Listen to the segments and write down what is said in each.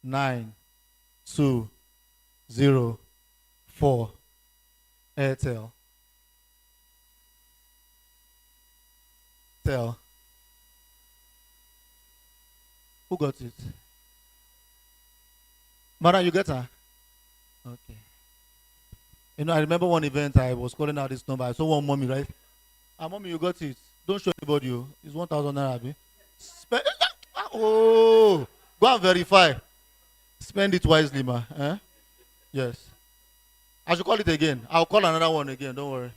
920 Airtel. Tell. Who got it? Mara, you get her? Okay. You know, I remember one event I was calling out this number. I saw one mommy, right? Ah, mommy, you got it. Don't show anybody. Oh. It's 1,000 naira. Abi. Oh, go and verify. Spend it wisely, ma. Eh? Yes. I should call it again. I'll call another one again. Don't worry.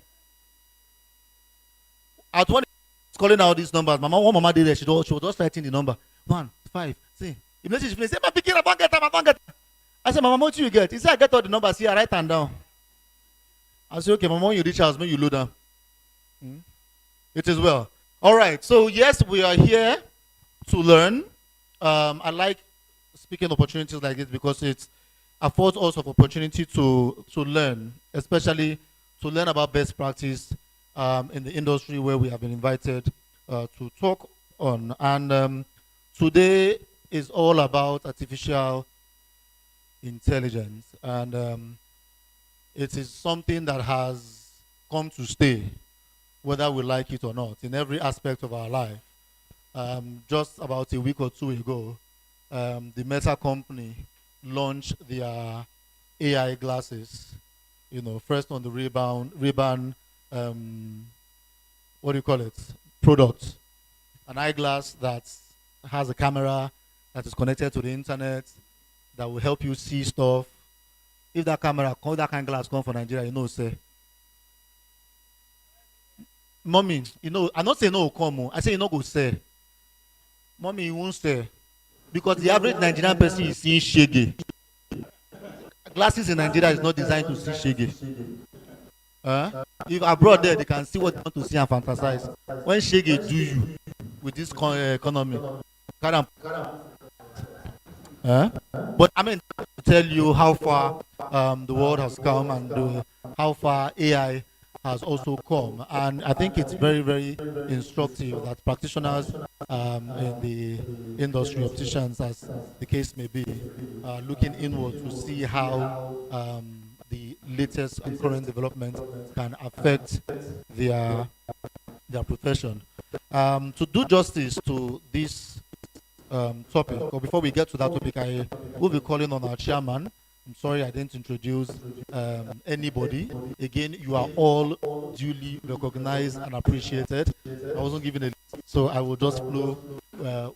At one calling out these numbers, one mama did it. She was just writing the number 1 5. See, immediately she say, "My pikin, I can't get them. I can't get them." I said, "Mama, what you get?" He said, "I get all the numbers here. Write them down." I said, "Okay, Mama, when you reach house, when you load them." It is well. All right. So yes, we are here to learn. I like speaking opportunities like this because it affords us of opportunity to learn, especially to learn about best practice in the industry where we have been invited to talk on. And today is all about artificial intelligence, and it is something that has come to stay, whether we like it or not, in every aspect of our life. Just about a week or two ago, the Meta company launched their AI glasses. You know, first on the Ray-Ban, what do you call it? Product, an eyeglass that has a camera that is connected to the internet that will help you see stuff. If that camera, that kind of glass come from Nigeria, you know, say, mommy, you know, I'm not saying no come. I say you no go say. Mommy, you won't say. Because the average Nigerian person is seeing shege. Glasses in Nigeria is not designed to see shege. If abroad there, they can see what they want to see and fantasize. When shege do you with this economy, but I mean, to tell you how far the world has come and how far AI has also come. And I think it's very, very instructive that practitioners in the industry, opticians as the case may be, looking inward to see how the latest and current development can affect their profession. To do justice to this topic, or before we get to that topic, I will be calling on our chairman. I'm sorry I didn't introduce anybody. Again, you are all duly recognized and appreciated. I wasn't given a list, so I will just flow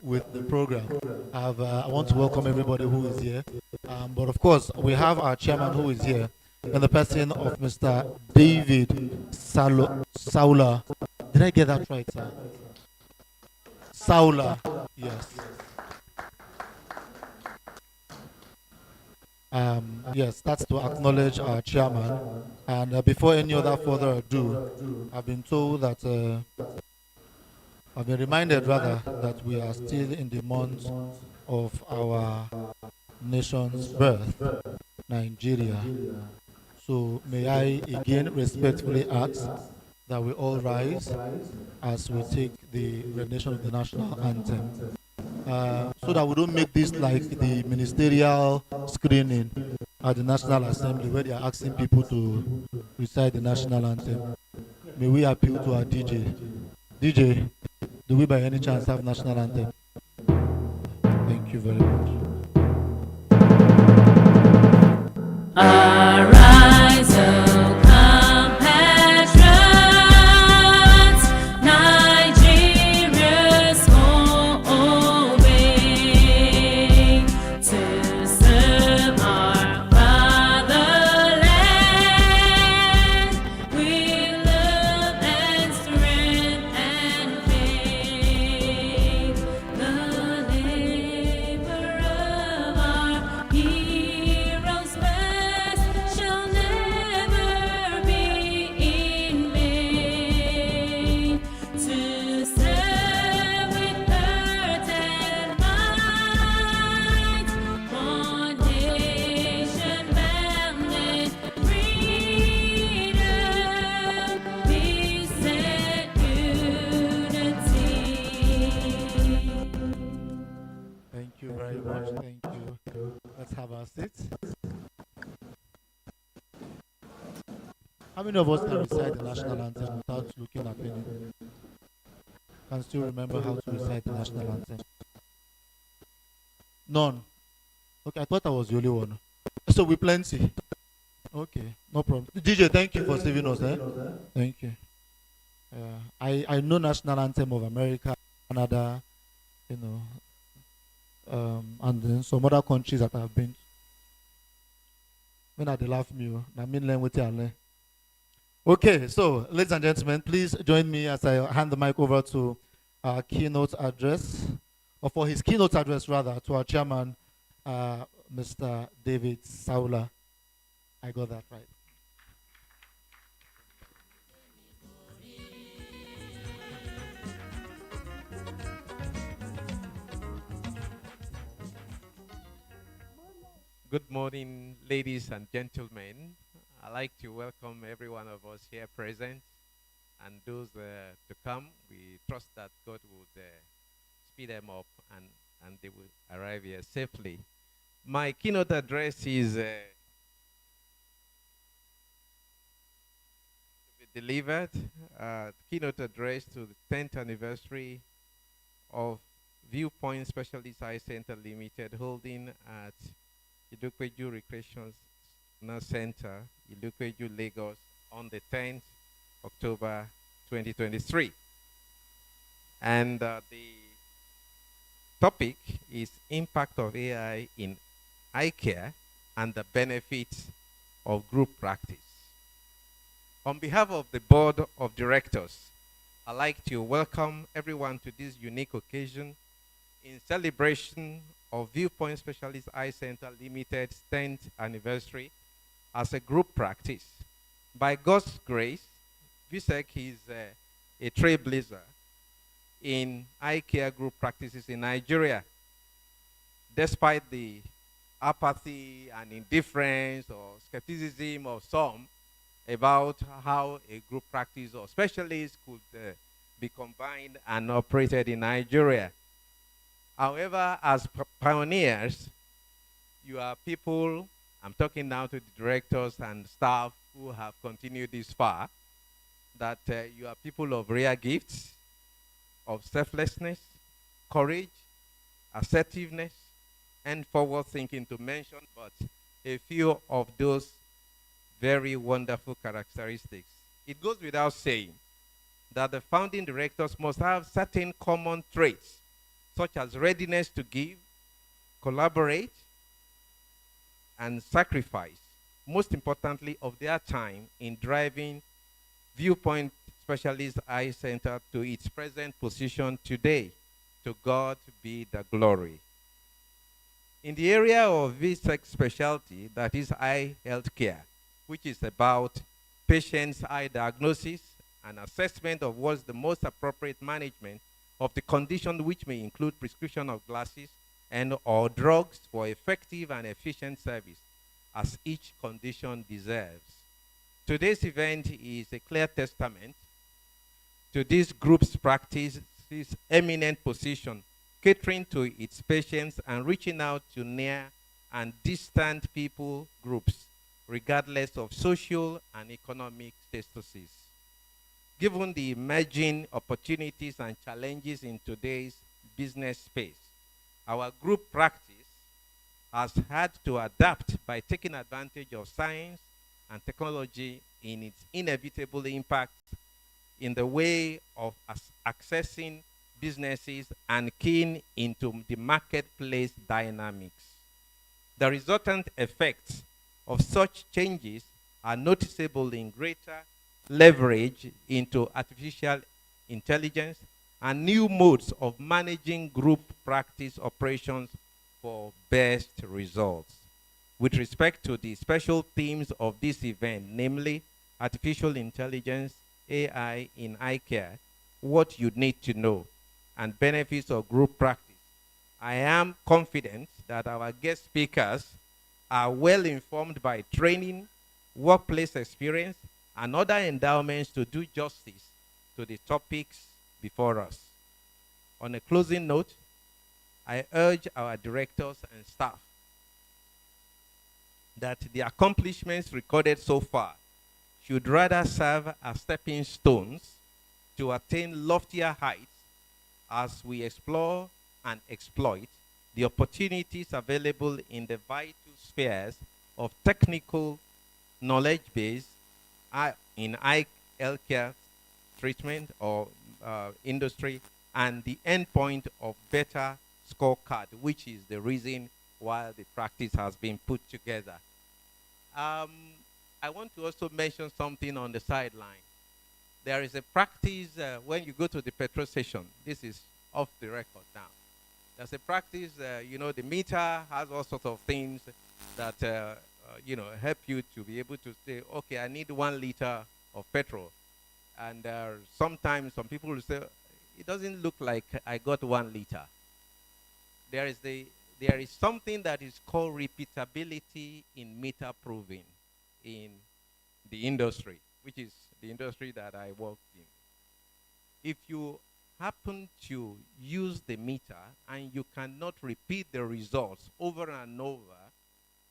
with the program. I want to welcome everybody who is here. But of course, we have our chairman who is here, and the person of Mr. David Saula. Did I get that right, sir? Saula, yes. Yes, that's to acknowledge our chairman. And before any other further ado, I've been told that, I've been reminded rather, that we are still in the month of our nation's birth, Nigeria. So may I again respectfully ask that we all rise as we take the rendition of the national anthem. So that we don't make this like the ministerial screening at the National Assembly where they are asking people to recite the national anthem. May we appeal to our DJ. DJ, do we by any chance have national anthem? Thank you very much. Arise, O compatriots, Nigeria's obey to serve our fatherland with love and strength and faith. The labor of our heroes past much. Thank you. Let's have our seats. How many of us can recite the national anthem without looking at any? Can still remember how to recite the national anthem? None. Okay, I thought I was the only one. So we plenty. Okay, no problem. DJ, thank you for saving us. Thank you. I know national anthem of America, Canada, you know, and then some other countries that I've been. When they laugh me, I mean learn what I learn. Okay, so ladies and gentlemen, please join me as I hand the mic over to our keynote address, or for his keynote address rather, to our chairman, Mr. David Saula. I got that right. Good morning, ladies and gentlemen. I'd like to welcome every one of us here present and those to come. We trust that God would speed them up and they will arrive here safely. My keynote address is to be delivered. Keynote address to the 10th anniversary of Viewpoint Specialist Eye Center Limited, holding at Idukweju Recreational Center, Idukweju, Lagos, on the 10th October 2023. And the topic is impact of AI in eye care and the benefits of group practice. On behalf of the board of directors, I'd like to welcome everyone to this unique occasion in celebration of Viewpoint Specialist Eye Center Limited's 10th anniversary as a group practice. By God's grace, VSEC is a trailblazer in eye care group practices in Nigeria. Despite the apathy and indifference or skepticism of some about how a group practice or specialist could be combined and operated in Nigeria. However, as pioneers, you are people, I'm talking now to the directors and staff who have continued this far, that you are people of rare gifts, of selflessness, courage, assertiveness, and forward thinking, to mention but a few of those very wonderful characteristics. It goes without saying that the founding directors must have certain common traits, such as readiness to give, collaborate, and sacrifice, most importantly, of their time in driving Viewpoint Specialist Eye Center to its present position today. To God be the glory. In the area of VSEC specialty, that is eye health care, which is about patient's eye diagnosis and assessment of what's the most appropriate management of the condition, which may include prescription of glasses and or drugs for effective and efficient service as each condition deserves. Today's event is a clear testament to this group's practice's eminent position, catering to its patients and reaching out to near and distant people groups, regardless of social and economic statuses. Given the emerging opportunities and challenges in today's business space, our group practice has had to adapt by taking advantage of science and technology in its inevitable impact in the way of accessing businesses and keying into the marketplace dynamics. The resultant effects of such changes are noticeable in greater leverage into artificial intelligence and new modes of managing group practice operations for best results. With respect to the special themes of this event, namely artificial intelligence, AI in eye care, what you need to know, and benefits of group practice, I am confident that our guest speakers are well informed by training, workplace experience, and other endowments to do justice to the topics before us. On a closing note, I urge our directors and staff that the accomplishments recorded so far should rather serve as stepping stones to attain loftier heights as we explore and exploit the opportunities available in the vital spheres of technical knowledge base in eye healthcare treatment or industry, and the endpoint of better scorecard, which is the reason why the practice has been put together. I want to also mention something on the sideline. There is a practice when you go to the petrol station. This is off the record now. There's a practice, the meter has all sorts of things that, help you to be able to say, okay, I need 1 liter of petrol. And sometimes some people will say, it doesn't look like I got 1 liter. There is something that is called repeatability in meter proving in the industry, which is the industry that I work in. If you happen to use the meter and you cannot repeat the results over and over,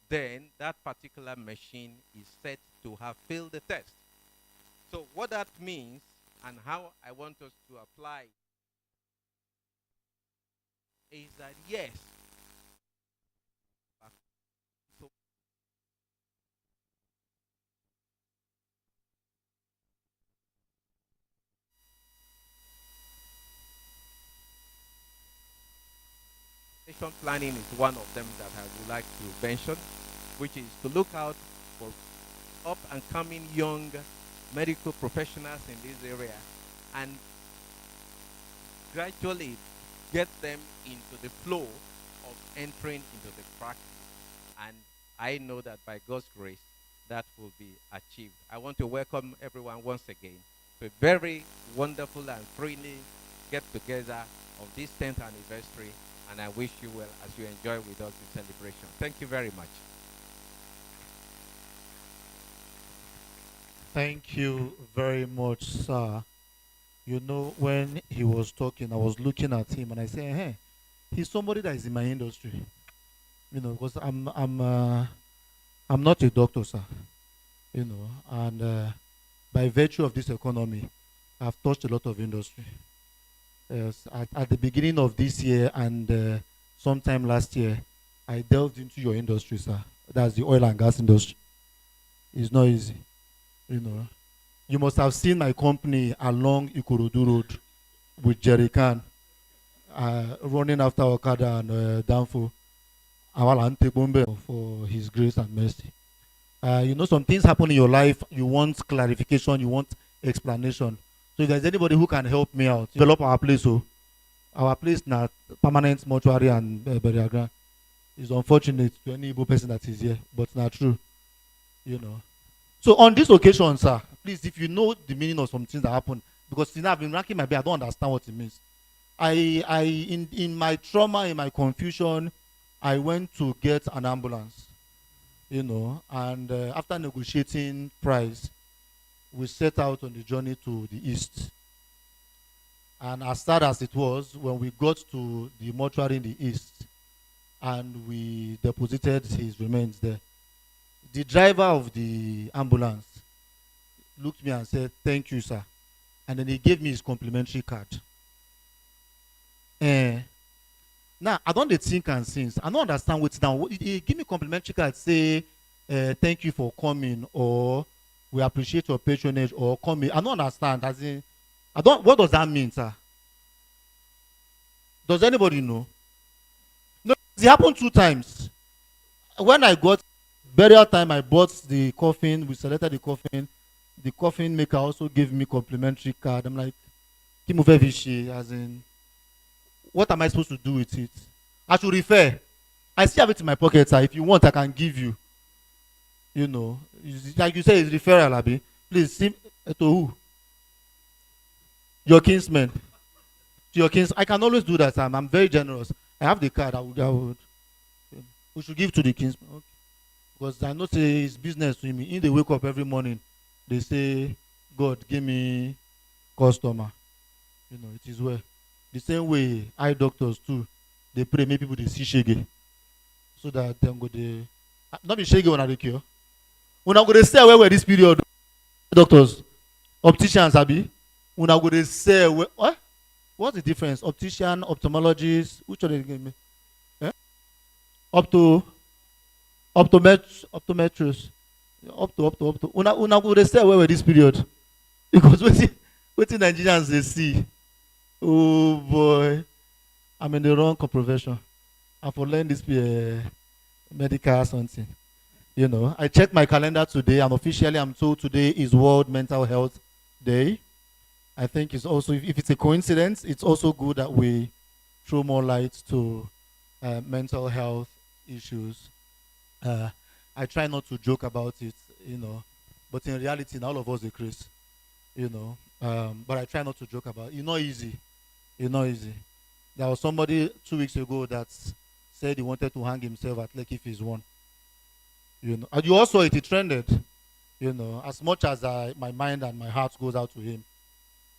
then that particular machine is said to have failed the test. So what that means and how I want us to apply is that, yes, so station planning is one of them that I would like to mention, which is to look out for up and coming young medical professionals in this area and gradually get them into the flow of entering into the practice. And I know that by God's grace, that will be achieved. I want to welcome everyone once again to a very wonderful and friendly get together of this 10th anniversary, and I wish you well as you enjoy with us the celebration. Thank you very much. Thank you very much, sir. You know, when he was talking, I was looking at him and I said, hey, he's somebody that is in my industry. You know, because I'm not a doctor, sir. You know, and by virtue of this economy, I've touched a lot of industry. Yes, at the beginning of this year and sometime last year, I delved into your industry, sir. That's the oil and gas industry. It's not easy, you know. You must have seen my company along Ikorodu Road with Jerry Khan, running after Okada and Danfo. Awalante Bombe for his grace and mercy. You know, some things happen in your life, you want clarification, you want explanation. So if there's anybody who can help me out, develop our place. So our place now, permanent mortuary and burial ground. It's unfortunate to any Igbo person that is here, but not true. You know. So on this occasion, sir, please, if you know the meaning of some things that happen, because you know, I've been racking my brain, I don't understand what it means. In my trauma, in my confusion, I went to get an ambulance, you know, and after negotiating price, we set out on the journey to the east. And as sad as it was, when we got to the mortuary in the east, and we deposited his remains there, the driver of the ambulance looked at me and said, "Thank you, sir." And then he gave me his complimentary card. Now, I don't think and since. I don't understand what's down. He give me complimentary card, say, "Thank you for coming," or "We appreciate your patronage," or "Coming." I don't understand. As in, what does that mean, sir? Does anybody know? No, it happened 2 times. When I got burial time, I bought the coffin. We selected the coffin. The coffin maker also gave me complimentary card. I'm like, Kimuvevishi, as in, what am I supposed to do with it? I should refer. I still have it in my pocket, sir. If you want, I can give you. You know, like you say, it's referral, Abi. Please, to who? Your kinsman. To your kins. I can always do that, sir. I'm very generous. I have the card. I would. We should give to the kinsman. Okay. Because I know say it's business to me. In they wake up every morning, they say, "God, give me customer." You know, it is well. The same way, eye doctors too. they pray make people they see shege. So that them go they not be shege when I cure. When I go they stay where this period, doctors, opticians, abi. When I go they say what? What's the difference? Optician, ophthalmologist, which one they give me? Eh? Optometrist. Up to. Una go they stay where this period. Because waiting Nigerians they see. Oh boy. I'm in the wrong profession. I for learn this medical something. You know, I checked my calendar today, and officially I'm told today is World Mental Health Day. I think it's also, if it's a coincidence, it's also good that we throw more light to mental health issues. I try not to joke about it, you know, but in reality, all of us are crazy, you know. But I try not to joke about it. It's not easy. It's not easy. There was somebody 2 weeks ago that said he wanted to hang himself at Lekki Phase 1. You know, and you also it trended. You know, as much as my mind and my heart goes out to him.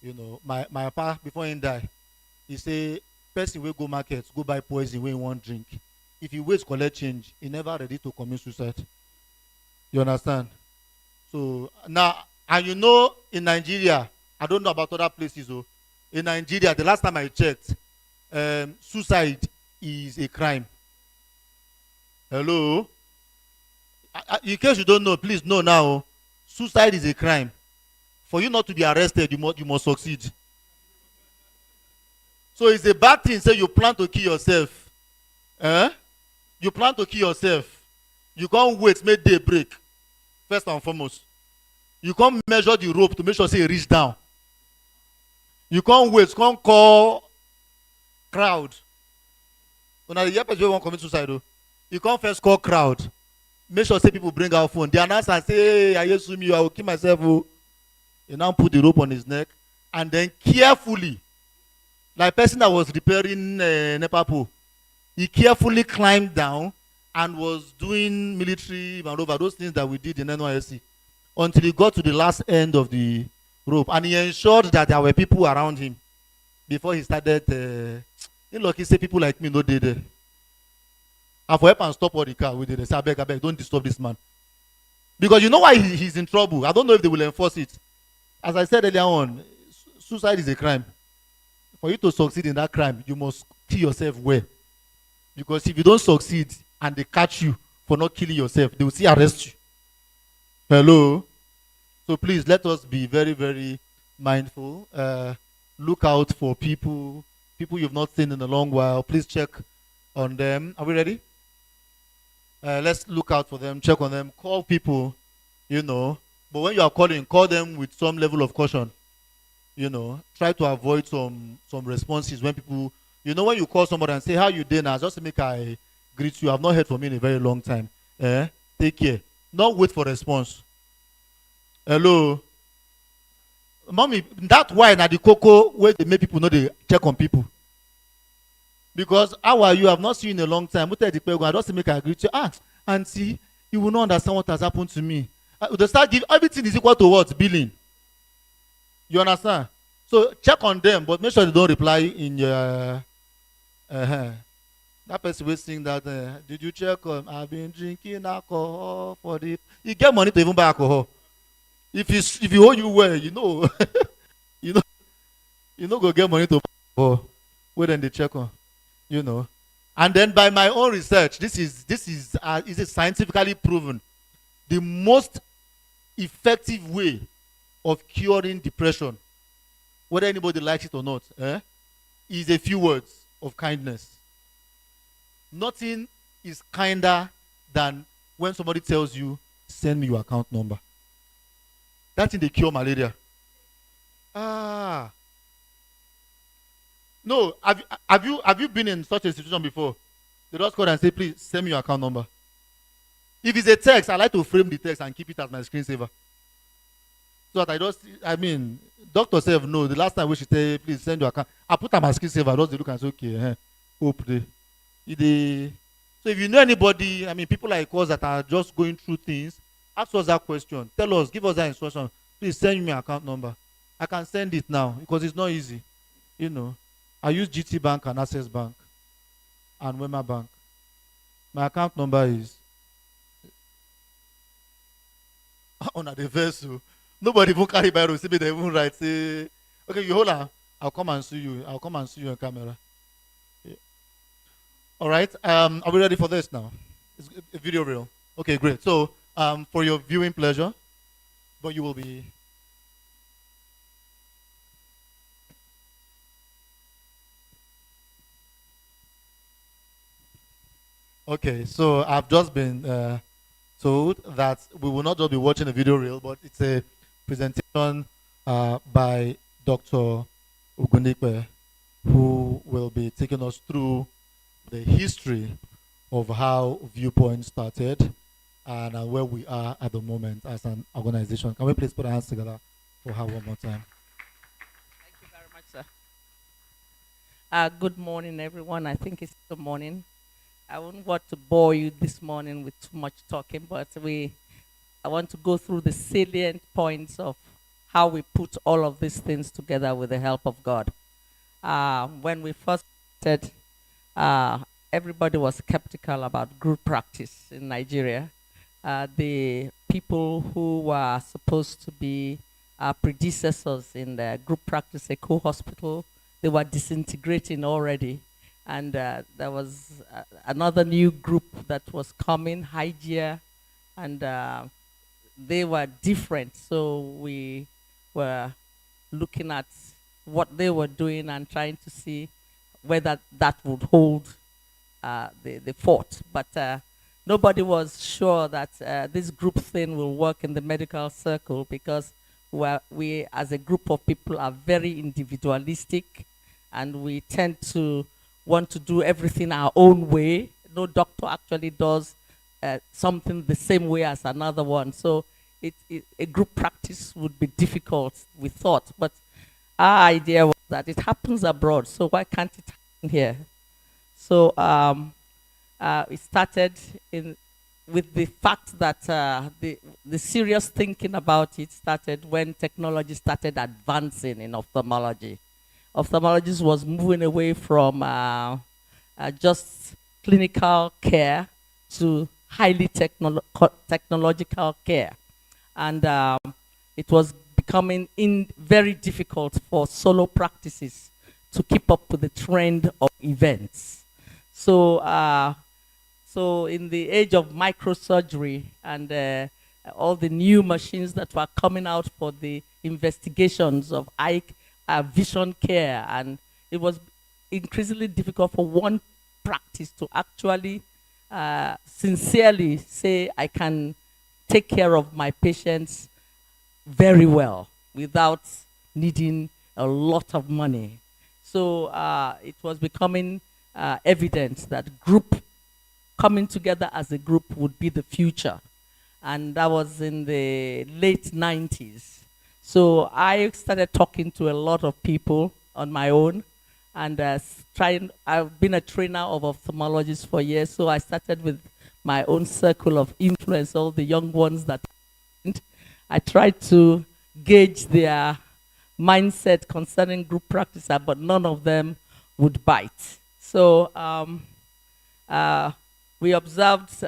You know, my papa before he died, he say, person will go market, go buy poison when he want drink. If he waits collect change, he never ready to commit suicide. You understand? So now, and you know, in Nigeria, I don't know about other places, though. In Nigeria, the last time I checked, suicide is a crime. Hello? In case you don't know, please know now. Suicide is a crime. For you not to be arrested, you must succeed. So it's a bad thing. Say you plan to kill yourself. You plan to kill yourself. You can't wait, make day break. First and foremost. You can't measure the rope to make sure say it reach down. You can't wait, can't call crowd. When the person won't commit suicide, though, you can't first call crowd. Make sure say people bring out phone. The announcer say, hey, I assume you, I will kill myself. Oh. You now put the rope on his neck and then carefully, like person that was repairing NEPA pole, he carefully climbed down and was doing military maneuver, those things that we did in NYSC, until he got to the last end of the rope, and he ensured that there were people around him before he started. He say people like me no dey there. I for help and stop all the car with it. They say, I beg, don't disturb this man. Because you know why he's in trouble. I don't know if they will enforce it. As I said earlier on, suicide is a crime. For you to succeed in that crime, you must kill yourself well. Because if you don't succeed and they catch you for not killing yourself, they will still arrest you. Hello? So please, let us be very, very mindful. Look out for people you've not seen in a long while. Please check on them. Are we ready? Let's look out for them, check on them, call people, you know. But when you are calling, call them with some level of caution. You know, try to avoid some responses when people, you know, when you call somebody and say, how you doing now? Just to make I greet you. I've not heard from you in a very long time. Take care. Not wait for response. Hello? Mommy, that's why na the cocoa where they make people know they check on people. Because how are you? I've not seen you in a long time. I just make I greet you. Auntie, you will not understand what has happened to me. They start giving everything is equal to what? Billing. You understand? So check on them, but make sure they don't reply in your that person will sing that did you check on I've been drinking alcohol for the you get money to even buy alcohol. If you hold you well, you know you know go get money to buy alcohol. Where then they check on, you know. And then by my own research, this is scientifically proven the most effective way of curing depression, whether anybody likes it or not, is a few words of kindness. Nothing is kinder than when somebody tells you, send me your account number. That's in the cure malaria. No, have you been in such a situation before? They just call and say, please send me your account number. If it's a text, I like to frame the text and keep it as my screensaver. So that doctor said no. The last time we should say, please send your account. I put on my screensaver, just look and say, okay, hope they. So if you know anybody, people like us that are just going through things, ask us that question. Tell us, give us that instruction. Please send me your account number. I can send it now because it's not easy. You know, I use GT Bank and Access Bank. and Wema Bank. My account number is on the vessel. Nobody even carry by see me, they even write, say, okay, you hold on. I'll come and see you. I'll come and see you on camera. Yeah. All right. Are we ready for this now? Is a video reel? Okay, great. So, for your viewing pleasure, but you will be. Okay, so I've just been told that we will not just be watching a video reel, but it's a presentation by Dr. Ogundipe, who will be taking us through the history of how Viewpoint started and where we are at the moment as an organization. Can we please put our hands together for her one more time? Thank you very much, sir. Good morning, everyone. I think it's the morning. I wouldn't want to bore you this morning with too much talking, but I want to go through the salient points of how we put all of these things together with the help of God. When we first started, everybody was skeptical about group practice in Nigeria. The people who were supposed to be predecessors in the group practice, Eco Hospital, they were disintegrating already. And there was another new group that was coming, Hygia, and they were different. So we were looking at what they were doing and trying to see whether that would hold the fort. But nobody was sure that this group thing will work in the medical circle, because we as a group of people are very individualistic, and we tend to want to do everything our own way. No doctor actually does something the same way as another one. So a group practice would be difficult, we thought. But our idea was that it happens abroad, so why can't it happen here? So it started with the fact that the serious thinking about it started when technology started advancing in ophthalmology. Ophthalmologists was moving away from just clinical care to highly technological care. And it was becoming very difficult for solo practices to keep up with the trend of events. So, so in the age of microsurgery and all the new machines that were coming out for the investigations of vision care, and it was increasingly difficult for one practice to actually sincerely say, I can take care of my patients very well without needing a lot of money. So it was becoming evident that coming together as a group would be the future. And that was in the late 90s. So I started talking to a lot of people on my own, and I've been a trainer of ophthalmologists for years, so I started with my own circle of influence, all the young ones that I tried to gauge their mindset concerning group practice, but none of them would bite. So we observed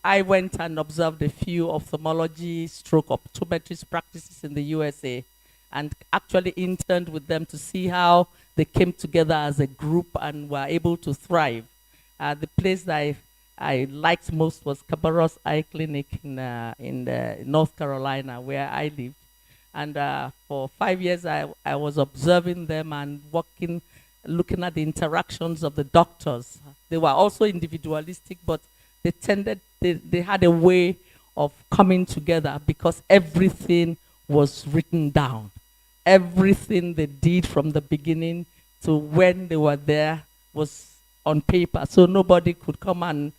I went and observed a few ophthalmology stroke optometrist practices in the USA, and actually interned with them to see how they came together as a group and were able to thrive. The place that I liked most was Cabarrus Eye Clinic in North Carolina, where I lived. And for 5 years, I was observing them and looking at the interactions of the doctors. They were also individualistic, but they had a way of coming together because everything was written down. Everything they did from the beginning to when they were there was on paper. So nobody could come and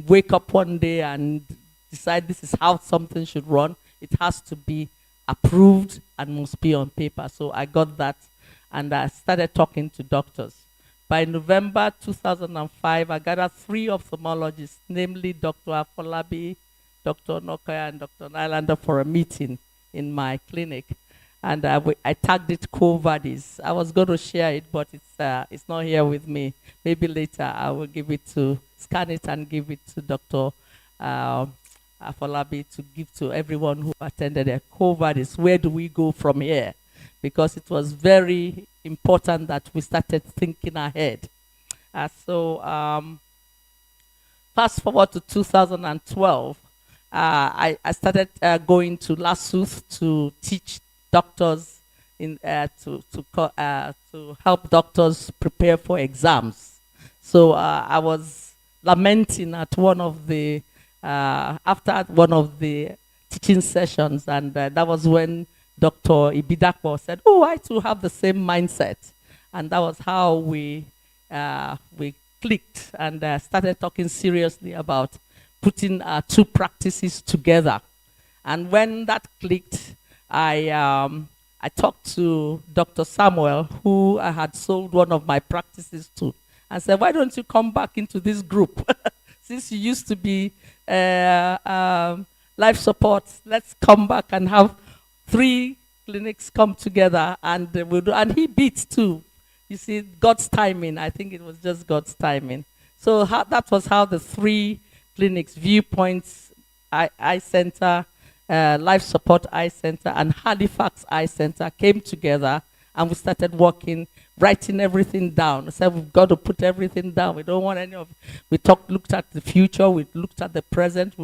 wake up one day and decide this is how something should run. It has to be approved and must be on paper. So I got that, and I started talking to doctors. By November 2005, I gathered 3 ophthalmologists, namely Dr. Afolabi, Dr. Nokaya, and Dr. Nylander, for a meeting in my clinic. and I tagged it Covadis. I was going to share it, but it's not here with me. Maybe later I will scan it and give it to Dr. Afolabi to give to everyone who attended a Covadis. Where do we go from here? Because it was very important that we started thinking ahead. Fast forward to 2012, I started going to Lassuth to teach doctors to help doctors prepare for exams. So I was lamenting at one of the after one of the teaching sessions, and that was when Dr. Ibidakwa said, "Oh, I too have the same mindset," and that was how we clicked and started talking seriously about putting two practices together. And when that clicked, I talked to Dr. Samuel, who I had sold one of my practices to, and said, "Why don't you come back into this group? Since you used to be life support, let's come back and have 3 clinics come together, and we'll do." And he beat too. You see, God's timing. I think it was just God's timing. So that was how the 3 clinics, Viewpoints Eye Center, Life Support Eye Center, and Halifax Eye Center came together, and we started working, writing everything down. I said, we've got to put everything down. We don't want any of. Looked at the future. We looked at the present.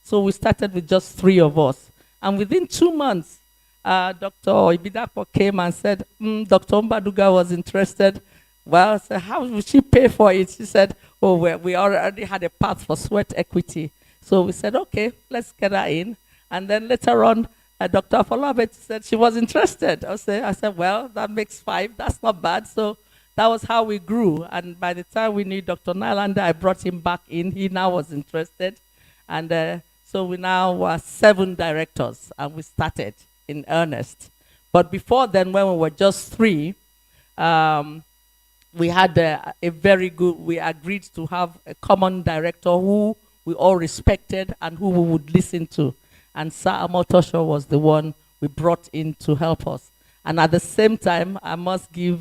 So we started with just 3 of us, and within 2 months, Dr. Ibidapo came and said, Dr. Mbaduga was interested. Well, I said, how would she pay for it? She said, oh, we already had a path for sweat equity. So we said, okay, let's get her in. And then later on, Dr. Afolabi said she was interested. I said, well, that makes 5. That's not bad. So that was how we grew. And by the time we knew Dr. Nylander, I brought him back in. He now was interested. And so we now were 7 directors, and we started in earnest. But before then, when we were just 3, we had we agreed to have a common director who we all respected and who we would listen to. And Sir Amotosho was the one we brought in to help us. And at the same time, I must give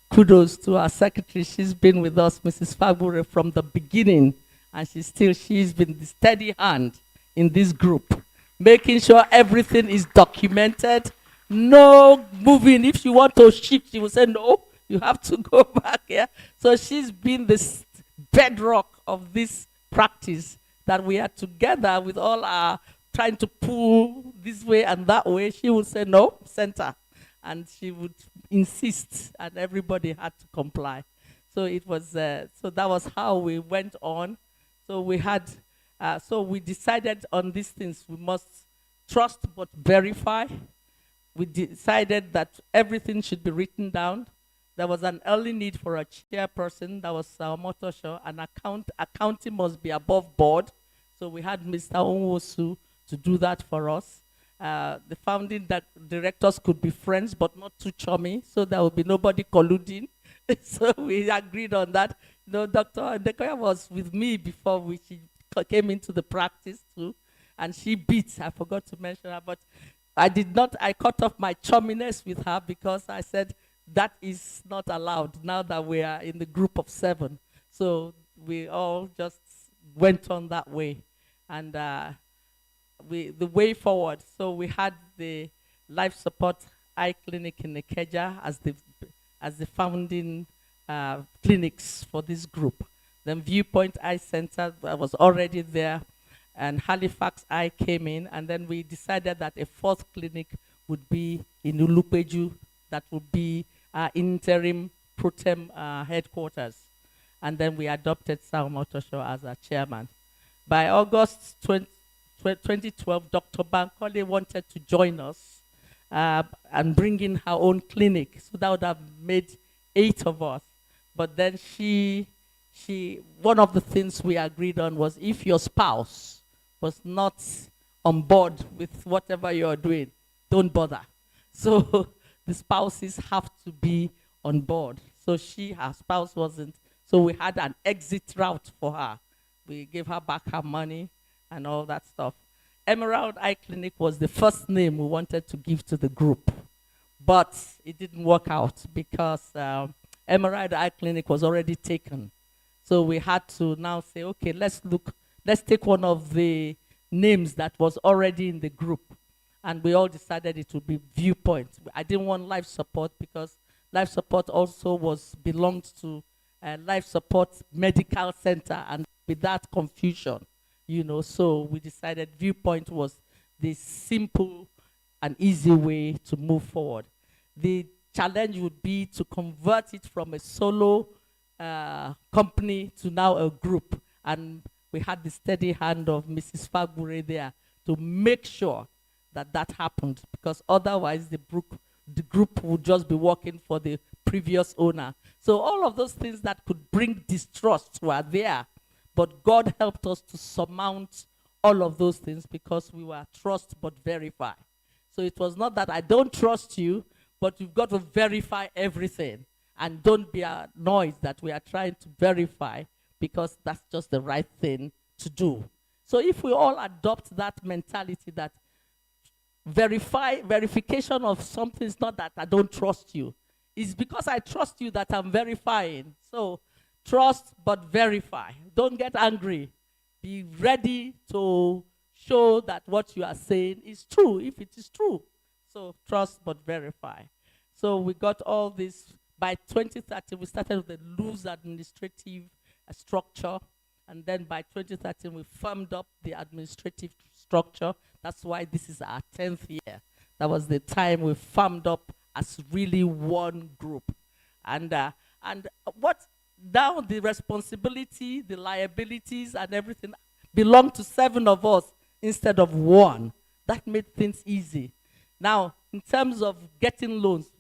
kudos to our secretary. She's been with us, Mrs. Fagbure, from the beginning. And she's been the steady hand in this group, making sure everything is documented. No moving. If you want to shift, she will say, no, you have to go back here. So she's been the bedrock of this practice that we are together with all our trying to pull this way and that way. She would say, no, center. And she would insist, and everybody had to comply. So it was, so that was how we went on. So we had, so we decided on these things. We must trust but verify. We decided that everything should be written down. There was an early need for a chairperson. That was our motto show. An accounting must be above board. So we had Mr. Onwosu to do that for us. The founding directors could be friends, but not too chummy. So there would be nobody colluding. So we agreed on that. No, Dr. Ndekoya was with me before she came into the practice too. And she beat, I forgot to mention her, but I cut off my chumminess with her because I said, that is not allowed now that we are in the group of 7. So we all just went on that way. And the way forward, so we had the life support eye clinic in Ikeja as the founding clinics for this group. Then Viewpoint Eye Center was already there, and Halifax Eye came in, and then we decided that a 4th clinic would be in Ulupeju, that would be our interim pro tem headquarters. And then we adopted Sao Motosho as our chairman. By August 2012, Dr. Bankole wanted to join us and bring in her own clinic. So that would have made 8 of us. But then one of the things we agreed on was if your spouse was not on board with whatever you're doing, don't bother. So the spouses have to be on board. So her spouse wasn't. So we had an exit route for her. We gave her back her money and all that stuff. Emerald Eye Clinic was the first name we wanted to give to the group, but it didn't work out because Emerald Eye Clinic was already taken. So we had to now say, okay, let's take one of the names that was already in the group. And we all decided it would be Viewpoint. I didn't want life support because life support also belonged to life support medical center, and with that confusion, so we decided Viewpoint was the simple and easy way to move forward. The challenge would be to convert it from a solo company to now a group. And we had the steady hand of Mrs. Fagbure there to make sure that happened, because otherwise the group would just be working for the previous owner. So all of those things that could bring distrust were there, but God helped us to surmount all of those things because we were trust but verify. So it was not that I don't trust you, but you've got to verify everything. And don't be annoyed that we are trying to verify, because that's just the right thing to do. So if we all adopt that mentality that verification of something is not that I don't trust you. It's because I trust you that I'm verifying. So trust but verify. Don't get angry. Be ready to show that what you are saying is true, if it is true. So trust but verify. So we got all this. By 2013, we started with a loose administrative structure. And then by 2013, we firmed up the administrative structure. That's why this is our 10th year. That was the time we firmed up as really one group. And what now the responsibility, the liabilities, and everything belong to 7 of us instead of 1. That made things easy. Now, in terms of getting loans,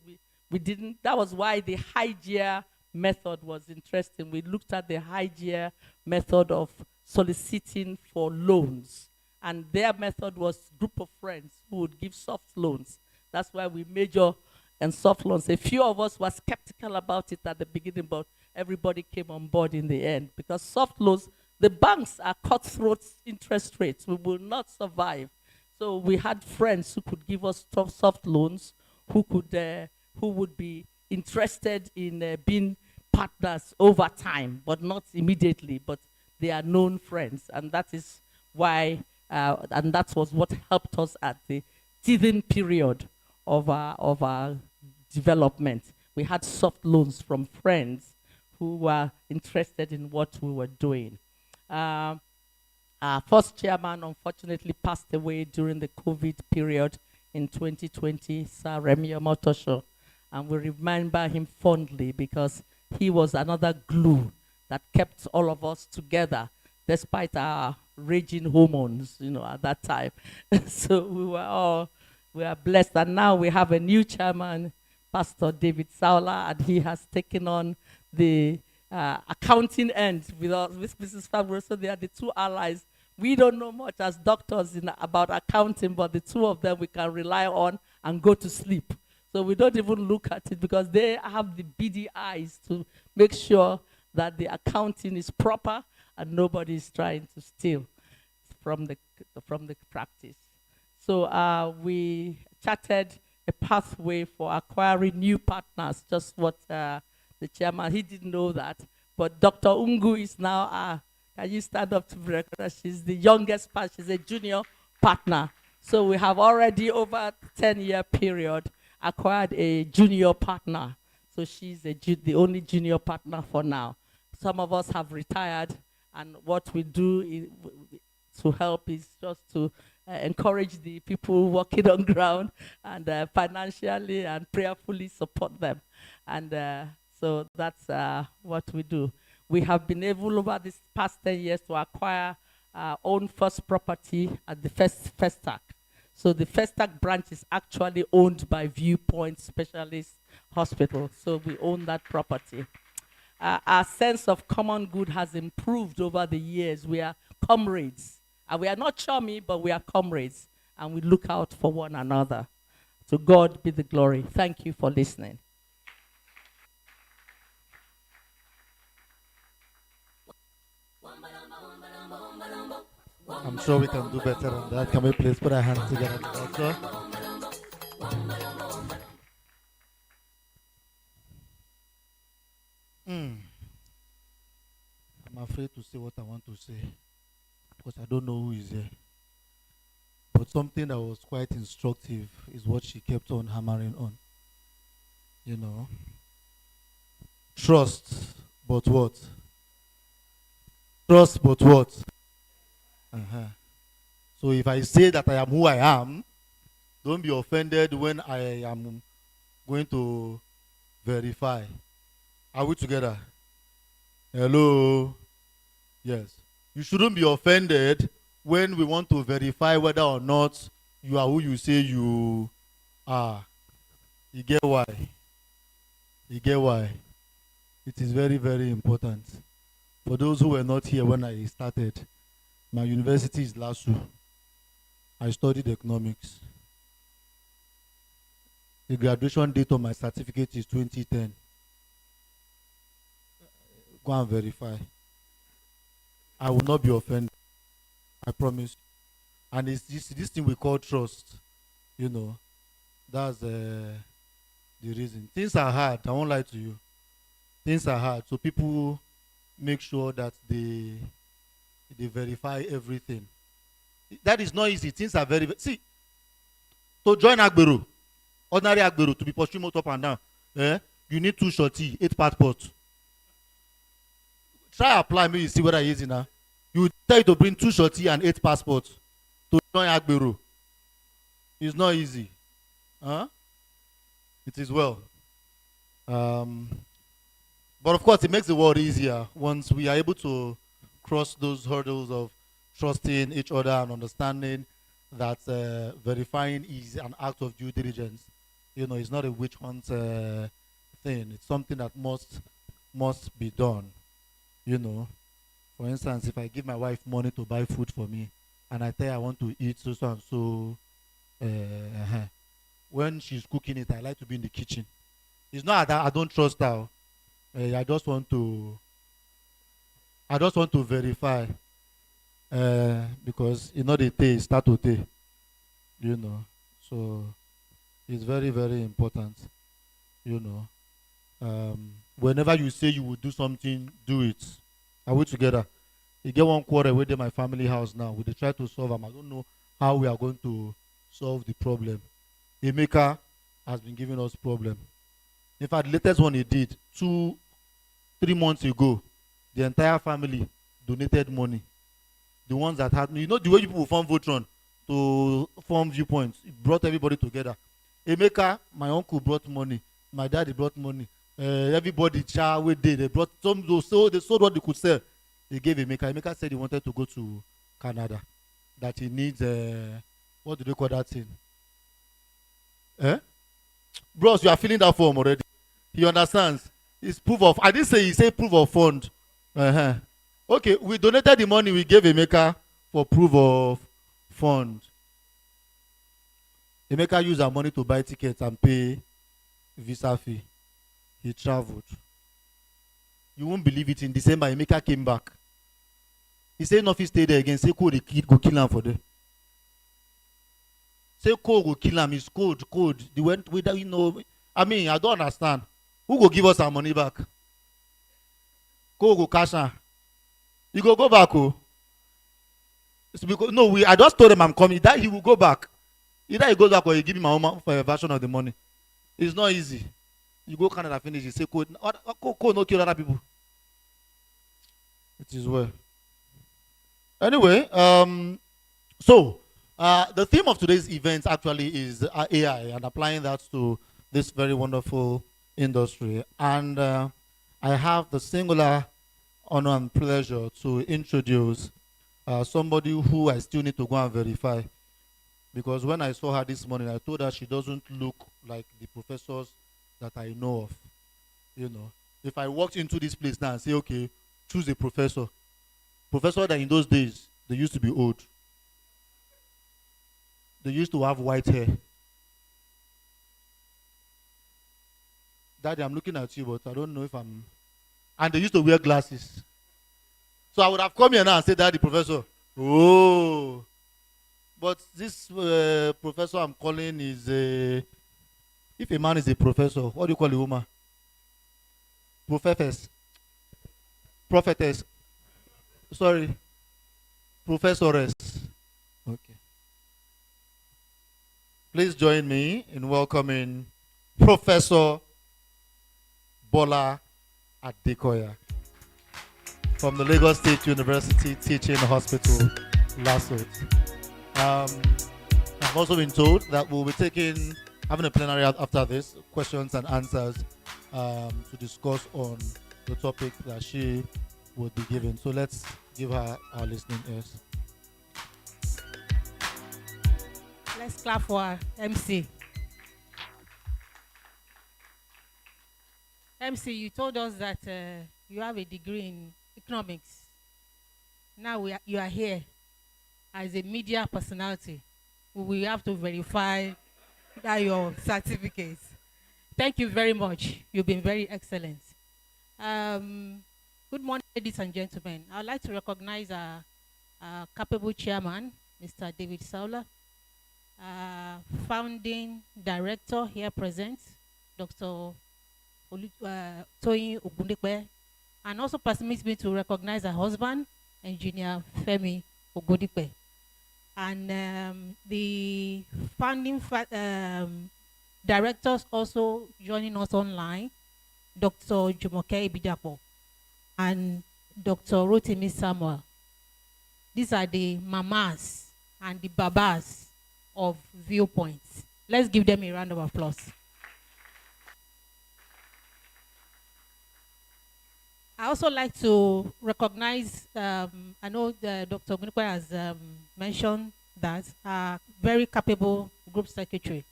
we didn't. That was why the high-gear method was interesting. We looked at the high-gear method of soliciting for loans. And their method was group of friends who would give soft loans. That's why we major in soft loans. A few of us were skeptical about it at the beginning, but everybody came on board in the end. Because soft loans, the banks are cutthroat interest rates. We will not survive. So we had friends who could give us soft loans, who would be interested in being partners over time, but not immediately, but they are known friends. And that is why, and that was what helped us at the teething period of our development. We had soft loans from friends who were interested in what we were doing. Our first chairman unfortunately passed away during the COVID period in 2020, Sir Remy Omotosho. And we remember him fondly because he was another glue that kept all of us together, despite our raging hormones, at that time. So we are blessed. And now we have a new chairman, Pastor David Saula, and he has taken on the accounting end with Mrs. Fabre. So they are the 2 allies. We don't know much as doctors about accounting, but the 2 of them we can rely on and go to sleep. So we don't even look at it because they have the beady eyes to make sure that the accounting is proper and nobody is trying to steal from the practice. So we charted a pathway for acquiring new partners, just what the chairman, he didn't know that. But Dr. Ungu is now, can you stand up to be recognized? She's the youngest partner, she's a junior partner. So we have already over a 10-year period acquired a junior partner. So she's the only junior partner for now. Some of us have retired, and what we do to help is just to encourage the people working on ground and financially and prayerfully support them. And so that's what we do. We have been able over these past 10 years to acquire our own first property at the Festac. So the Festac branch is actually owned by Viewpoint Specialist Hospital. So we own that property. Our sense of common good has improved over the years. We are comrades. And we are not chummy, but we are comrades. And we look out for one another. To God be the glory. Thank you for listening. I'm sure we can do better than that. Can we please put our hands together at the altar? Mm. I'm afraid to say what I want to say because I don't know who is here. But something that was quite instructive is what she kept on hammering on. You know, trust, but what? Trust, but what? Uh-huh. So if I say that I am who I am, don't be offended when I am going to verify. Are we together? Hello? Yes. You shouldn't be offended when we want to verify whether or not you are who you say you are. You get why? You get why? It is very, very important. For those who were not here when I started, my university is LASU. I studied economics. The graduation date of my certificate is 2010. Go and verify. I will not be offended. I promise. And it's this thing we call trust. You know, that's the reason. Things are hard. I won't lie to you. Things are hard. So people make sure that they verify everything. That is not easy. Things are very. See, to join Agbero, ordinary Agbero, to be pursuing motor up and down, you need 2 shorty, 8 passports. Try apply, maybe you see what I use now. You tell you to bring 2 shorty and 8 passports to join Agbero. It's not easy. Huh? It is well. But of course, it makes the world easier once we are able to cross those hurdles of trusting each other and understanding that verifying is an act of due diligence. You know, it's not a witch hunt thing. It's something that must be done. You know, for instance, if I give my wife money to buy food for me, and I tell her I want to eat so and so, when she's cooking it, I like to be in the kitchen. It's not that I don't trust her. I just want to verify because you know the taste start to taste. You know, so it's very, very important. You know, whenever you say you will do something, do it. Are we together? You get one quarter within my family house now. We try to solve them. I don't know how we are going to solve the problem. Emeka has been giving us problem. In fact, the latest one he did 2-3 months ago, the entire family donated money. The ones that had, you know, the way people form Votron to form Viewpoint, it brought everybody together. Emeka, my uncle brought money. My daddy brought money. Everybody, they brought some. So they sold what they could sell. They gave Emeka. Emeka said he wanted to go to Canada. That he needs what do they call that thing? Bros, you are filling that form already. He understands. It's proof of. I didn't say he said proof of fund. Okay, we donated the money we gave Emeka for proof of fund. Emeka used our money to buy tickets and pay visa fee. He traveled. You won't believe it. In December, Emeka came back. He said, "No, if he stay there again, say cold, the kid go kill him for there." Say cold go kill him. It's cold. They went without, you know. I mean, I don't understand. Who go give us our money back? Cold go cash am. You go back, oh. It's because no, I just told him I'm coming. That he will go back. Either he goes back or he give me my own for a version of the money. It's not easy. You go Canada, finish. You say code. Code no kill other people. It is well. Anyway, so the theme of today's event actually is AI and applying that to this very wonderful industry. And I have the singular honor and pleasure to introduce somebody who I still need to go and verify. Because when I saw her this morning, I told her she doesn't look like the professors that I know of. You know, if I walked into this place now and say, okay, choose a professor that in those days, they used to be old. They used to have white hair. Daddy, I'm looking at you, but I don't know if and they used to wear glasses. So I would have come here now and said, Daddy, professor, Oh, but this professor I'm calling is a. If a man is a professor, what do you call a woman? Prophetess. Prophetess. Sorry, professoress. Okay. Please join me in welcoming Professor Bola Adekoya from the Lagos State University Teaching Hospital, Lasot. I've also been told that we'll be having a plenary after this, questions and answers to discuss on the topic that she would be giving. So let's give her our listening ears. Let's clap for our MC. MC, you told us that you have a degree in economics. Now you are here as a media personality. We have to verify that your certificates. Thank you very much. You've been very excellent. Good morning, ladies and gentlemen. I'd like to recognize our capable chairman, Mr. David Sauler, founding director here present, Dr. Toyin Ogundekwe, and also permits me to recognize her husband, Engineer Femi Ogundekwe, and the founding directors also joining us online, Dr. Jumoke Ibidapo and Dr. Rotimi Samuel. These are the mamas and the babas of Viewpoint. Let's give them a round of applause. I also like to recognize, I know Dr. Gunukwe has mentioned that very capable group secretary.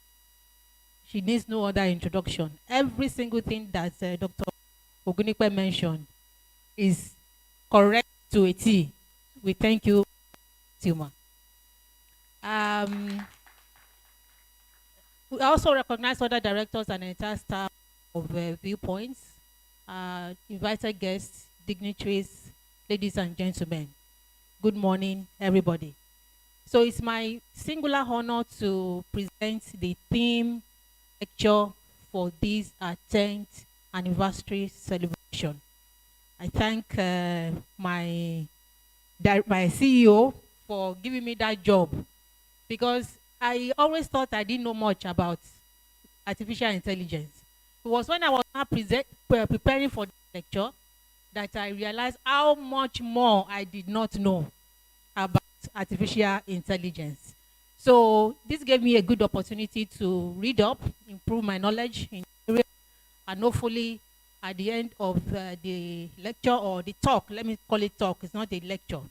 She needs no other introduction. Every single thing that Dr. Ogunekwe mentioned is correct to a T. We thank you, Tilma. We also recognize other directors and entire staff of Viewpoints, invited guests, dignitaries, ladies and gentlemen. Good morning, everybody. So it's my singular honor to present the theme lecture for this 10th anniversary celebration. I thank my CEO for giving me that job, because I always thought I didn't know much about artificial intelligence. It was when I was now preparing for the lecture that I realized how much more I did not know about artificial intelligence. So this gave me a good opportunity to read up, improve my knowledge in the area, and hopefully at the end of the lecture or the talk, let me call it talk, it's not a lecture,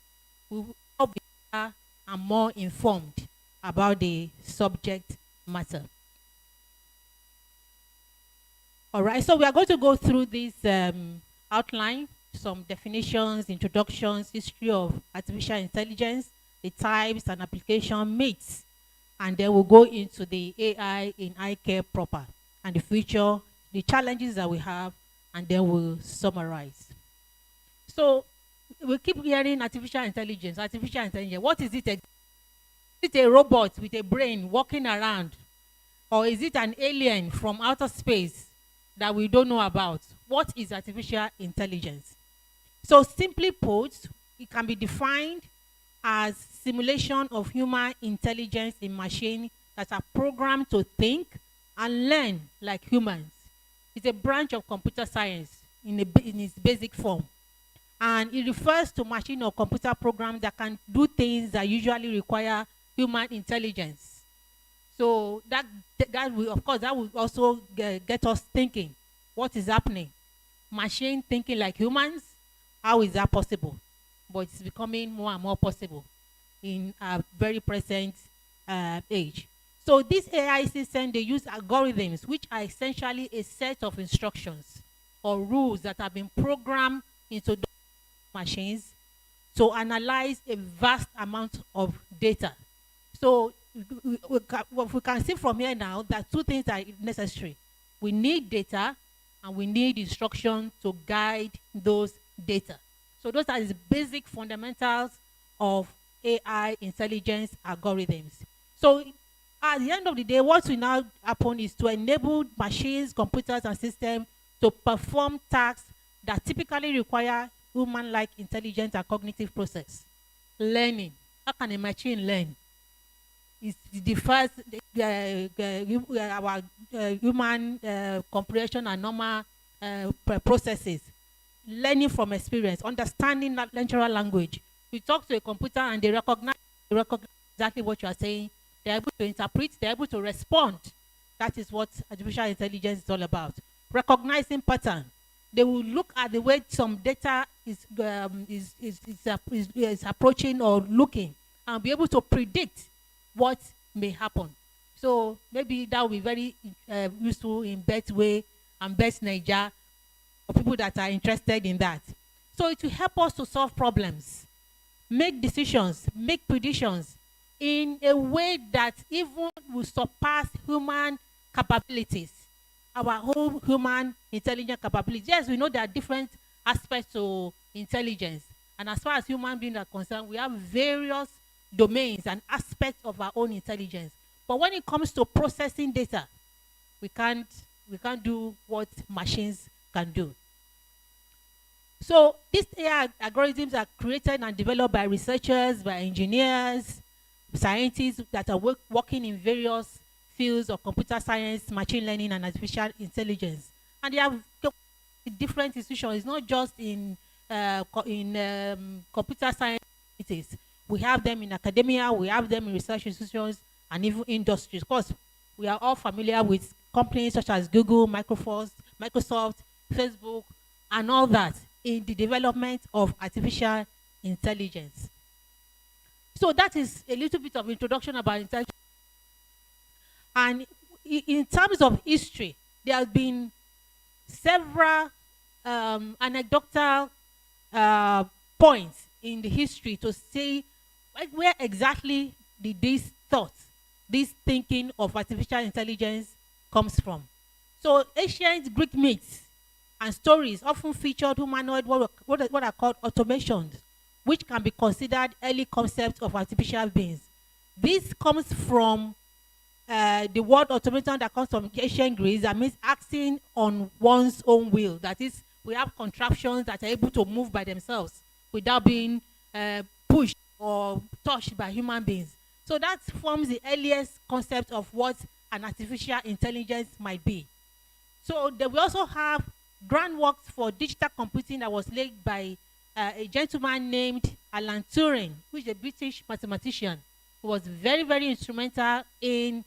we will all be better and more informed about the subject matter. All right, so we are going to go through this outline, some definitions, introductions, history of artificial intelligence, the types and application myths, and then we'll go into the AI in eye care proper and the future, the challenges that we have, and then we'll summarize. So we keep hearing artificial intelligence, artificial intelligence. What is it? Is it a robot with a brain walking around? Or is it an alien from outer space that we don't know about? What is artificial intelligence? So simply put, it can be defined as simulation of human intelligence in machines that are programmed to think and learn like humans. It's a branch of computer science in its basic form. And it refers to machine or computer programs that can do things that usually require human intelligence. So that will, of course, that will also get us thinking, what is happening? Machine thinking like humans, how is that possible? But it's becoming more and more possible in a very present age. So this AI system, they use algorithms, which are essentially a set of instructions or rules that have been programmed into those machines to analyze a vast amount of data. So we can see from here now that two things are necessary. We need data and we need instruction to guide those data. So those are the basic fundamentals of AI intelligence algorithms. So at the end of the day, what will now happen is to enable machines, computers, and systems to perform tasks that typically require human-like intelligence and cognitive process. Learning. How can a machine learn? It's the first our human comprehension and normal processes. Learning from experience, understanding natural language. You talk to a computer and they recognize exactly what you are saying. They're able to interpret, they're able to respond. That is what artificial intelligence is all about. Recognizing pattern. They will look at the way some data is approaching or looking and be able to predict what may happen. So maybe that will be very useful in Betway and Bet Niger for people that are interested in that. So it will help us to solve problems, make decisions, make predictions in a way that even will surpass human capabilities, our whole human intelligent capabilities. Yes, we know there are different aspects to intelligence. And as far as human beings are concerned, we have various domains and aspects of our own intelligence. But when it comes to processing data, we can't do what machines can do. So these AI algorithms are created and developed by researchers, by engineers, scientists that are working in various fields of computer science, machine learning, and artificial intelligence. And they have different institutions. It's not just in computer science. We have them in academia, we have them in research institutions, and even industries. Of course, we are all familiar with companies such as Google, Microsoft, Facebook, and all that in the development of artificial intelligence. So that is a little bit of introduction about intelligence. And in terms of history, there have been several anecdotal points in the history to see where exactly did this thought, this thinking of artificial intelligence comes from. So ancient Greek myths and stories often featured humanoid what are called automations, which can be considered early concepts of artificial beings. This comes from the word automaton that comes from ancient Greece, that means acting on one's own will. That is, we have contraptions that are able to move by themselves without being pushed or touched by human beings. So that forms the earliest concept of what an artificial intelligence might be. So we also have groundwork for digital computing that was laid by a gentleman named Alan Turing, who is a British mathematician who was very, very instrumental in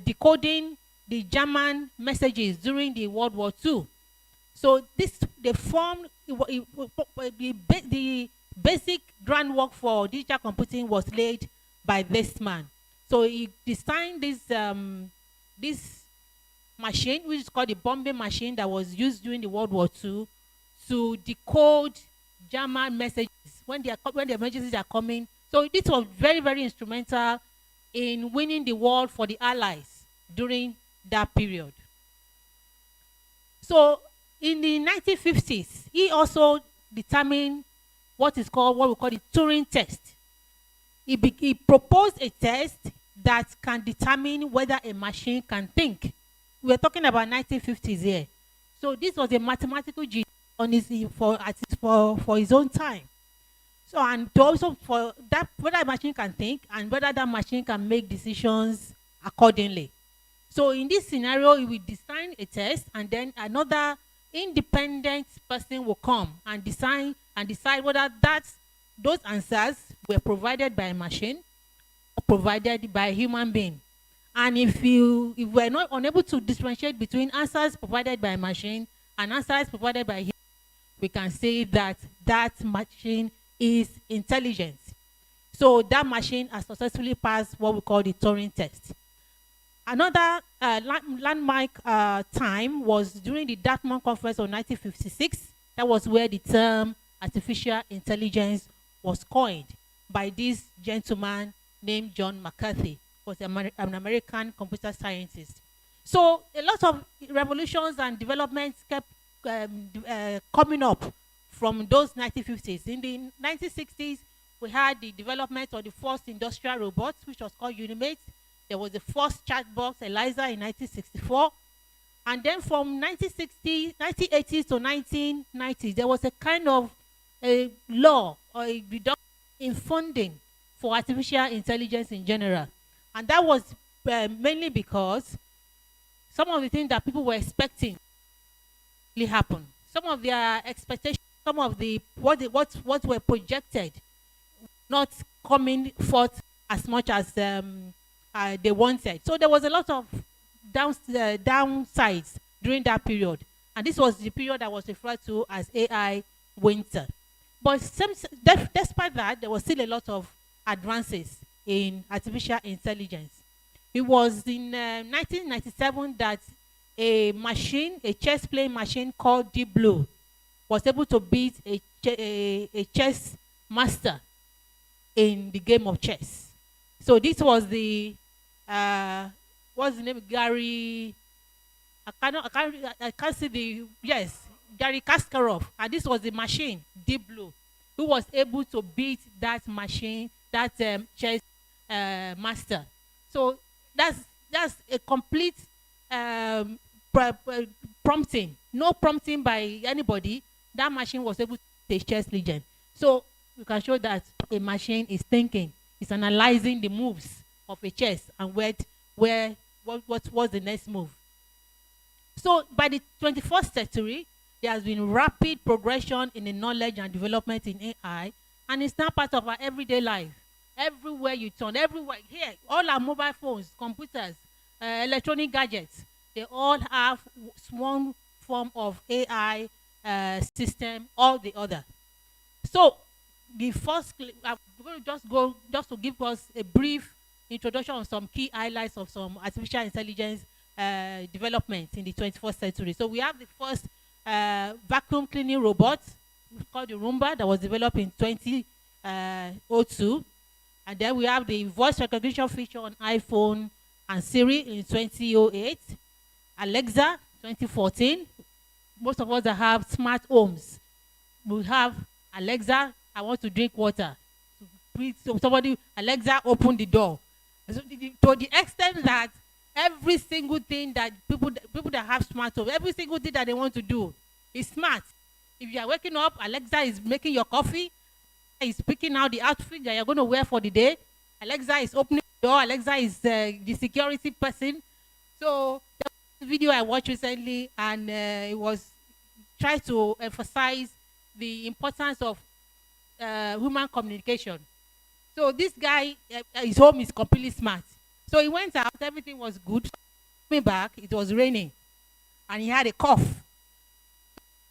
decoding the German messages during the World War II. So they formed the basic groundwork for digital computing was laid by this man. So he designed this machine, which is called the bombing machine, that was used during the World War II to decode German messages when the messages are coming. So this was very, very instrumental in winning the war for the Allies during that period. So in the 1950s, he also determined what we call the Turing test. He proposed a test that can determine whether a machine can think. We're talking about 1950s here. So this was a mathematical genius on for his own time. So, and also for that, whether a machine can think and whether that machine can make decisions accordingly. So in this scenario, he will design a test, and then another independent person will come and decide whether those answers were provided by a machine or provided by a human being. And if we're not unable to differentiate between answers provided by a machine and answers provided by a human, we can say that that machine is intelligent. So that machine has successfully passed what we call the Turing test. Another landmark time was during the Dartmouth Conference of 1956. That was where the term artificial intelligence was coined by this gentleman named John McCarthy, who was an American computer scientist. So a lot of revolutions and developments kept coming up from those 1950s. In the 1960s, We had the development of the first industrial robot, which was called Unimate. There was the first chatbot, Eliza, in 1964. And then from 1980s to 1990s, there was a kind of a law or a reduction in funding for artificial intelligence in general. And that was mainly because some of the things that people were expecting really happened. Some of their expectations, some of the what were projected, not coming forth as much as they wanted. So there was a lot of downsides during that period, and this was the period that was referred to as AI winter. But despite that, there was still a lot of advances in artificial intelligence. It was in 1997 that a machine, a chess playing machine called Deep Blue, was able to beat a chess master in the game of chess. So this was the what's the name? Gary. I can't see the yes. Gary Kasparov, and this was the machine Deep Blue, who was able to beat that machine, that chess master. So that's a complete prompting. No prompting by anybody. That machine was able to be a chess legend. So you can show that a machine is thinking, is analyzing the moves of a chess and what was the next move. So by the 21st century, there has been rapid progression in the knowledge and development in AI, and it's now part of our everyday life. Everywhere you turn, everywhere here, all our mobile phones, computers, electronic gadgets, they all have one form of AI system or the other. So the first, I'm going to just to give us a brief introduction on some key highlights of some artificial intelligence development in the 21st century. So we have the first vacuum cleaning robot called the Roomba that was developed in 2002. And then we have the voice recognition feature on iPhone and Siri in 2008. Alexa, 2014. Most of us that have smart homes, we have Alexa, I want to drink water. So somebody, Alexa, open the door. So to the extent that every single thing that people that have smart homes, every single thing that they want to do is smart. If you are waking up, Alexa is making your coffee, is picking out the outfit that you're going to wear for the day. Alexa is opening the door. Alexa is the security person. So there was a video I watched recently, and it was trying to emphasize the importance of human communication. So this guy, his home is completely smart. So he went out, everything was good. Coming back, it was raining, and he had a cough.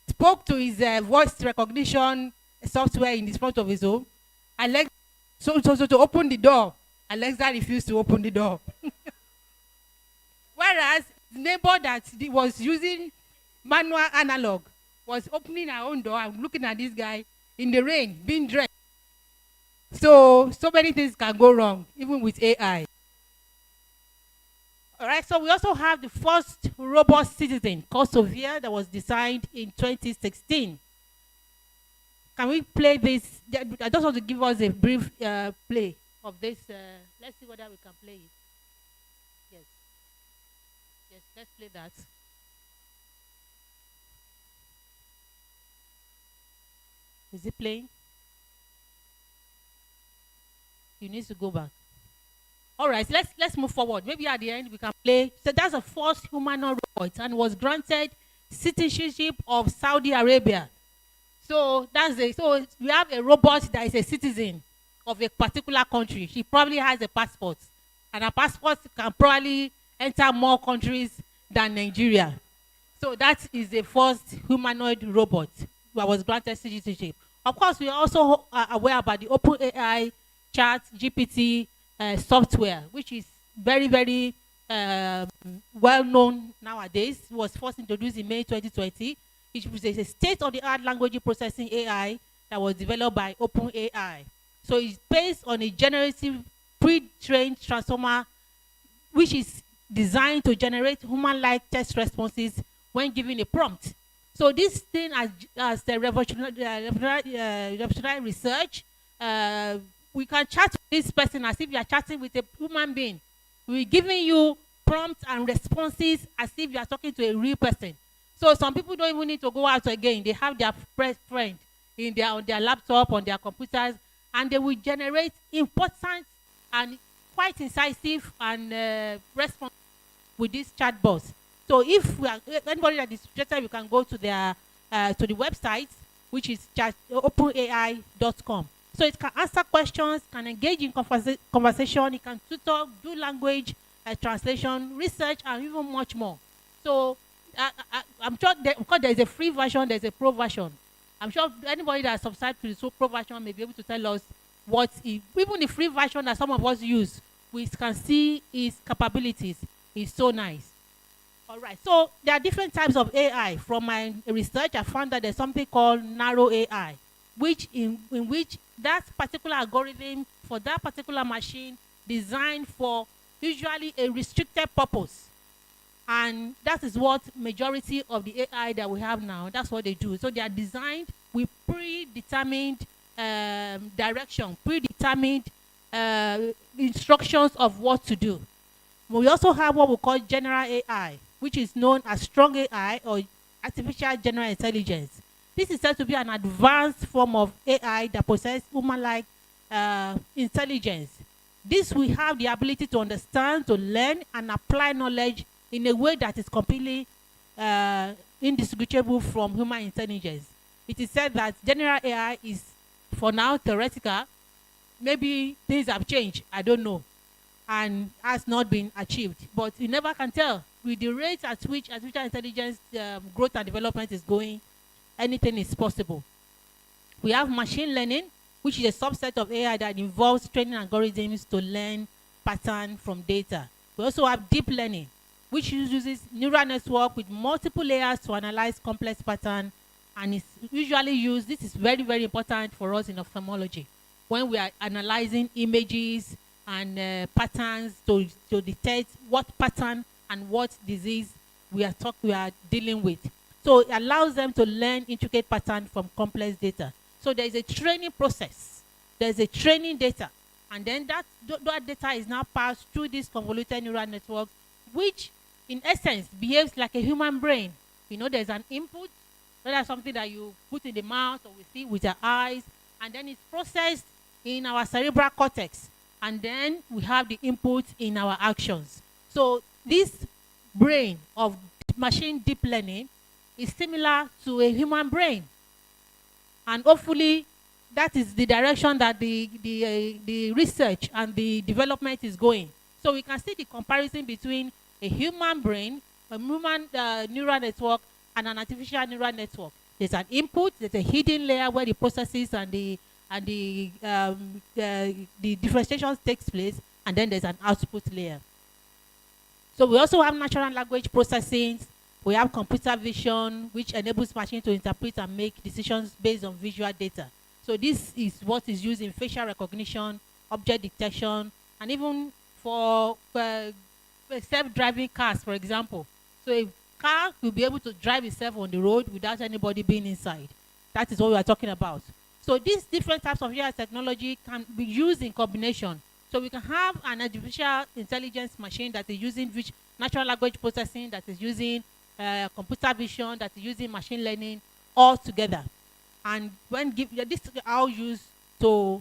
Spoke to his voice recognition software in the front of his home. Alexa, so to open the door, Alexa refused to open the door. Whereas the neighbor that was using manual analog was opening her own door and looking at this guy in the rain, being drenched. So many things can go wrong, even with AI. All right, so we also have the first robot citizen called Sophia that was designed in 2016. Can we play this? I just want to give us a brief play of this. Let's see whether we can play it. Yes. Yes, let's play that. Is it playing? You need to go back. All right, let's move forward. Maybe at the end we can play. So that's the first humanoid robot and was granted citizenship of Saudi Arabia. So so we have a robot that is a citizen of a particular country. She probably has a passport, and her passport can probably enter more countries than Nigeria. So that is the first humanoid robot that was granted citizenship. Of course, we are also aware about the OpenAI Chat GPT software, which is very, very well known nowadays. It was first introduced in May 2020. It was a state-of-the-art language processing AI that was developed by OpenAI. So it's based on a generative pre-trained transformer, which is designed to generate human-like text responses when given a prompt. So this thing has the revolutionary research we can chat with this person as if you are chatting with a human being. We're giving you prompts and responses as if you are talking to a real person. So some people don't even need to go out again. They have their friend on their laptop, on their computers, and they will generate important and quite incisive and response with these chatbots. So if we are, anybody that is interested, you can go to their to the website, which is openai.com. So it can answer questions, can engage in conversation, it can tutor, do language translation, research, and even much more. So I'm sure because there's a free version, there's a pro version. I'm sure anybody that subscribed to the pro version may be able to tell us what even the free version that some of us use, we can see its capabilities. Is so nice. All right. So there are different types of AI. From my research, I found that there's something called narrow AI, which in which that particular algorithm for that particular machine designed for usually a restricted purpose. And that is what majority of the AI that we have now, that's what they do. So they are designed with predetermined direction, predetermined instructions of what to do. We also have what we call general AI, which is known as strong AI or artificial general intelligence. This is said to be an advanced form of AI that possesses human-like intelligence. This will have the ability to understand, to learn, and apply knowledge in a way that is completely indistinguishable from human intelligence. It is said that general AI is, for now, theoretical. Maybe things have changed, I don't know, and has not been achieved. But you never can tell. With the rate at which artificial intelligence growth and development is going, anything is possible. We have machine learning, which is a subset of AI that involves training algorithms to learn pattern from data. We also have deep learning, which uses neural network with multiple layers to analyze complex pattern, and is usually used, this is very, very important for us in ophthalmology, when we are analyzing images and patterns to detect what pattern and what disease we are dealing with. So it allows them to learn intricate pattern from complex data. So there is a training process. There's a training data. And then that data is now passed through this convoluted neural network, which in essence behaves like a human brain. You know, there's an input, whether something that you put in the mouth or we see with our eyes, and then it's processed in our cerebral cortex. And then we have the input in our actions. So this brain of machine deep learning is similar to a human brain. And hopefully that is the direction that the research and the development is going. So we can see the comparison between a human brain, a human neural network, and an artificial neural network. There's an input, there's a hidden layer where the processes and the differentiation takes place, and then there's an output layer. So we also have natural language processing. We have computer vision, which enables machine to interpret and make decisions based on visual data. So this is what is used in facial recognition, object detection, and even for self-driving cars, for example. So a car will be able to drive itself on the road without anybody being inside. That is what we are talking about. So these different types of AI technology can be used in combination. So we can have an artificial intelligence machine that is using natural language processing, that is using computer vision, that is using machine learning all together. And when this is all used to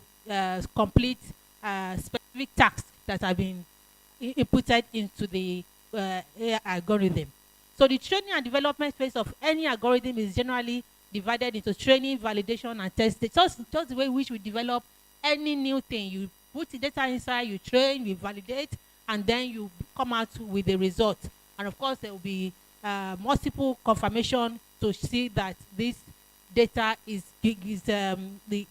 complete specific tasks that have been inputted into the AI algorithm. So the training and development phase of any algorithm is generally divided into training, validation, and testing. Just the way in which we develop any new thing. You put the data inside, you train, you validate, and then you come out with the result. And of course, there will be multiple confirmation to see that this data is the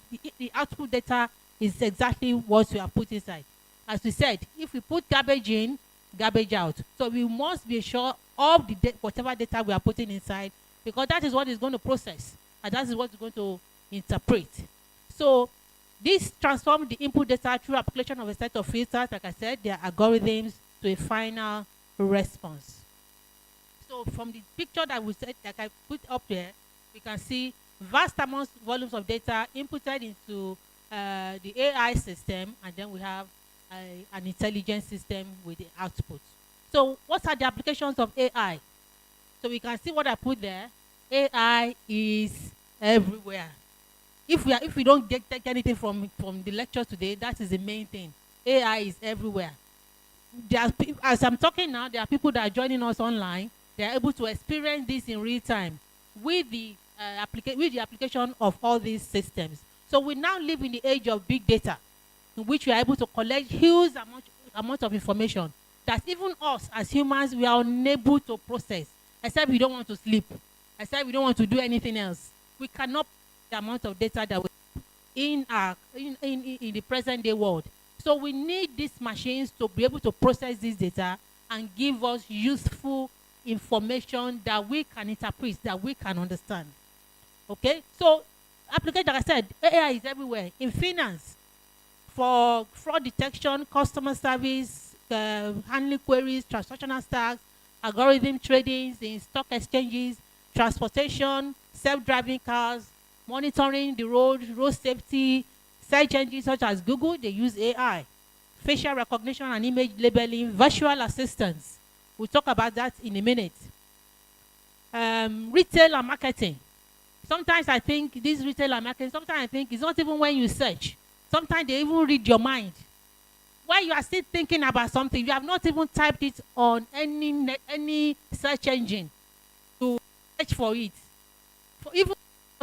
output data is exactly what we have put inside. As we said, if we put garbage in, garbage out. So we must be sure of whatever data we are putting inside, because that is what is going to process, and that is what is going to interpret. So this transforms the input data through application of a set of filters, like I said, their algorithms, to a final response. So from the picture that we said, like I put up there, we can see vast amounts volumes of data inputted into the AI system, and then we have an intelligence system with the output. So what are the applications of AI? So we can see what I put there. AI is everywhere. If we don't take anything from the lecture today, that is the main thing. AI is everywhere. As I'm talking now, there are people that are joining us online. They are able to experience this in real time with the application of all these systems. So we now live in the age of big data, in which we are able to collect huge amount of information that even us as humans, we are unable to process, except we don't want to sleep, except we don't want to do anything else. We cannot the amount of data that we in the present day world. So we need these machines to be able to process this data and give us useful information that we can interpret, that we can understand. Okay, so application, like I said, AI is everywhere. In finance, for fraud detection, customer service, handling queries, transactional stacks, algorithm trading in stock exchanges, transportation, self-driving cars, monitoring the road safety, search engines such as Google, they use AI. Facial recognition and image labeling, virtual assistants. We'll talk about that in a minute. Retail and marketing. Sometimes I think this retail and marketing, sometimes I think it's not even when you search. Sometimes they even read your mind. While you are still thinking about something, you have not even typed it on any search engine to search for it. Even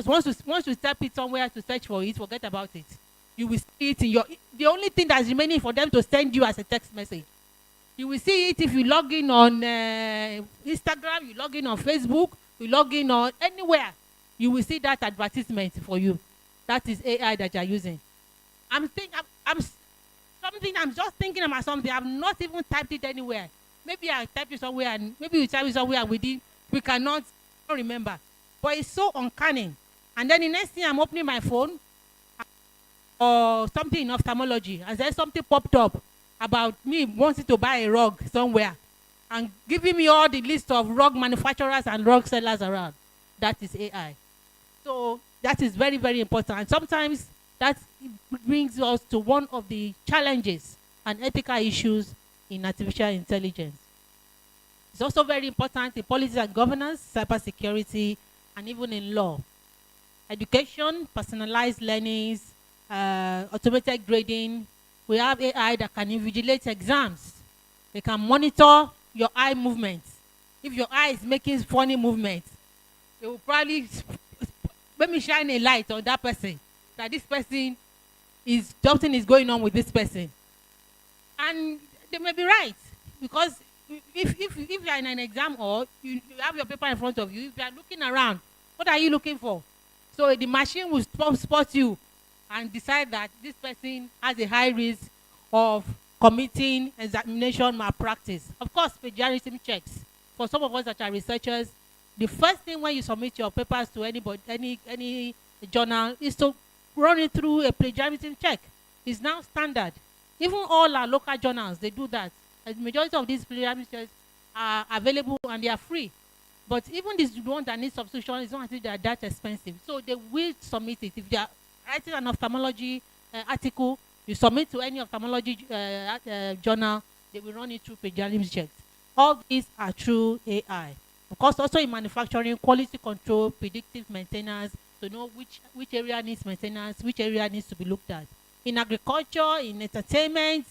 once you type it somewhere to search for it, forget about it. You will see it in the only thing that's remaining for them to send you as a text message. You will see it if you log in on Instagram, you log in on Facebook, you log in on anywhere. You will see that advertisement for you. That is AI that you're using. I'm just thinking about something. I've not even typed it anywhere. Maybe I typed it somewhere, and maybe you type it somewhere and we cannot remember. But it's so uncanny. And then the next thing, I'm opening my phone or something in ophthalmology, and then something popped up about me wanting to buy a rug somewhere and giving me all the list of rug manufacturers and rug sellers around. That is AI. So that is very, very important. And sometimes that brings us to one of the challenges and ethical issues in artificial intelligence. It's also very important in policy and governance, cybersecurity, and even in law. Education, personalized learnings, automated grading. We have AI that can invigilate exams. They can monitor your eye movements. If your eye is making funny movements, they will probably let me shine a light on that person, that this person is, something is going on with this person. And they may be right, because if you are in an exam or you have your paper in front of you, if you are looking around, what are you looking for? So the machine will spot you and decide that this person has a high risk of committing examination malpractice. Of course, plagiarism checks. For some of us that are researchers, the first thing when you submit your papers to anybody, any journal, is to run it through a plagiarism check. It's now standard. Even all our local journals, they do that. The majority of these plagiarism checks are available and they are free. But even this one that needs subscription is not until they are that expensive. So they will submit it. If they are writing an ophthalmology article, you submit to any ophthalmology journal, they will run it through plagiarism checks. All these are through AI. Of course, also in manufacturing, quality control, predictive maintenance, to know which area needs maintenance, which area needs to be looked at. In agriculture, in entertainment,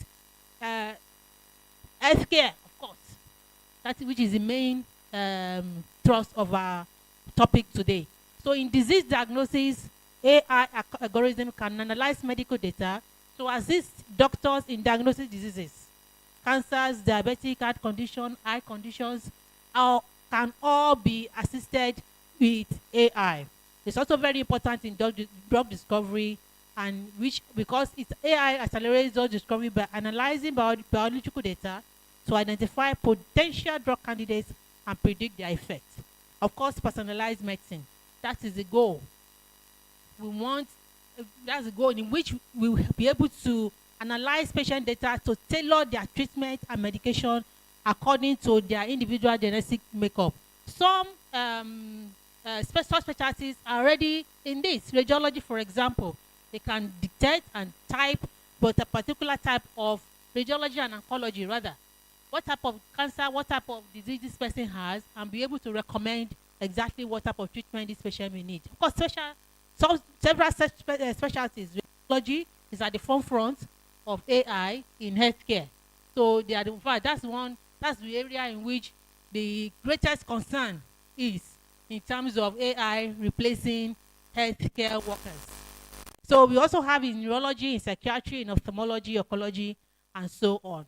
healthcare, of course. That which is the main thrust of our topic today. So in disease diagnosis, AI algorithm can analyze medical data to assist doctors in diagnosing diseases. Cancers, diabetic heart condition, eye conditions, can all be assisted with AI. It's also very important in drug discovery, and because AI accelerates drug discovery by analyzing biological data to identify potential drug candidates and predict their effects. Of course, personalized medicine. That is the goal. That's the goal in which we will be able to analyze patient data to tailor their treatment and medication according to their individual genetic makeup. Some specialties are already in this. Radiology, for example, They can detect and type, but a particular type of radiology and oncology rather. What type of cancer, what type of disease this person has, and be able to recommend exactly what type of treatment this patient may need. Of course, several specialties. Radiology is at the forefront of AI in healthcare. So they are in fact, that's the area in which the greatest concern is in terms of AI replacing healthcare workers. So we also have in neurology, in psychiatry, in ophthalmology, oncology, and so on.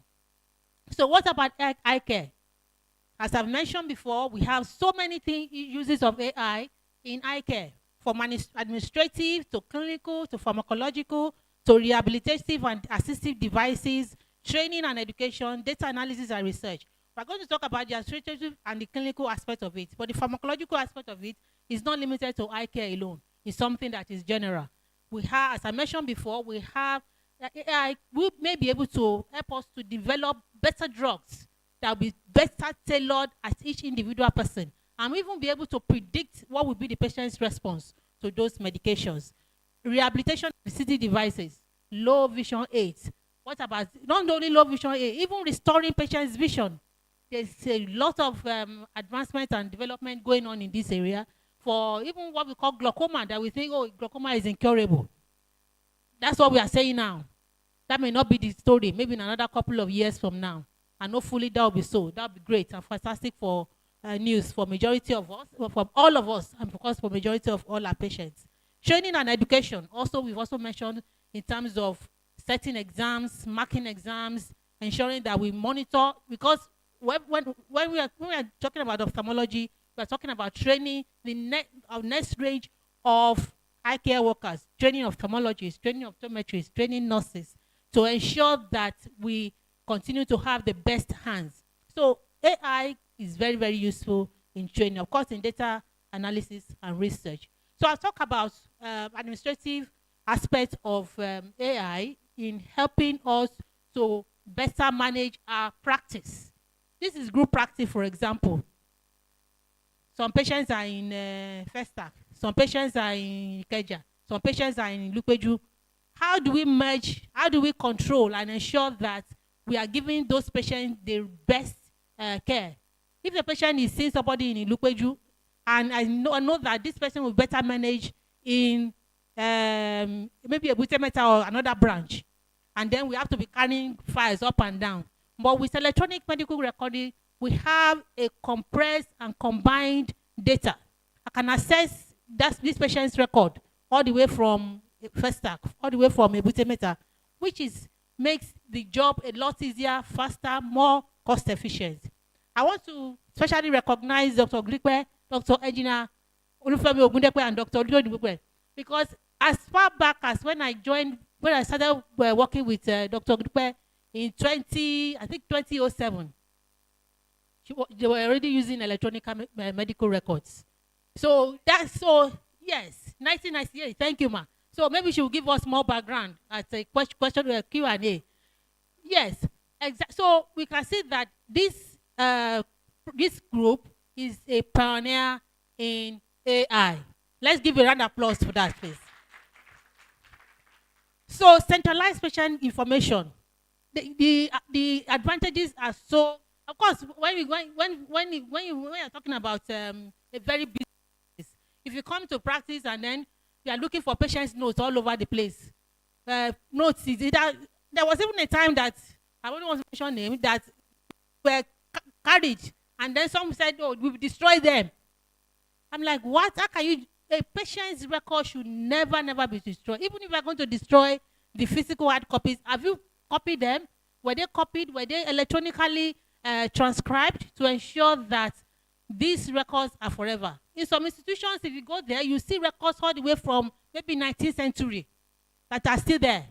So what about eye care? As I've mentioned before, we have so many uses of AI in eye care, from administrative to clinical to pharmacological to rehabilitative and assistive devices, training and education, data analysis and research. We're going to talk about the administrative and the clinical aspect of it, but the pharmacological aspect of it is not limited to eye care alone. It's something that is general. We have, as I mentioned before, we have AI will may be able to help us to develop better drugs that will be better tailored at each individual person, and even be able to predict what will be the patient's response to those medications. Rehabilitation assistive devices, low vision aids. What about not only low vision aid, even restoring patient's vision? There's a lot of advancement and development going on in this area for even what we call glaucoma, that we think, oh, glaucoma is incurable. That's what we are saying now. That may not be the story, maybe in another couple of years from now. And hopefully that will be so. That will be great and fantastic for news for majority of us, for all of us, and of course for majority of all our patients. Training and education. Also, we've also mentioned in terms of setting exams, marking exams, ensuring that we monitor, because when we are talking about ophthalmology, we are talking about training the next range of eye care workers, training ophthalmologists, training optometrists, training nurses, to ensure that we continue to have the best hands. So AI is very, very useful in training, of course, in data analysis and research. So I'll talk about administrative aspects of AI in helping us to better manage our practice. This is group practice, for example. Some patients are in Festac, some patients are in Ikeja, some patients are in Lupeju. How do we merge, how do we control and ensure that we are giving those patients the best care? If the patient is seeing somebody in Lupeju, and I know that this person will better manage in maybe a Butemeta or another branch, and then we have to be carrying files up and down. But with electronic medical recording, we have a compressed and combined data. I can access this patient's record all the way from Festac, all the way from Ebutemeta, which makes the job a lot easier, faster, more cost efficient. I want to especially recognize Dr. Glipe, Dr. Ejina Olufemi Ogundepe, and Dr. Oluwa, because as far back as when I started working with Dr. Glipe in 2007, they were already using electronic medical records. So yes, 1998. Thank you, ma. So maybe she will give us more background at a question Q&A. Yes, exactly. So we can see that this group is a pioneer in AI. Let's give a round of applause for that, please. So centralized patient information. The advantages are so. Of course, when you're talking about a very busy place, if you come to practice and then you are looking for patients' notes all over the place, notes is either, there was even a time that I don't want to mention name that were carried, and then some said, "Oh, we will destroy them." I'm like, what? How can you? A patient's record should never be destroyed. Even if you are going to destroy the physical hard copies, have you copied them? Were they copied? Were they electronically transcribed to ensure that these records are forever? In some institutions, if you go there, you see records all the way from maybe 19th century that are still there.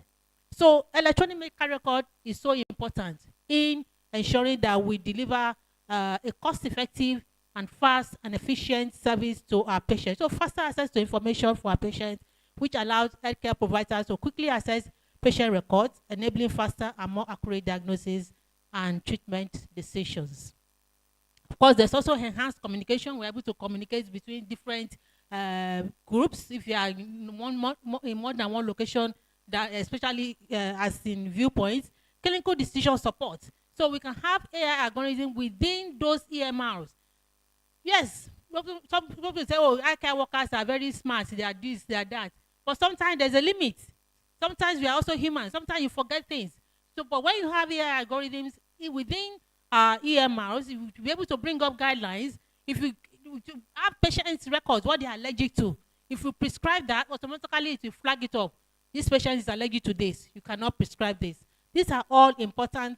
So electronic medical record is so important in ensuring that we deliver a cost-effective and fast and efficient service to our patients. So faster access to information for our patients, which allows healthcare providers to quickly access patient records, enabling faster and more accurate diagnosis and treatment decisions. Of course, there's also enhanced communication. We're able to communicate between different groups. If you are in in more than one location, that especially as in Viewpoint, clinical decision support. So we can have AI algorithm within those EMRs. Yes, some people say, oh, eye care workers are very smart, they are this, they are that. But sometimes there's a limit. Sometimes we are also human. Sometimes you forget things. So, but when you have AI algorithms within EMRs, you will be able to bring up guidelines. If you have patients' records, what they are allergic to, if you prescribe that, automatically it will flag it up. This patient is allergic to this. You cannot prescribe this. These are all important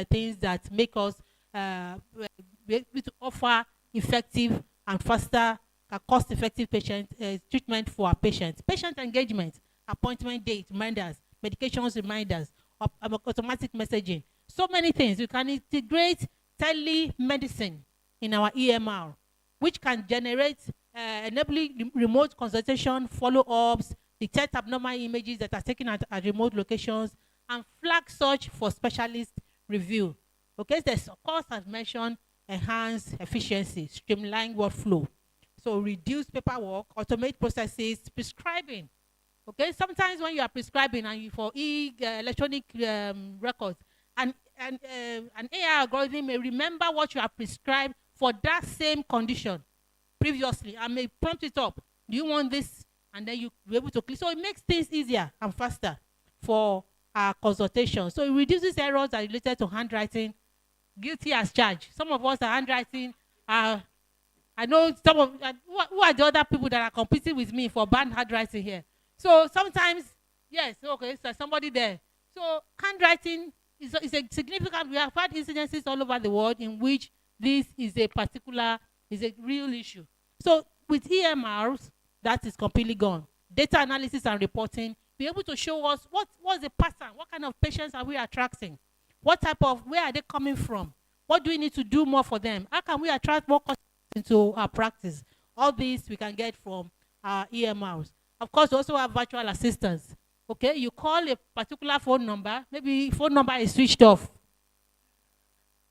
things that make us be able to offer effective and faster, cost-effective patient treatment for our patients. Patient engagement, appointment date, reminders, medications reminders, automatic messaging. So many things. We can integrate telemedicine in our EMR, which can generate enabling remote consultation, follow-ups, detect abnormal images that are taken at remote locations, and flag search for specialist review. Okay, there's, of course, as mentioned, enhance efficiency, streamline workflow. So reduce paperwork, automate processes, prescribing. Okay, sometimes when you are prescribing and you for electronic records, and an AI algorithm may remember what you have prescribed for that same condition previously and may prompt it up. Do you want this? And then you be able to click. So it makes things easier and faster for our consultation. So it reduces errors that are related to handwriting. Guilty as charged. Some of us are handwriting. I know some of who are the other people that are competing with me for bad handwriting here. So sometimes, yes, okay, so somebody there. So handwriting is a significant. We have had incidences all over the world in which this is a real issue. So with EMRs, that is completely gone. Data analysis and reporting, be able to show us what's the pattern, what kind of patients are we attracting, where are they coming from, what do we need to do more for them, how can we attract more customers into our practice. All these we can get from our EMRs. Of course, we also have virtual assistants. Okay, you call a particular phone number, maybe phone number is switched off.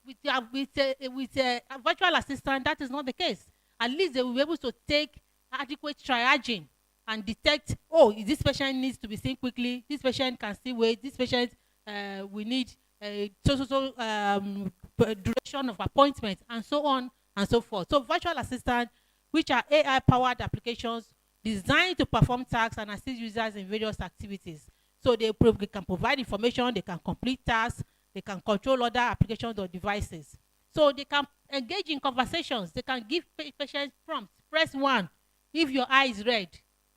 With a virtual assistant, that is not the case. At least they will be able to take adequate triaging and detect, oh, this patient needs to be seen quickly, this patient can still wait, this patient we need duration of appointment, and so on and so forth. So virtual assistants, which are AI-powered applications designed to perform tasks and assist users in various activities. So they can provide information, they can complete tasks, they can control other applications or devices. So they can engage in conversations, they can give patients prompts. Press 1 if your eye is red.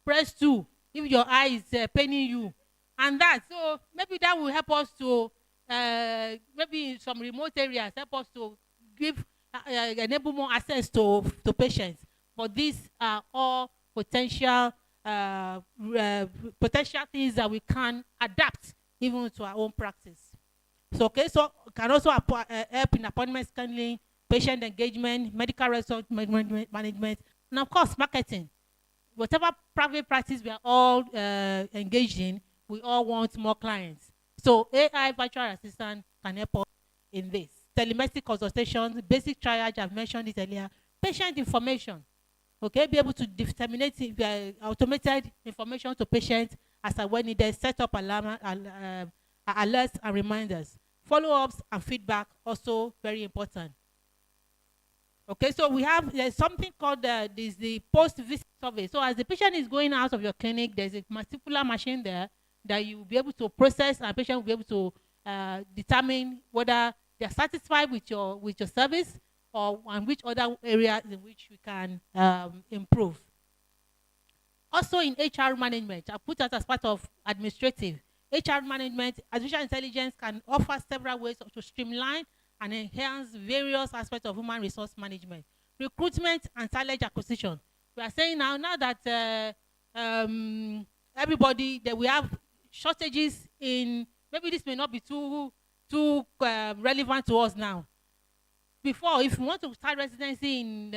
Press 2 if your eye is paining you. And that, so maybe that will help us to, maybe in some remote areas, help us to give, enable more access to patients. But these are all potential things that we can adapt even to our own practice. So, okay, so can also help in appointment scheduling, patient engagement, medical resource management, and of course, marketing. Whatever private practice we are all engaged in, we all want more clients. So AI virtual assistant can help us in this. Telemedicine consultations, basic triage, I've mentioned it earlier. Patient information, okay, be able to disseminate automated information to patients as and when needed, set up alarm, alerts and reminders. Follow-ups and feedback, also very important. Okay, so we have, there's something called the post-visit survey. So as the patient is going out of your clinic, there's a particular machine there that you will be able to process, and the patient will be able to determine whether they're satisfied with your service or and which other areas in which we can improve. Also in HR management, I put that as part of administrative. HR management, artificial intelligence can offer several ways to streamline and enhance various aspects of human resource management. Recruitment and talent acquisition. We are saying now that everybody, that we have shortages in, maybe this may not be too relevant to us now. Before, if you want to start residency in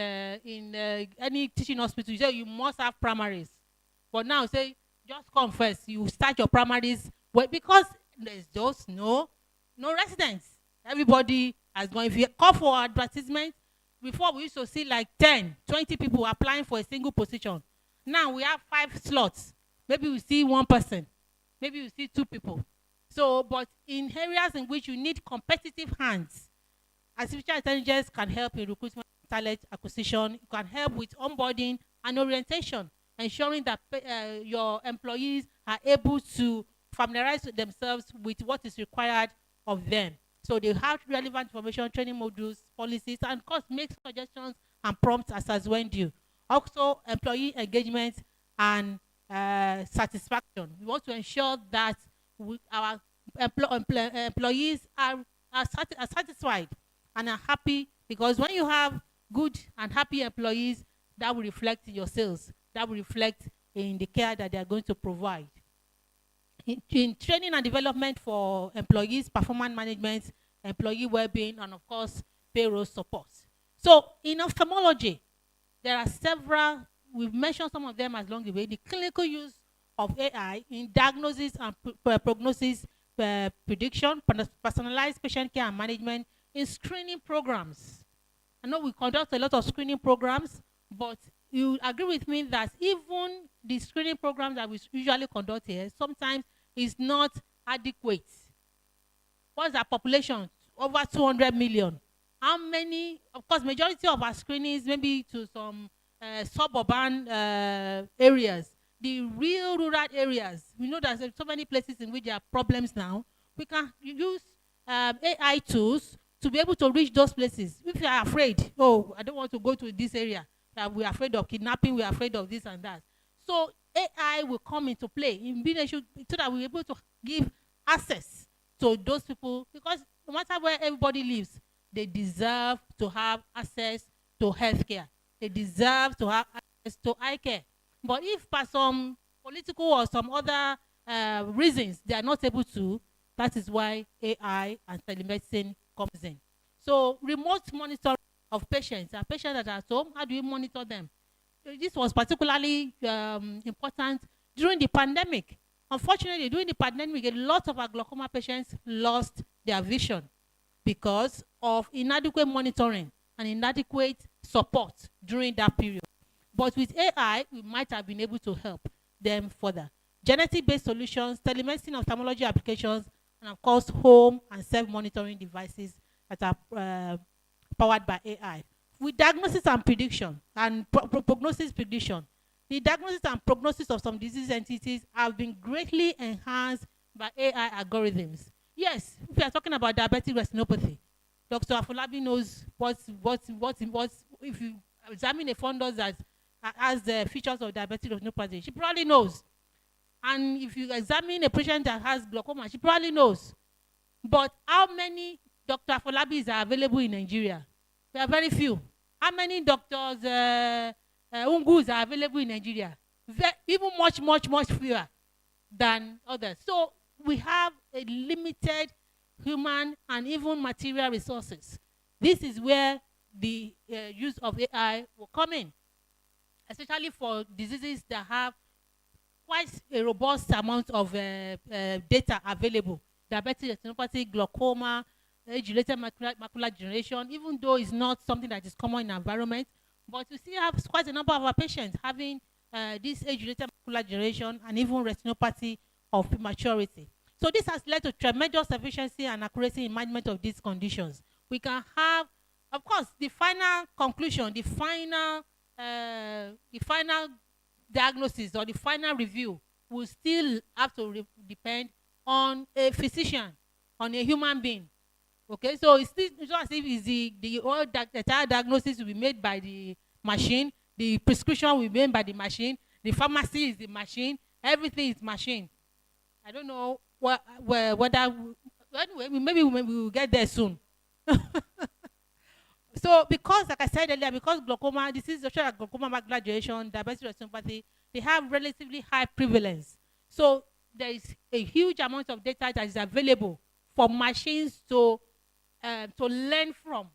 any teaching hospital, you say you must have primaries. But now say, just come first. You start your primaries, well, because there's just no residents. Everybody has gone. If you call for advertisement, before we used to see like 10, 20 people applying for a single position. Now we have 5 slots. Maybe we see 1 person. Maybe we see 2 people. So, but in areas in which you need competitive hands, artificial intelligence can help in recruitment, talent acquisition. It can help with onboarding and orientation, ensuring that your employees are able to familiarize themselves with what is required of them. So they have relevant information, training modules, policies, and of course make suggestions and prompts as when due. Also, employee engagement and satisfaction. We want to ensure that our employees are satisfied and are happy, because when you have good and happy employees, that will reflect in your sales, that will reflect in the care that they are going to provide. In training and development for employees, performance management, employee well-being, and of course, payroll support. So in ophthalmology, there are several, we've mentioned some of them along the way. The clinical use of AI in diagnosis and prognosis, prediction, personalized patient care and management, in screening programs. I know we conduct a lot of screening programs, but you agree with me that even the screening programs that we usually conduct here sometimes is not adequate. What's our population? Over 200 million. How many? Of course, majority of our screenings maybe to some suburban areas. The real rural areas, we know that there's so many places in which there are problems now. We can use AI tools to be able to reach those places. If you are afraid, oh, I don't want to go to this area, we're afraid of kidnapping, we're afraid of this and that. So AI will come into play in being able, so that we're able to give access to those people, because no matter where everybody lives, they deserve to have access to healthcare. They deserve to have access to eye care. But if for some political or some other reasons they are not able to, that is why AI and telemedicine comes in. So remote monitoring of patients, patients that are at home, how do you monitor them? This was particularly important during the pandemic. Unfortunately, during the pandemic, a lot of our glaucoma patients lost their vision because of inadequate monitoring and inadequate support during that period. But with AI, we might have been able to help them further. Genetic-based solutions, telemedicine ophthalmology applications, and of course, home and self-monitoring devices that are powered by AI. With diagnosis and prediction and prognosis prediction, the diagnosis and prognosis of some disease entities have been greatly enhanced by AI algorithms. Yes, if we are talking about diabetic retinopathy, Dr. Afolabi knows what if you examine a fundus that has the features of diabetic retinopathy, she probably knows. And if you examine a patient that has glaucoma, she probably knows. But how many Dr. Afolabis are available in Nigeria? There are very few. How many doctors Ungus are available in Nigeria? Even much fewer than others. So we have a limited human and even material resources. This is where the use of AI will come in, especially for diseases that have quite a robust amount of data available. Diabetic retinopathy, glaucoma, age-related macular degeneration, even though it's not something that is common in our environment, but we still have quite a number of our patients having this age-related macular degeneration and even retinopathy of prematurity. So this has led to tremendous efficiency and accuracy in management of these conditions. We can have, of course, the final conclusion, the final diagnosis or the final review will still have to depend on a physician, on a human being. Okay, so it's not as if it's the entire diagnosis will be made by the machine, the prescription will be made by the machine, the pharmacy is the machine, everything is machine. I don't know whether anyway, maybe we will get there soon. So because, like I said earlier, because glaucoma, disease such as glaucoma, macular degeneration, diabetic retinopathy, they have relatively high prevalence. So there is a huge amount of data that is available for machines to learn from.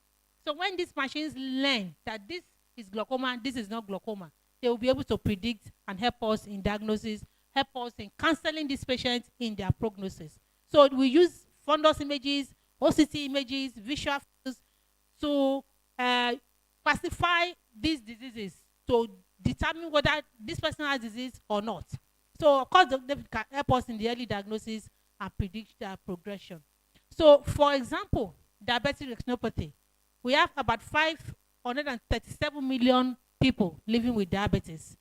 So when these machines learn that this is glaucoma, this is not glaucoma, they will be able to predict and help us in diagnosis, help us in counseling these patients in their prognosis. So we use fundus images, OCT images, visual fields to classify these diseases, to determine whether this person has disease or not. So of course, they can help us in the early diagnosis and predict their progression. So for example, diabetic retinopathy, we have about 537 million people living with diabetes,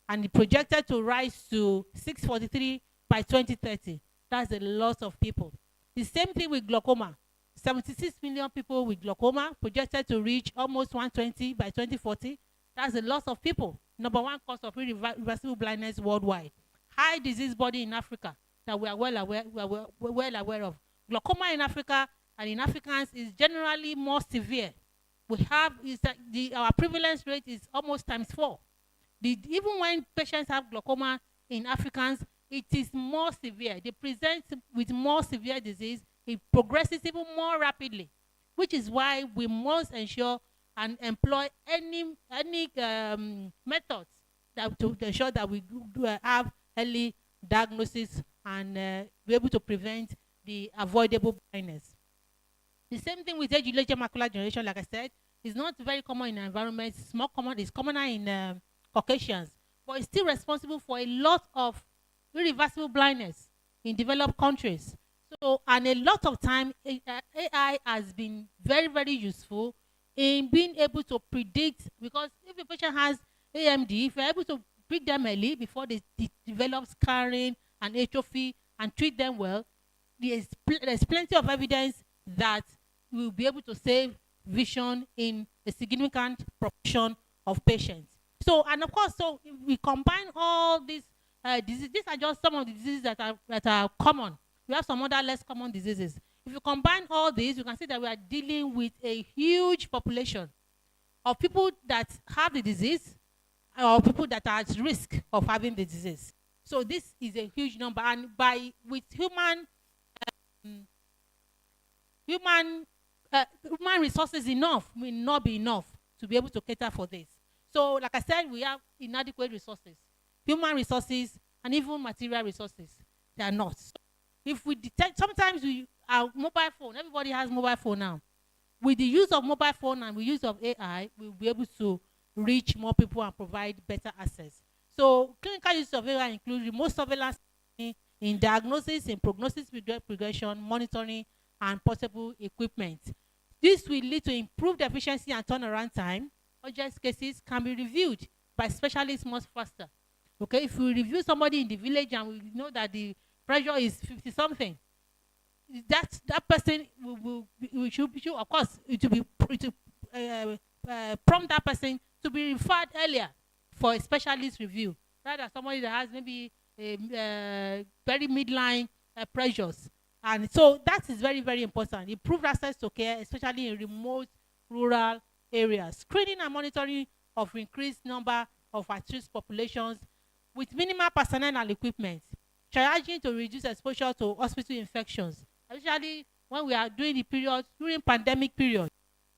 and it projected to rise to 643 by 2030. That's a lot of people. The same thing with glaucoma. 76 million people with glaucoma, projected to reach almost 120 by 2040. That's a lot of people. Number one cause of irreversible blindness worldwide. High disease burden in Africa that we are well aware of. Glaucoma in Africa and in Africans is generally more severe. We have is that our prevalence rate is almost times 4. Even when patients have glaucoma in Africans, it is more severe. They present with more severe disease. It progresses even more rapidly, which is why we must ensure and employ any methods that to ensure that we have early diagnosis and be able to prevent the avoidable blindness. The same thing with age-related macular degeneration, like I said, is not very common in our environment. It's more common. It's commoner in Caucasians, but it's still responsible for a lot of irreversible blindness in developed countries. So, and a lot of time, AI has been very, very useful in being able to predict, because if a patient has AMD, if you're able to pick them early before they develop scarring and atrophy and treat them well, there's plenty of evidence that we will be able to save vision in a significant proportion of patients. So, and of course, so if we combine all these diseases, these are just some of the diseases that are common. We have some other less common diseases. If you combine all these, you can see that we are dealing with a huge population of people that have the disease or people that are at risk of having the disease. So this is a huge number, and with human resources enough will not be enough to be able to cater for this. So like I said, we have inadequate resources, human resources, and even material resources. They are not. So if we detect, sometimes our mobile phone, everybody has mobile phone now. With the use of mobile phone and with use of AI, we'll be able to reach more people and provide better access. So clinical use of AI includes remote surveillance in diagnosis, in prognosis, progression, monitoring, and portable equipment. This will lead to improved efficiency and turnaround time. Urgent cases can be reviewed by specialists much faster. Okay, if we review somebody in the village and we know that the pressure is 50 something, that person should of course it will prompt that person to be referred earlier for a specialist review, rather somebody that has maybe very midline pressures. And so that is very, very important. Improved access to care, especially in remote rural areas. Screening and monitoring of increased number of at-risk populations with minimal personnel and equipment. Triaging to reduce exposure to hospital infections, especially when we are doing the period, during pandemic period.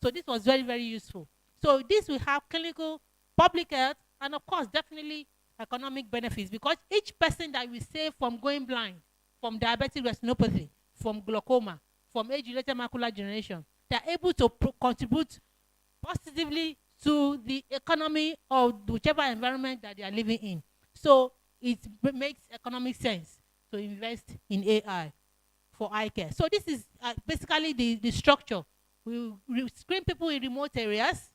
So this was very, very useful. So this will have clinical, public health, and of course, definitely economic benefits, because each person that we save from going blind, from diabetic retinopathy, from glaucoma, from age-related macular degeneration, they are able to contribute positively to the economy of whichever environment that they are living in. So it makes economic sense to invest in AI for eye care. So this is basically the structure. We screen people in remote areas.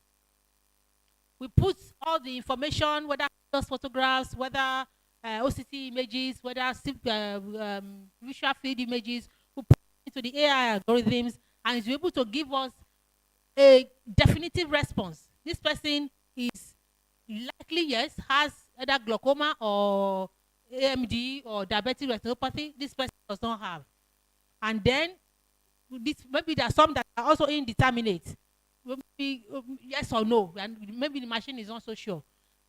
We put all the information, whether those photographs, whether OCT images, whether visual field images, we put into the AI algorithms, and it's able to give us a definitive response. This person is likely, yes, has either glaucoma or AMD or diabetic retinopathy. This person does not have. And then maybe there are some that are also indeterminate. Maybe yes or no, and maybe the machine is not so sure.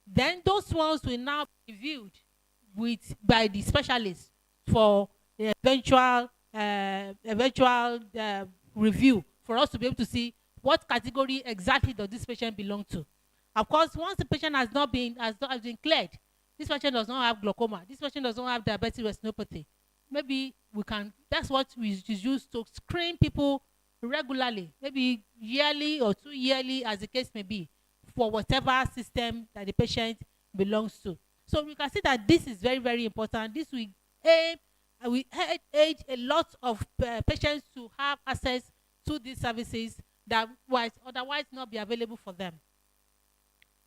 Then those ones will now be viewed by the specialist for the eventual review, for us to be able to see what category exactly does this patient belong to. Of course, once the patient has been cleared, this patient does not have glaucoma, this patient does not have diabetic retinopathy, maybe that's what we use to screen people regularly, maybe yearly or 2 yearly, as the case may be, for whatever system that the patient belongs to. So we can see that this is very, very important. This will aim, we aid a lot of patients to have access to these services that might otherwise not be available for them.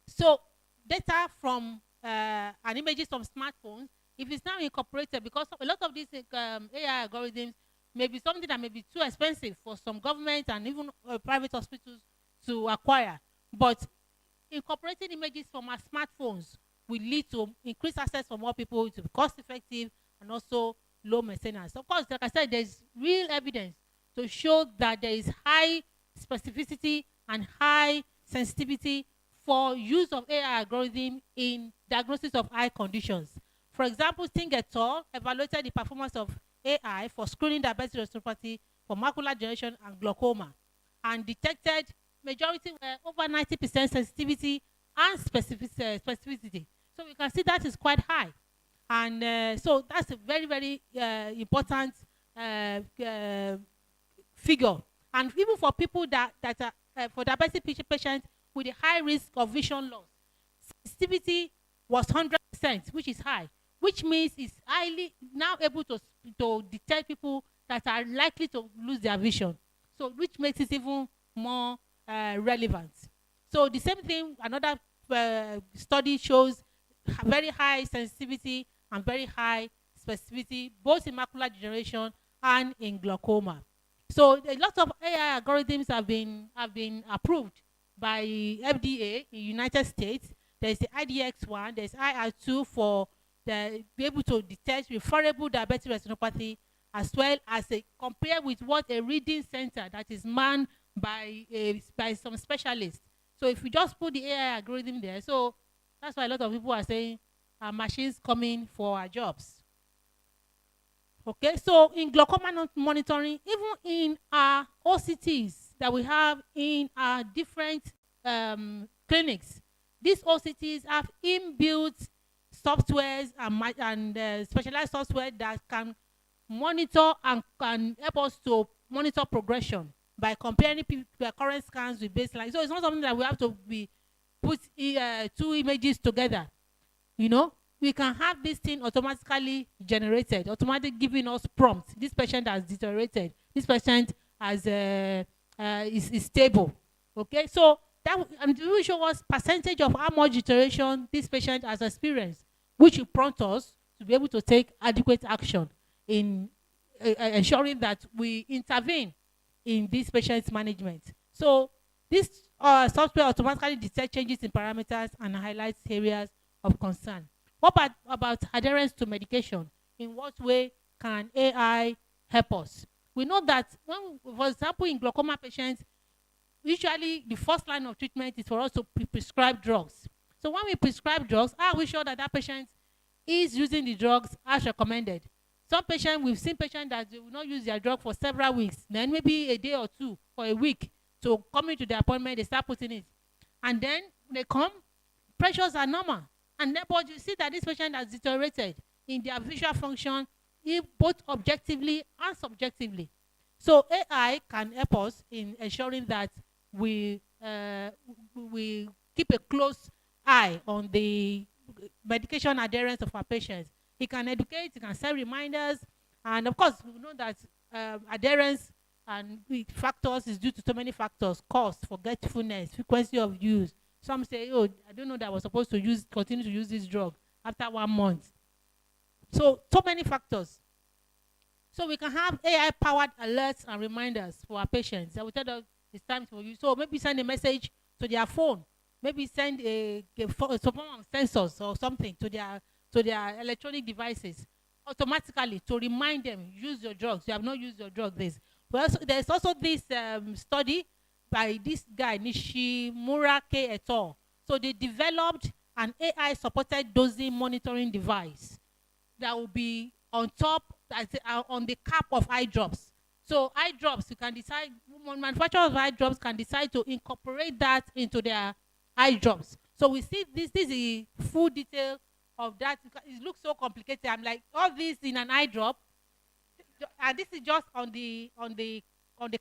So data from and images from smartphones, if it's now incorporated, because a lot of these AI algorithms may be something that may be too expensive for some government and even private hospitals to acquire. But incorporating images from our smartphones will lead to increased access for more people, to be cost effective and also low maintenance. Of course, like I said, there's real evidence to show that there is high specificity and high sensitivity for use of AI algorithm in diagnosis of eye conditions. For example, Singh et al. Evaluated the performance of AI for screening diabetic retinopathy for macular degeneration and glaucoma, and detected majority over 90% sensitivity and specificity. So we can see that is quite high. And so that's a very, very important figure. And even for people that are for diabetic patients with a high risk of vision loss, sensitivity was 100%, which is high, which means it's highly now able to detect people that are likely to lose their vision. So which makes it even more relevant. So the same thing, another study shows very high sensitivity and very high specificity, both in macular degeneration and in glaucoma. So a lot of AI algorithms have been approved by FDA in United States. There's the IDX1, there's IR2 for be able to detect referable diabetic retinopathy, as well as compare with what a reading center that is manned by some specialists. So if you just put the AI algorithm there, so that's why a lot of people are saying machines coming for our jobs. Okay, so in glaucoma monitoring, even in our OCTs that we have in our different clinics, these OCTs have inbuilt softwares and specialized software that can monitor and can help us to monitor progression by comparing current scans with baseline. So it's not something that we have to put two images together. You know, we can have this thing automatically generated, automatically giving us prompts. This patient has deteriorated. This patient has is stable. Okay, so that and will show us percentage of how much deterioration this patient has experienced, which will prompt us to be able to take adequate action in ensuring that we intervene in this patient's management. So this software automatically detects changes in parameters and highlights areas of concern. What about adherence to medication? In what way can AI help us? We know that when, for example, in glaucoma patients, usually the first line of treatment is for us to prescribe drugs. So when we prescribe drugs, are we sure that that patient is using the drugs as recommended? Some patients, we've seen patients that they will not use their drug for several weeks, then maybe a day or two or a week to come into the appointment, they start putting it. And then they come, pressures are normal. And then, but you see that this patient has deteriorated in their visual function, both objectively and subjectively. So AI can help us in ensuring that we keep a close eye on the medication adherence of our patients. He can educate, he can set reminders, and of course, we know that adherence and factors is due to so many factors: cost, forgetfulness, frequency of use. Some say, "Oh, I don't know that I was supposed to continue to use this drug after 1 month." So many factors. So we can have AI-powered alerts and reminders for our patients that will tell us it's time for you. So maybe send a message to their phone. Maybe send some form of sensors or something to their electronic devices automatically to remind them, use your drugs. You have not used your drug. There's also this study by this guy, Nishimura K. et al. So they developed an AI-supported dosing monitoring device that will be on top, on the cap of eye drops. So eye drops, you can decide, manufacturers of eye drops can decide to incorporate that into their eye drops. So we see this is the full detail of that. It looks so complicated. I'm like, all this in an eye drop, and this is just on the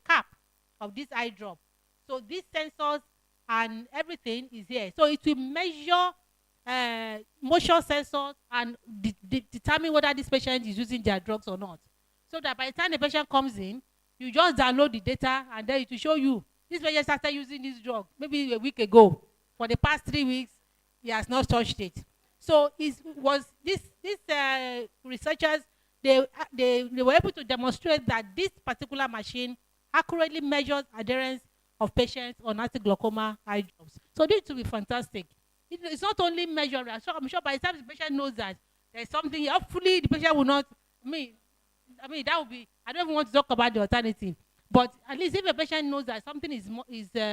cap of this eye drop. So these sensors and everything is here. So it will measure motion sensors and determine whether this patient is using their drugs or not. So that by the time the patient comes in, you just download the data and then it will show you this patient started using this drug maybe a week ago. For the past 3 weeks, he has not touched it. So it was these researchers, they were able to demonstrate that this particular machine accurately measures adherence of patients on anti-glaucoma eye drops. So this will be fantastic. It's not only measuring. I'm sure by the time the patient knows that there's something, hopefully the patient will not. I mean that would be. I don't even want to talk about the alternative, but at least if a patient knows that something is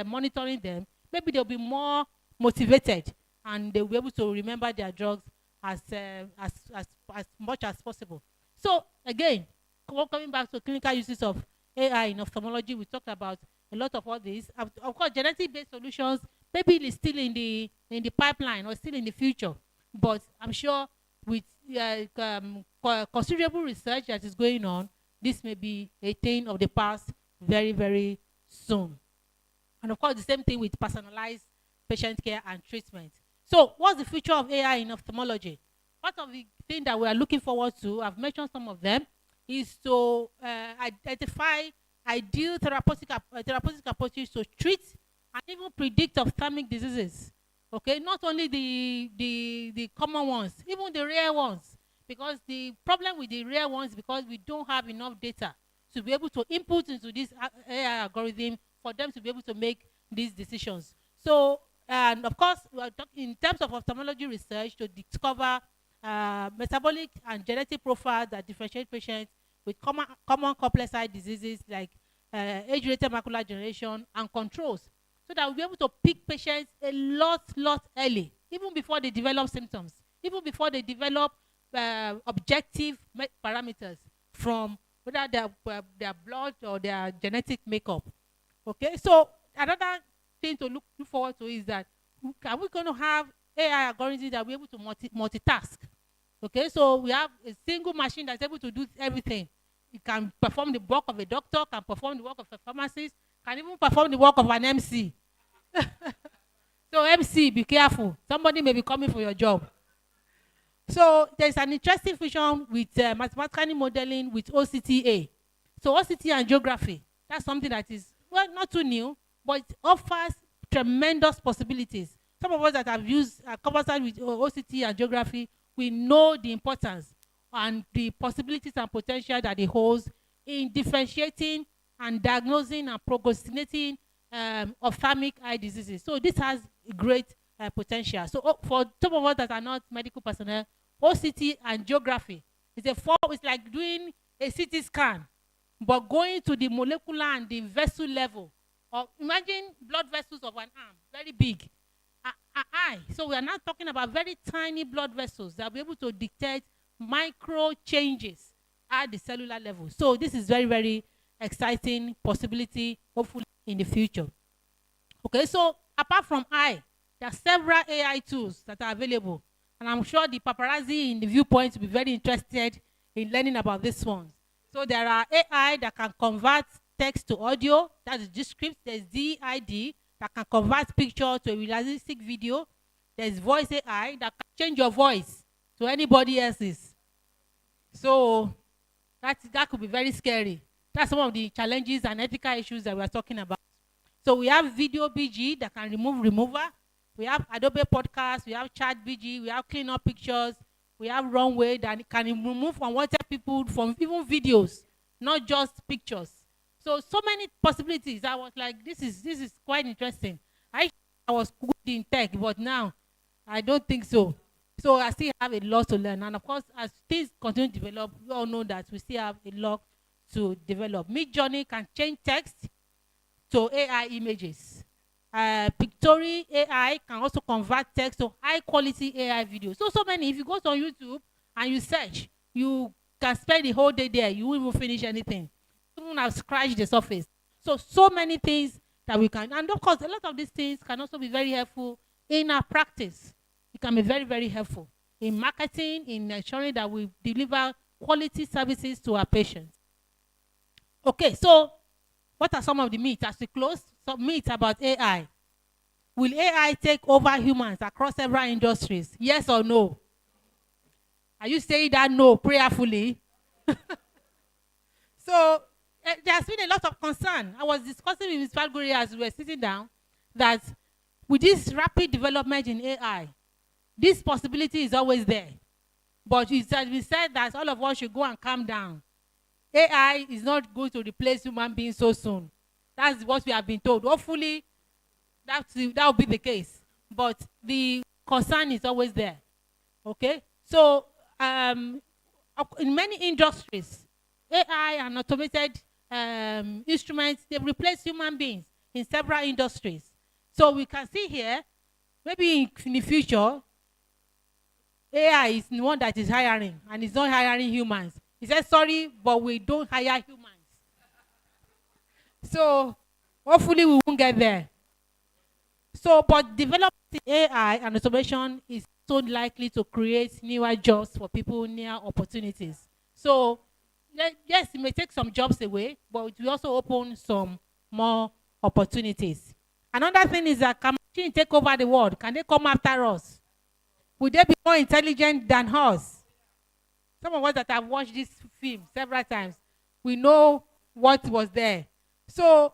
monitoring them, maybe they'll be more motivated and they'll be able to remember their drugs as much as possible. So again, coming back to clinical uses of AI in ophthalmology, we talked about a lot of all this. Of course, genetic-based solutions maybe it's still in the pipeline or still in the future, but I'm sure with considerable research that is going on, this may be a thing of the past very, very soon. And of course, the same thing with personalized patient care and treatment. So what's the future of AI in ophthalmology? Part of the thing that we are looking forward to, I've mentioned some of them, is to identify ideal therapeutic approaches to treat and even predict ophthalmic diseases. Okay, not only the common ones, even the rare ones, because the problem with the rare ones is because we don't have enough data to be able to input into this AI algorithm for them to be able to make these decisions. So, and of course, we are talking in terms of ophthalmology research to discover metabolic and genetic profiles that differentiate patients with common complex eye diseases like age-related macular degeneration and controls, so that we'll be able to pick patients a lot early, even before they develop symptoms, even before they develop objective parameters from whether their blood or their genetic makeup. Okay, so another thing to look forward to is that are we going to have AI algorithms that will be able to multitask? Okay, so we have a single machine that's able to do everything. It can perform the work of a doctor, can perform the work of a pharmacist, can even perform the work of an MC. So MC, be careful. Somebody may be coming for your job. So there's an interesting fusion with mathematical modeling with OCTA. So OCT and geography, that's something that is, well, not too new, but it offers tremendous possibilities. Some of us that have used conversation with OCT and geography, we know the importance and the possibilities and potential that it holds in differentiating and diagnosing and prognosticating ophthalmic eye diseases. So this has great potential. So for some of us that are not medical personnel, OCT and geography is it's like doing a CT scan, but going to the molecular and the vessel level. Or imagine blood vessels of an arm, very big. Eye. So we are now talking about very tiny blood vessels that will be able to dictate micro changes at the cellular level. So this is very, very exciting possibility, hopefully in the future. Okay, so apart from eye, there are several AI tools that are available. And I'm sure the paparazzi in the Viewpoint will be very interested in learning about this one. So there are AI that can convert text to audio, that is Descript. There's DID that can convert picture to a realistic video. There's voice AI that can change your voice to anybody else's. So that could be very scary. That's some of the challenges and ethical issues that we are talking about. So we have Video BG that can remove remover. We have Adobe Podcast. We have Chat BG. We have Clean Up Pictures. We have Runway that can remove unwanted people from even videos, not just pictures. So many possibilities. I was like, this is quite interesting. I was good in tech, but now I don't think so. So I still have a lot to learn. And of course, as things continue to develop, we all know that we still have a lot to develop. Midjourney can change text to AI images. Pictory AI can also convert text to high quality AI videos. So many. If you go on YouTube and you search, you can spend the whole day there. You won't even finish anything. You won't have scratched the surface. So many things that we can. And of course, a lot of these things can also be very helpful in our practice. It can be very, very helpful in marketing, in ensuring that we deliver quality services to our patients. Okay, so what are some of the myths as we close? Some myths about AI. Will AI take over humans across several industries? Yes or no? Are you saying that no prayerfully? So there's been a lot of concern. I was discussing with Ms. Falguri as we were sitting down that with this rapid development in AI, this possibility is always there. But we said that all of us should go and calm down. AI is not going to replace human beings so soon. That's what we have been told. Hopefully, that will be the case. But the concern is always there. Okay? So, in many industries, AI and automated instruments, they've replaced human beings in several industries. So we can see here, maybe in the future, AI is the one that is hiring, and it's not hiring humans. He said, sorry, but we don't hire humans. So hopefully we won't get there. So, but development in AI and automation is so likely to create newer jobs for people, near opportunities. So, yes, it may take some jobs away, but it will also open some more opportunities. Another thing is that can machines take over the world? Can they come after us? Would they be more intelligent than us? Some of us that have watched this film several times, we know what was there. So,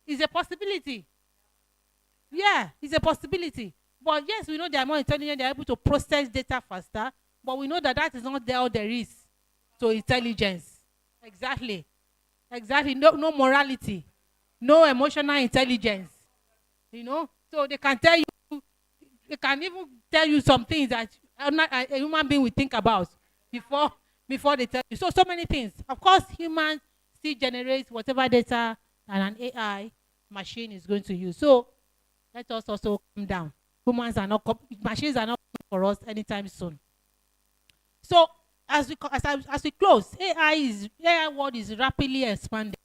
it's a possibility. Yeah, it's a possibility. But yes, we know they are more intelligent, they are able to process data faster, but we know that that is not all there is to intelligence. Exactly. Exactly. No morality, no emotional intelligence. You know? So they can tell you, they can even tell you some things that a human being will think about before they tell you. So many things. Of course, humans still generate whatever data and an AI machine is going to use. So let us also calm down. Machines are not coming for us anytime soon. So as we close, AI world is rapidly expanding,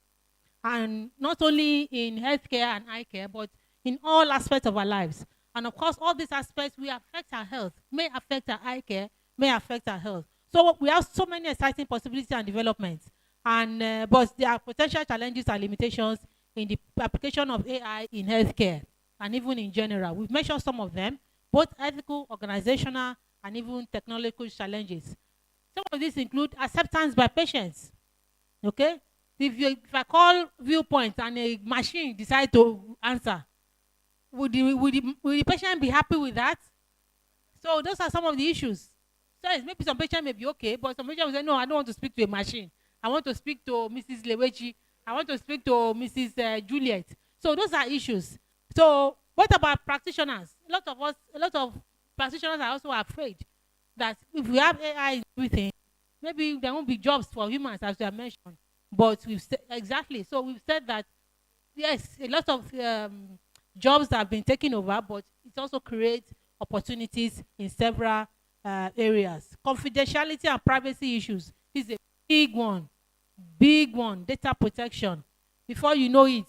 and not only in healthcare and eye care, but in all aspects of our lives. And of course, all these aspects will affect our health, may affect our eye care, may affect our health. So we have so many exciting possibilities and developments, and but there are potential challenges and limitations in the application of AI in healthcare and even in general. We've mentioned some of them, both ethical, organizational, and even technological challenges. Some of these include acceptance by patients. Okay? If I call Viewpoint and a machine decide to answer, would the patient be happy with that? So those are some of the issues. So maybe some patient may be okay, but some patient will say, no, I don't want to speak to a machine. I want to speak to Mrs. Lewechi. I want to speak to Mrs. Juliet. So those are issues. So what about practitioners? A lot of practitioners are also afraid that if we have AI in everything, maybe there won't be jobs for humans, as we have mentioned. But we've said exactly. So we've said that yes, a lot of jobs have been taken over, but it also creates opportunities in several areas. Confidentiality and privacy issues is a big one. Big one. Data protection. Before you know it,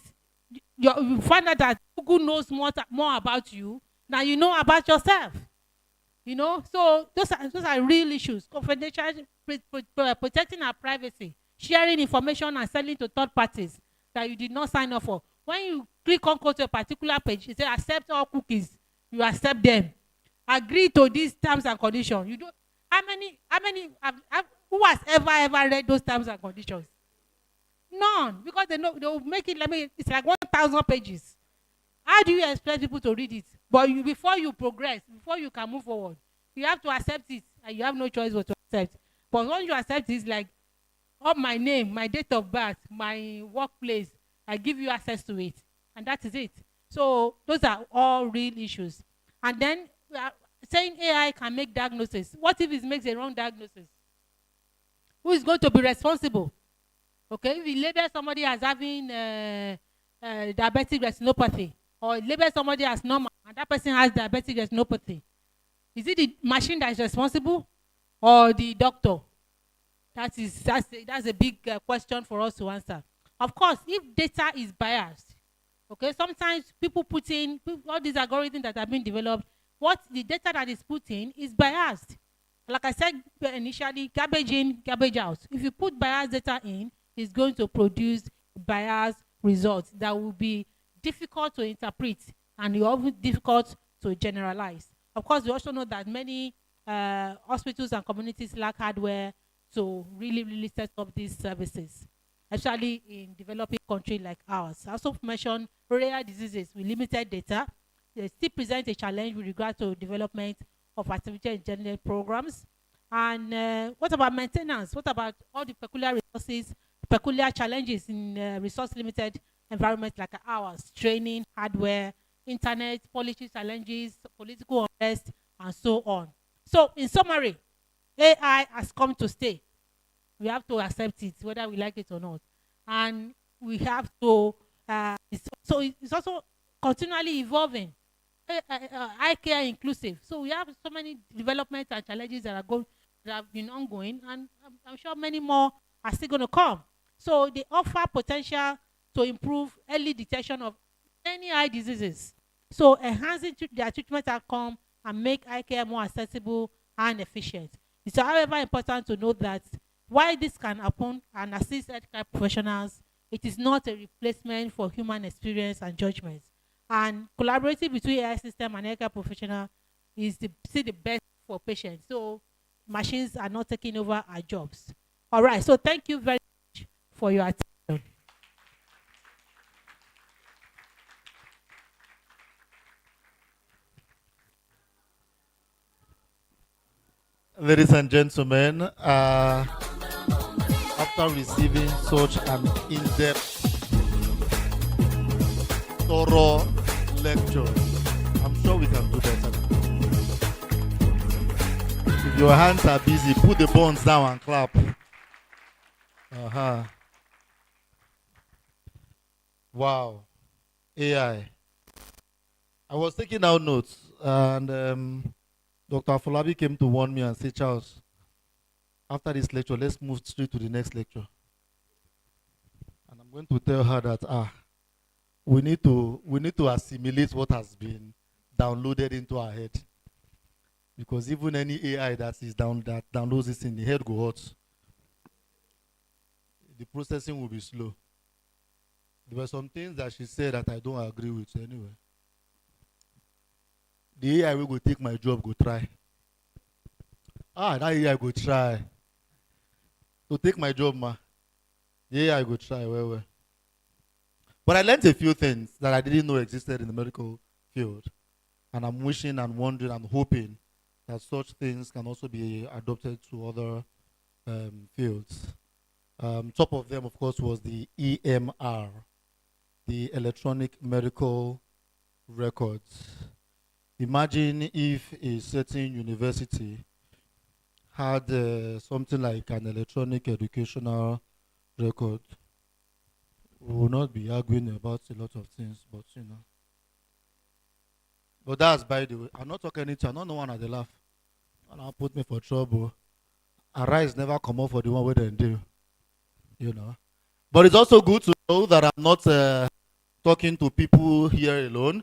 you find out that Google knows more about you than you know about yourself. You know, so those are real issues. Confidentiality, protecting our privacy, sharing information and selling to third parties that you did not sign up for. When you click on go to a particular page, it says accept all cookies. You accept them. Agree to these terms and conditions. You don't. How many? Who has ever read those terms and conditions? None, because they know they will make it. It's like 1,000 pages. How do you expect people to read it? But before you progress, before you can move forward, you have to accept it, and you have no choice but to accept. But once you accept it, it's like, oh, my name, my date of birth, my workplace, I give you access to it, and that is it. So those are all real issues. And then we are saying AI can make diagnosis. What if it makes a wrong diagnosis? Who is going to be responsible? Okay, if you label somebody as having diabetic retinopathy, or label somebody as normal, and that person has diabetic retinopathy, is it the machine that is responsible, or the doctor? That's a big question for us to answer. Of course, if data is biased, okay, sometimes people put in all these algorithms that have been developed. What the data that is put in is biased. Like I said initially, garbage in, garbage out. If you put biased data in, it's going to produce biased results that will be difficult to interpret and it's often difficult to generalize. Of course, we also know that many hospitals and communities lack hardware to really set up these services, especially in developing countries like ours. I also mentioned rare diseases with limited data. They still present a challenge with regard to development of artificial intelligence programs. And what about maintenance? What about all the peculiar resources, peculiar challenges in resource-limited environments like ours? Training, hardware, internet, policy challenges, political unrest, and so on. So, in summary, AI has come to stay. We have to accept it, whether we like it or not. And we have to, it's also continually evolving. Eye care inclusive. So we have so many developments and challenges that have been ongoing, and I'm sure many more are still going to come. So they offer potential to improve early detection of any eye diseases. So enhancing their treatment outcome and make eye care more accessible and efficient. It's however important to note that while this can happen and assist healthcare professionals, it is not a replacement for human experience and judgment. And collaborating between AI system and healthcare professional is still the best for patients. So machines are not taking over our jobs. All right. So thank you very much for your attention. Ladies and gentlemen, after receiving such an in-depth, thorough lecture, I'm sure we can do better. If your hands are busy, put the buns down and clap. Wow. AI. I was taking out notes, and Dr. Afolabi came to warn me and say, Charles, after this lecture, let's move straight to the next lecture. And I'm going to tell her that we need to assimilate what has been downloaded into our head. Because even any AI that downloads this in the head go hot. The processing will be slow. There were some things that she said that I don't agree with anyway. The AI will take my job, go try. That AI go try. To take my job, ma. The AI go try, well. But I learned a few things that I didn't know existed in the medical field. And I'm wishing and wondering and hoping that such things can also be adopted to other fields. Top of them, of course, was the EMR, the electronic medical records. Imagine if a certain university had something like an electronic educational record. We will not be arguing about a lot of things, but you know. But that's by the way. I'm not talking anything. I don't know one at the laugh. And I'll put me for trouble. Arise never come up for the one where they do. You know. But it's also good to know that I'm not talking to people here alone.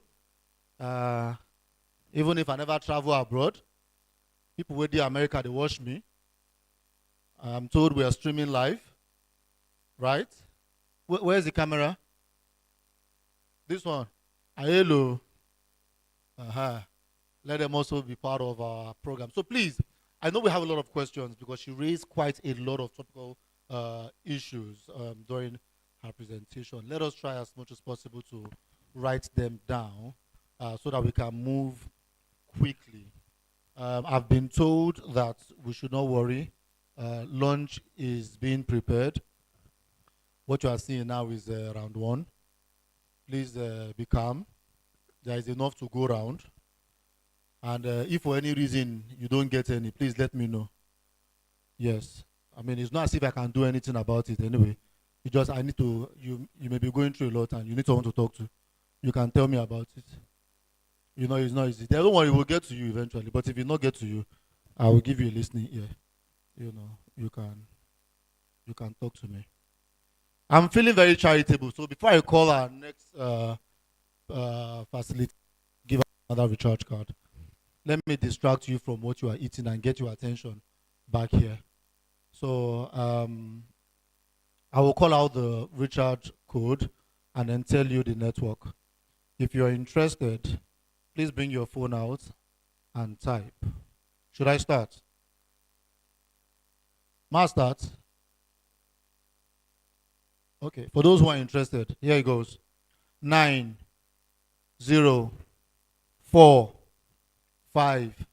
Even if I never travel abroad, people with the America, they watch me. I'm told we are streaming live, right? Where's the camera? This one. Hello. Let them also be part of our program. So please, I know we have a lot of questions because she raised quite a lot of topical issues during her presentation. Let us try as much as possible to write them down so that we can move quickly. I've been told that we should not worry. Lunch is being prepared. What you are seeing now is round one. Please be calm. There is enough to go around. And if for any reason you don't get any, please let me know. Yes. I mean, it's not as if I can do anything about it anyway. You just, I need to, you may be going through a lot and you need someone to talk to. You can tell me about it. You know, it's not easy. Don't worry, it will get to you eventually. But if it not get to you, I will give you a listening ear. You know, you can talk to me. I'm feeling very charitable. So before I call our next facility, give another recharge card. Let me distract you from what you are eating and get your attention back here. So I will call out the recharge code and then tell you the network. If you are interested, please bring your phone out and type. Should I start? Must start? Okay, for those who are interested, here it goes. 9, 0, 4, 5,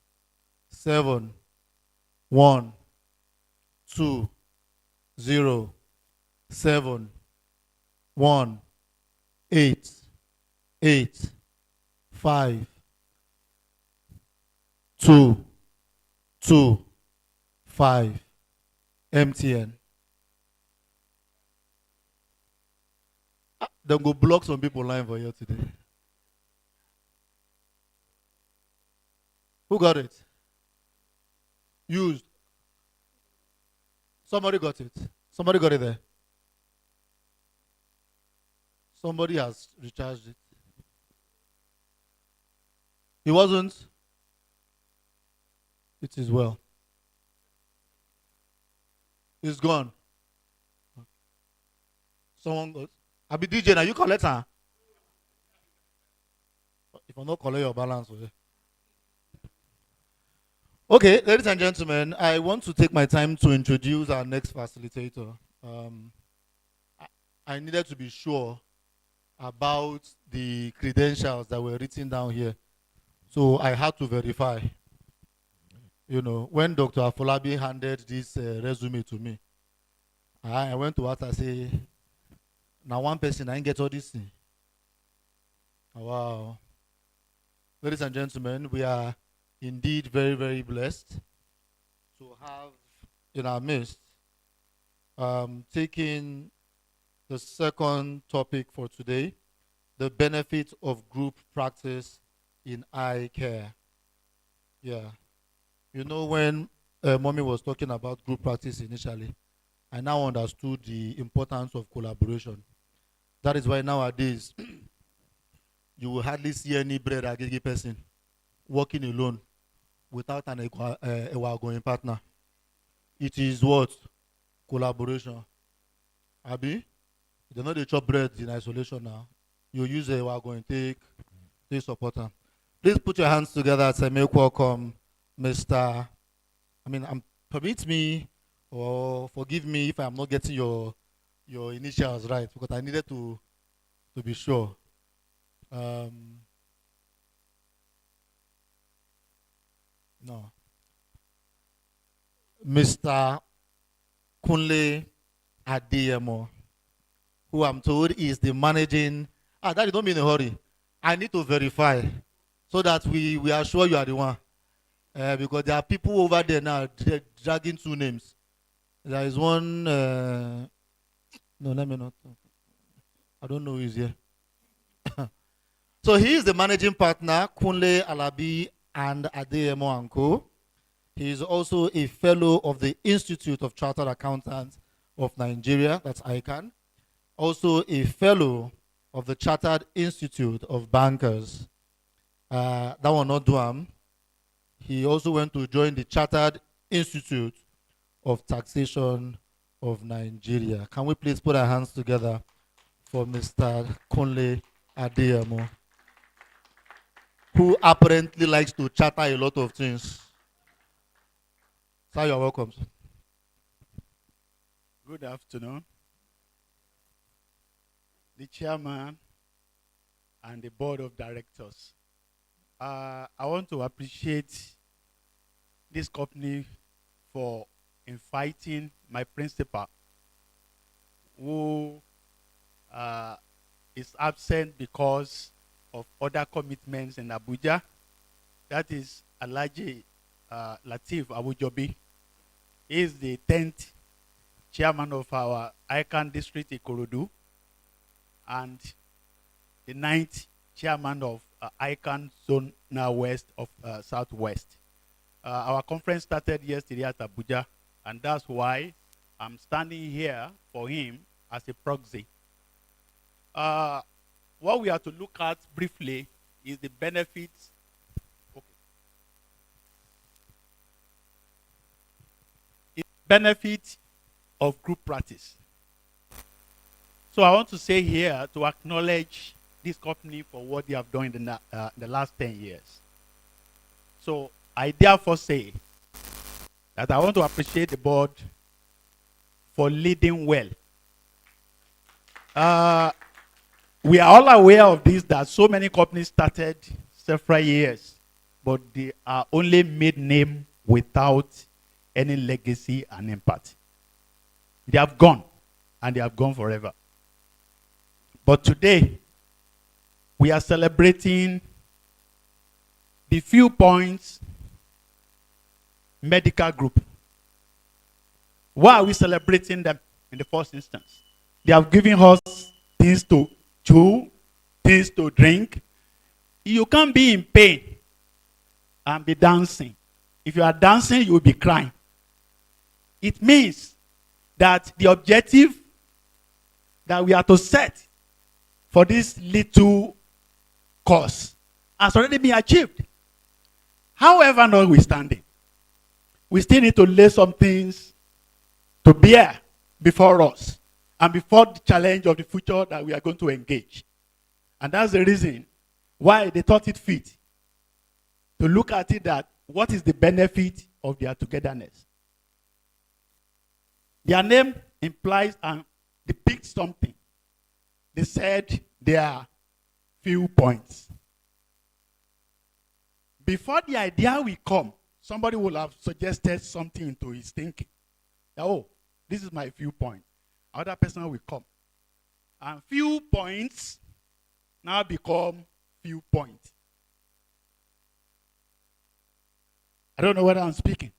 7, 1, 2, 0, 7, 1, 8, 8, 5, 2, 2, 5. MTN. Then go block some people line for you today. Who got it? Used. Somebody got it. Somebody got it there. Somebody has recharged it. It wasn't. It is well. It's gone. Someone got. I be DJ now. You collect her. If I'm not collect your balance, okay, ladies and gentlemen, I want to take my time to introduce our next facilitator. I needed to be sure about the credentials that were written down here, so I had to verify. You know, when Dr. Afolabi handed this resume to me, I went to her and say, now one person I didn't get all this thing. Wow. Ladies and gentlemen, we are indeed very, very blessed to have in our midst taking the second topic for today, the benefits of group practice in eye care. Yeah. You know, when Mommy was talking about group practice initially, I now understood the importance of collaboration. That is why nowadays, you will hardly see any bread agigi person working alone without an going partner. It is what? Collaboration. Abi? They know they chop bread in isolation now. You use a going take supporter. Please put your hands together as I make welcome Mr. Permit me or forgive me if I'm not getting your initials right, because I needed to be sure. No. Mr. Kunle Adeyemo, who I'm told is the managing. Daddy, don't be in a hurry. I need to verify so that we are sure you are the one. Because there are people over there now dragging two names. There is one. No, let me not. I don't know who is here. So he is the managing partner, Kunle Alabi and Adeyemo and Co. He is also a fellow of the Institute of Chartered Accountants of Nigeria, that's ICANN. Also a fellow of the Chartered Institute of Bankers. That one not do him. He also went to join the Chartered Institute of Taxation of Nigeria. Can we please put our hands together for Mr. Kunle Adeyemo, who apparently likes to chatter a lot of things. Sir, you're welcome. Good afternoon. The chairman and the board of directors. I want to appreciate this company for inviting my principal, who is absent because of other commitments in Abuja. That is Alhaji Lateef Abujobi. He is the 10th chairman of our ICANN district Ikorodu and the 9th chairman of ICANN Zone Now West of Southwest. Our conference started yesterday at Abuja, and that's why I'm standing here for him as a proxy. What we are to look at briefly is the benefits. Benefit of group practice. So I want to say here to acknowledge this company for what they have done in the last 10 years. So I therefore say that I want to appreciate the board for leading well. We are all aware of this, that so many companies started several years, but they are only made name without any legacy and impact. They have gone, and they have gone forever. But today, we are celebrating the Viewpoint Medical Group. Why are we celebrating them in the first instance? They have given us things to chew, things to drink. You can't be in pain and be dancing. If you are dancing, you will be crying. It means that the objective that we are to set for this little cause has already been achieved. However, notwithstanding, we still need to lay some things to bear before us and before the challenge of the future that we are going to engage. And that's the reason why they thought it fit to look at it, that what is the benefit of their togetherness. Their name implies and depicts something. They said there are viewpoints. Before the idea will come, somebody will have suggested something into his thinking. Oh, this is my viewpoint. Other person will come. And viewpoints now become viewpoint. I don't know whether I'm speaking.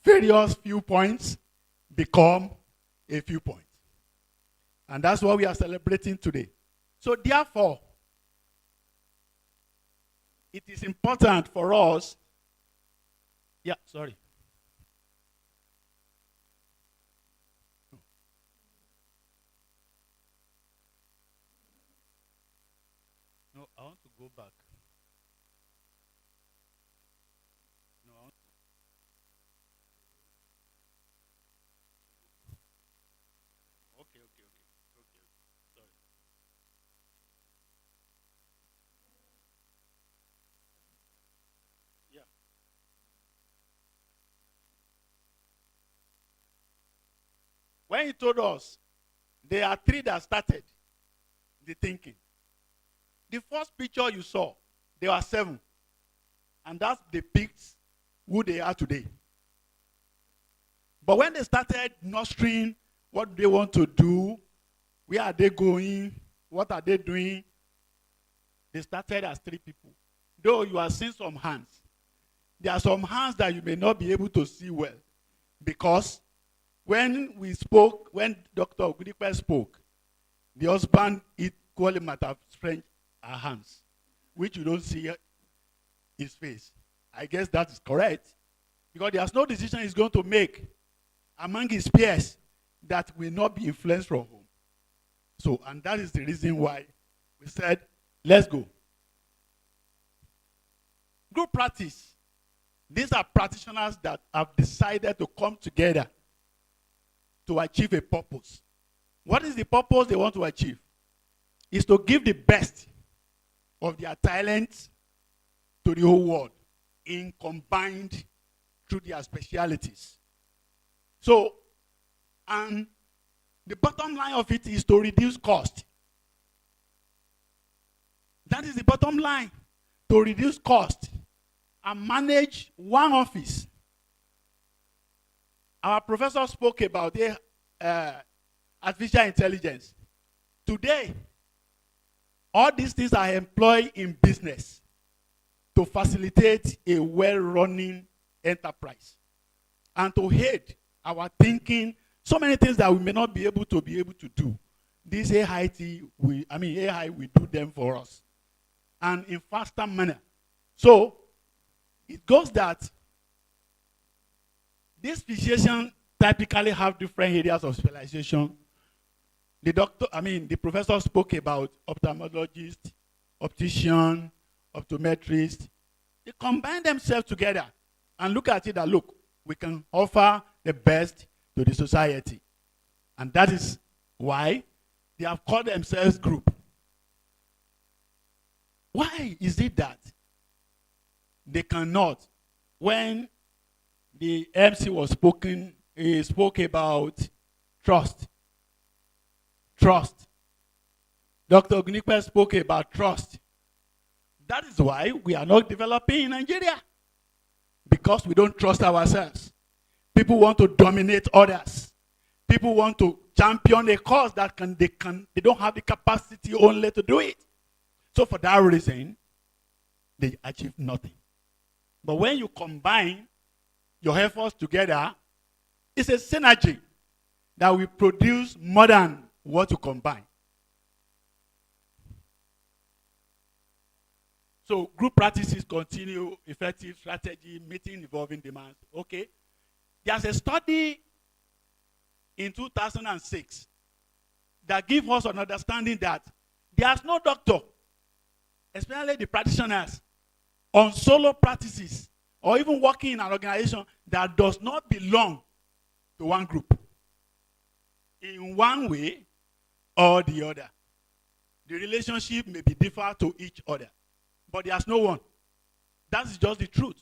Various viewpoints become a viewpoint. And that's what we are celebrating today. So therefore, it is important for us. Yeah, sorry. No, I want to go back. No, I want okay. Sorry. Yeah. When he told us there are three that started the thinking. The first picture you saw, there were 7. And that depicts who they are today. But when they started nurturing what they want to do, where are they going, what are they doing, they started as 3 people. Though you are seeing some hands. There are some hands that you may not be able to see well. Because when we spoke, when Dr. Ogudipe spoke, the husband equally might have stretched her hands, which you don't see his face. I guess that is correct. Because there's no decision he's going to make among his peers that will not be influenced from home. So, and that is the reason why we said, let's go. Group practice. These are practitioners that have decided to come together to achieve a purpose. What is the purpose they want to achieve? Is to give the best of their talents to the whole world in combined through their specialities. So, and the bottom line of it is to reduce cost. That is the bottom line, to reduce cost and manage one office. Our professor spoke about artificial intelligence. Today, all these things are employed in business to facilitate a well-running enterprise and to aid our thinking. So many things that we may not be able to do. This AI will do them for us, and in faster manner. So it goes that this specialization typically have different areas of specialization. The professor spoke about ophthalmologist, optician, optometrist. They combine themselves together and look at it that, look, we can offer the best to the society. And that is why they have called themselves group. Why is it that they cannot? When the MC was spoken, he spoke about trust. Trust. Dr. Ognipe spoke about trust. That is why we are not developing in Nigeria. Because we don't trust ourselves. People want to dominate others. People want to champion a cause that they don't have the capacity only to do it. So for that reason, they achieve nothing. But when you combine your efforts together, it's a synergy that will produce more than what you combine. So group practices continue, effective strategy, meeting evolving demands. Okay. There's a study in 2006 that gives us an understanding that there's no doctor, especially the practitioners, on solo practices or even working in an organization that does not belong to one group in one way or the other. The relationship may be different to each other, but there's no one. That's just the truth.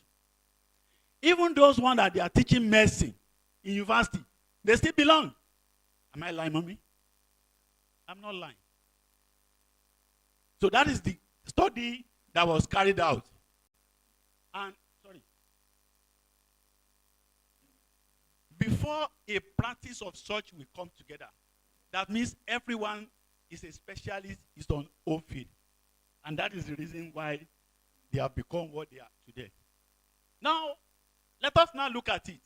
Even those ones that they are teaching medicine in university, they still belong. Am I lying, mommy? I'm not lying. So that is the study that was carried out. And, sorry. Before a practice of such will come together, that means everyone is a specialist, is on own field. And that is the reason why they have become what they are today. Now, let us now look at it,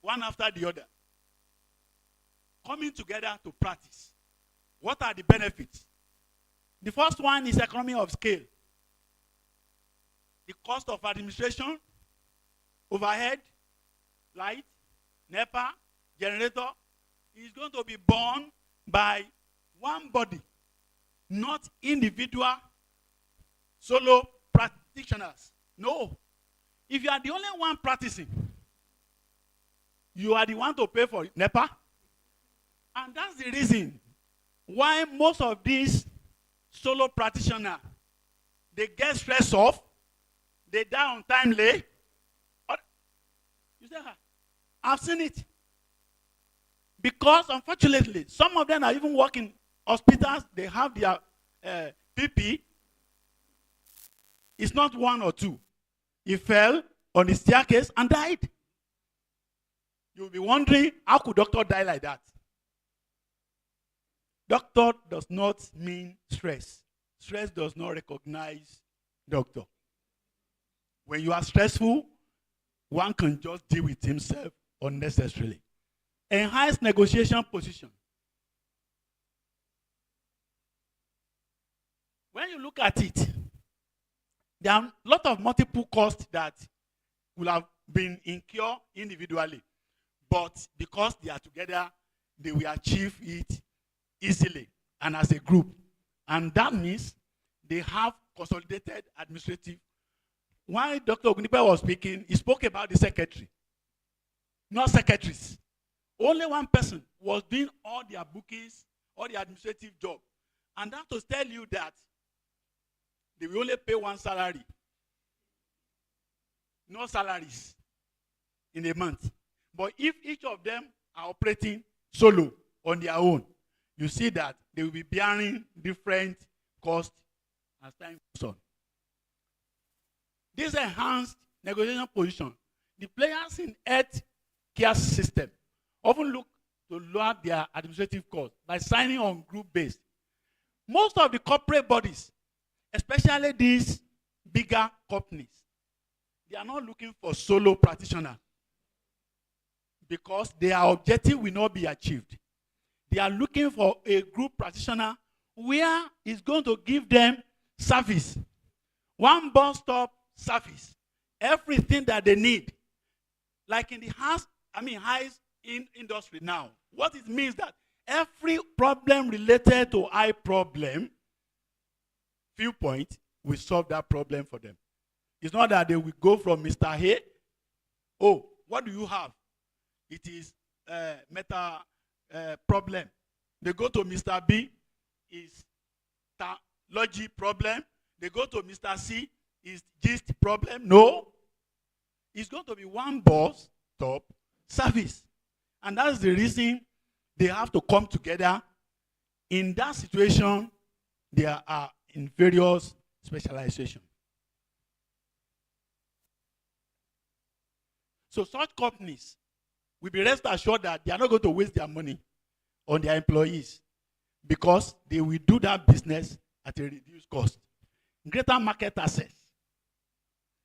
one after the other. Coming together to practice. What are the benefits? The first one is economy of scale. The cost of administration, overhead, light, NEPA, generator, is going to be borne by one body, not individual solo practitioners. No. If you are the only one practicing, you are the one to pay for NEPA. And that's the reason why most of these solo practitioners, they get stressed off, they die untimely. You say, I've seen it. Because unfortunately, some of them are even working hospitals, they have their PP. It's not one or two. He fell on the staircase and died. You'll be wondering, how could doctor die like that? Doctor does not mean stress. Stress does not recognize doctor. When you are stressful, one can just deal with himself unnecessarily. Enhanced negotiation position. When you look at it, there are a lot of multiple costs that will have been incurred individually. But because they are together, they will achieve it easily and as a group. And that means they have consolidated administrative. While Dr. Ognipe was speaking, he spoke about the secretary, not secretaries. Only one person was doing all their bookings, all the administrative job. And that to tell you that they will only pay one salary. No salaries in a month. But if each of them are operating solo on their own, you see that they will be bearing different costs as time goes on. This enhanced negotiation position, the players in health care system often look to lower their administrative costs by signing on group base. Most of the corporate bodies, especially these bigger companies, they are not looking for solo practitioners because their objective will not be achieved. They are looking for a group practitioner where is going to give them service. One bus stop service. Everything that they need. Like in the highest in industry now. What it means that every problem related to eye problem, Viewpoint will solve that problem for them. It's not that they will go from Mr. A. Oh, what do you have? It is meta problem. They go to Mr. B, is logic problem. They go to Mr. C, is gist problem? No. It's going to be one boss top service. And that's the reason they have to come together. In that situation, they are in various specialization. So such companies will be rest assured that they are not going to waste their money on their employees because they will do that business at a reduced cost. Greater market access.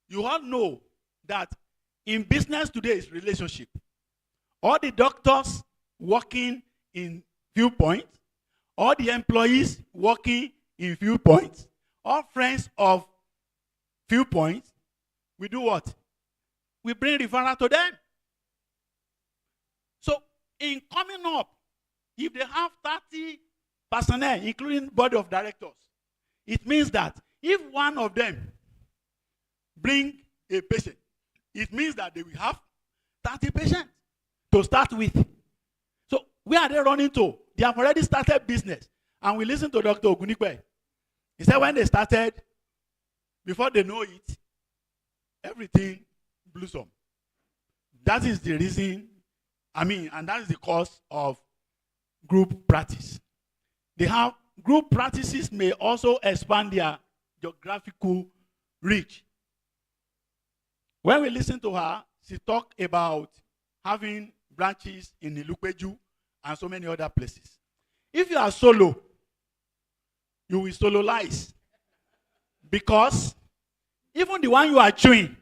You all know that in business today is relationship. All the doctors working in Viewpoint, all the employees working in Viewpoint, all friends of Viewpoint, we do what? We bring referral to them. So in coming up, if they have 30 personnel, including board of directors, it means that if one of them bring a patient, it means that they will have 30 patients to start with. So where are they running to? They have already started business. And we listen to Dr. Ogunikwe. He said when they started, before they know it, everything blossom. That is the reason, and that is the cause of group practice. They have group practices may also expand their geographical reach. When we listen to her, she talked about having branches in Ilupeju and so many other places. If you are solo, you will sololize. Because even the one you are chewing,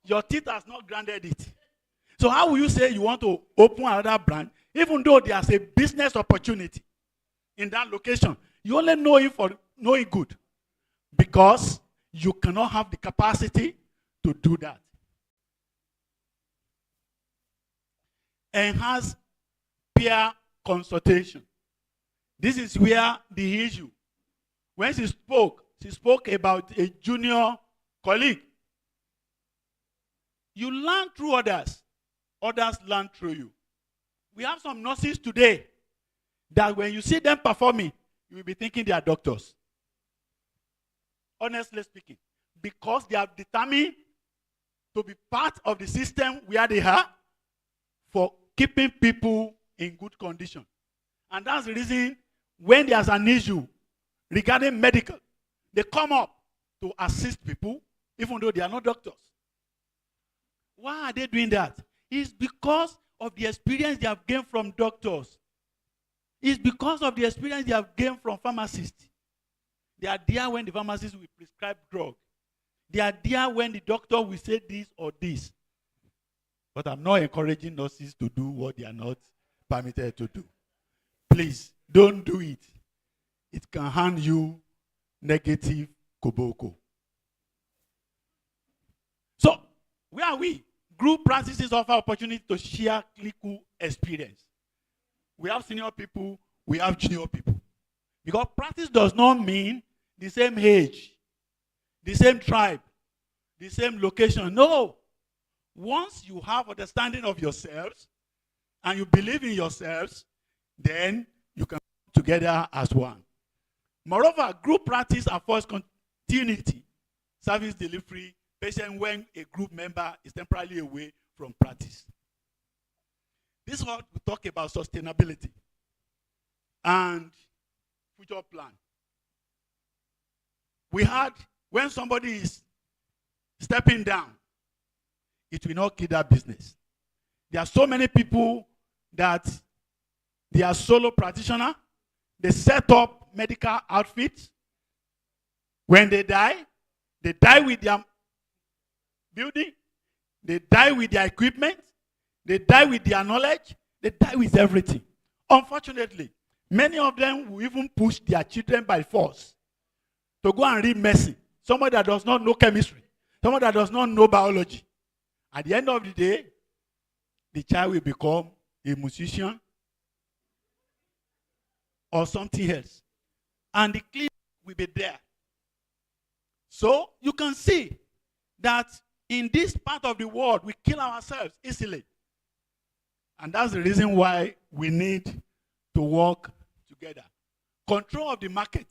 your teeth has not granted it. So how will you say you want to open another branch, even though there's a business opportunity in that location? You only know it for knowing good. Because you cannot have the capacity to do that. Enhance peer consultation. This is where the issue. When she spoke about a junior colleague. You learn through others. Others learn through you. We have some nurses today that when you see them performing, you will be thinking they are doctors. Honestly speaking. Because they are determined to be part of the system where they are for keeping people in good condition. And that's the reason when there's an issue regarding medical, they come up to assist people even though they are not doctors. Why are they doing that? It's because of the experience they have gained from doctors. It's because of the experience they have gained from pharmacists. They are there when the pharmacist will prescribe drug. They are there when the doctor will say this or this. But I'm not encouraging nurses to do what they are not permitted to do. Please, don't do it. It can hand you negative koboko. So, where are we? Group practices offer opportunity to share clinical experience. We have senior people, we have junior people. Because practice does not mean the same age, the same tribe, the same location. No. Once you have understanding of yourselves and you believe in yourselves, then you can come together as one. Moreover, group practice affords continuity, service delivery, patient when a group member is temporarily away from practice. This is what we talk about sustainability and future plan. We had, when somebody is stepping down, it will not kill that business. There are so many people that they are solo practitioners. They set up medical outfits. When they die with their building, they die with their equipment, they die with their knowledge, they die with everything. Unfortunately, many of them will even push their children by force to go and read medicine. Somebody that does not know chemistry, somebody that does not know biology. At the end of the day, the child will become a musician or something else. And the clinic will be there. So you can see that in this part of the world, we kill ourselves easily. And that's the reason why we need to work together. Control of the market.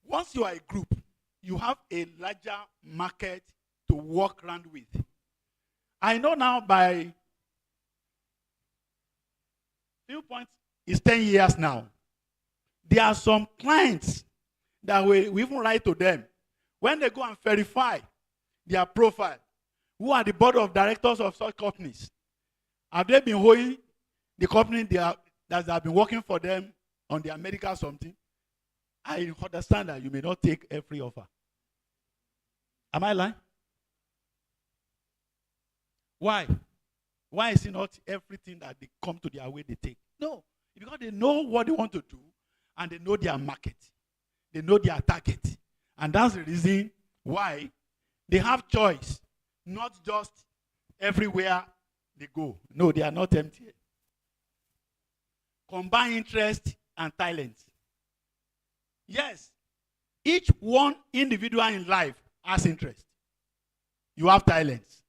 Once you are a group, you have a larger market to work around with. I know now by Viewpoint is 10 years now. There are some clients that we even write to them. When they go and verify their profile, who are the board of directors of such companies? Have they been holding the company that have been working for them on their medical something? I understand that you may not take every offer. Am I lying? Why? Why is it not everything that they come to their way they take? No, because they know what they want to do and they know their market. They know their target. And that's the reason why they have choice, not just everywhere they go. No, they are not empty. Combine interest and talent. Yes, each one individual in life has interest. You have talents.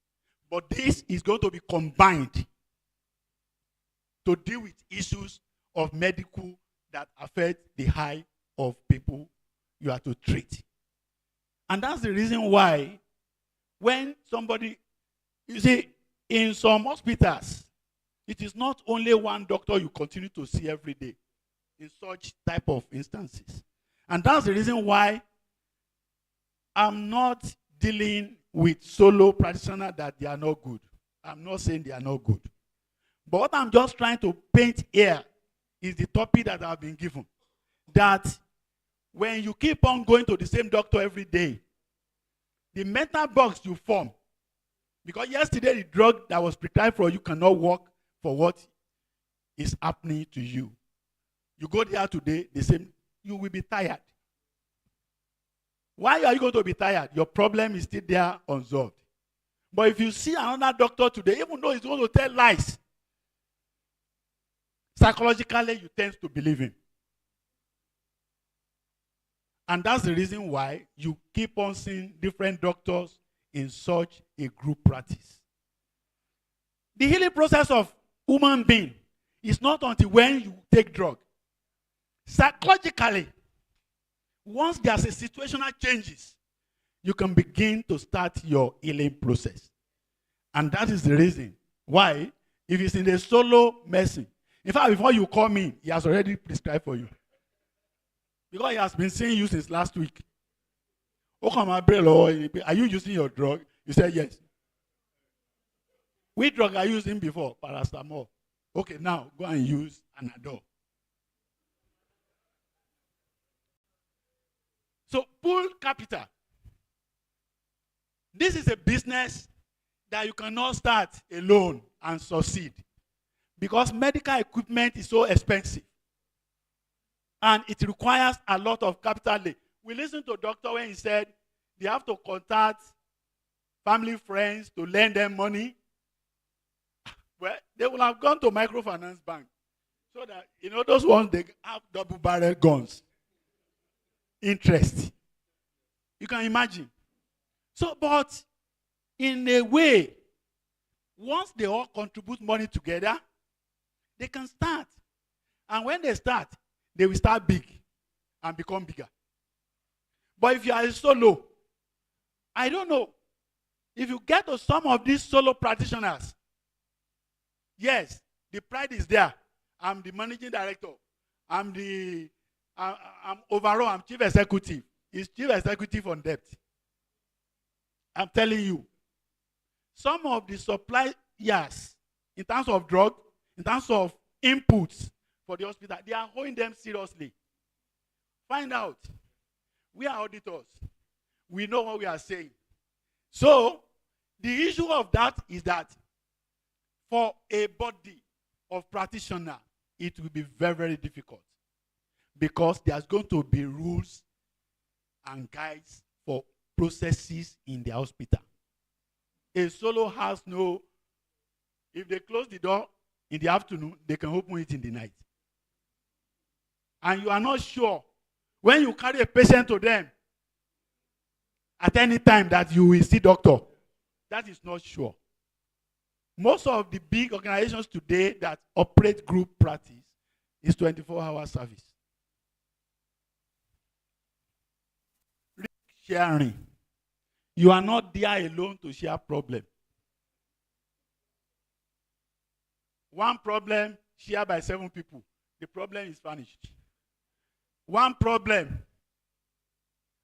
But this is going to be combined to deal with issues of medical that affect the eye of people you are to treat. And that's the reason why when somebody, you see, in some hospitals, it is not only one doctor you continue to see every day in such type of instances. And that's the reason why I'm not dealing with solo practitioners that they are not good. I'm not saying they are not good. But what I'm just trying to paint here is the topic that I've been given. That when you keep on going to the same doctor every day, the mental box you form, because yesterday the drug that was prescribed for you cannot work for what is happening to you. You go there today, the same, you will be tired. Why are you going to be tired? Your problem is still there unsolved. But if you see another doctor today, even though he's going to tell lies, psychologically you tend to believe him. And that's the reason why you keep on seeing different doctors in such a group practice. The healing process of human being is not until when you take drug. Psychologically, once there's a situational changes, you can begin to start your healing process. And that is the reason why, if it's in a solo medicine, in fact, before you call me, he has already prescribed for you. Because he has been seeing you since last week. Are you using your drug? You said yes. Which drug are you using before? Paracetamol. Okay, now go and use Anadol. So, pool capital. This is a business that you cannot start alone and succeed. Because medical equipment is so expensive. And it requires a lot of capital. We listened to a doctor when he said they have to contact family, friends to lend them money. Well, they will have gone to microfinance bank. So that, those ones, they have double barrel guns. Interest. You can imagine. So, but in a way, once they all contribute money together, they can start. And when they start, they will start big and become bigger. But if you are a solo, I don't know. If you get to some of these solo practitioners, yes, the pride is there. I'm the managing director. I'm overall, I'm chief executive. He's chief executive on debt. I'm telling you. Some of the suppliers, in terms of drug, in terms of inputs for the hospital, they are holding them seriously. Find out. We are auditors. We know what we are saying. So, the issue of that is that for a body of practitioner, it will be very, very difficult. Because there's going to be rules and guides for processes in the hospital. A solo has no, if they close the door in the afternoon, they can open it in the night. And you are not sure when you carry a patient to them at any time that you will see doctor. That is not sure. Most of the big organizations today that operate group practice is 24-hour service. sharing. You are not there alone to share problem. One problem shared by 7 people, the problem is vanished. One problem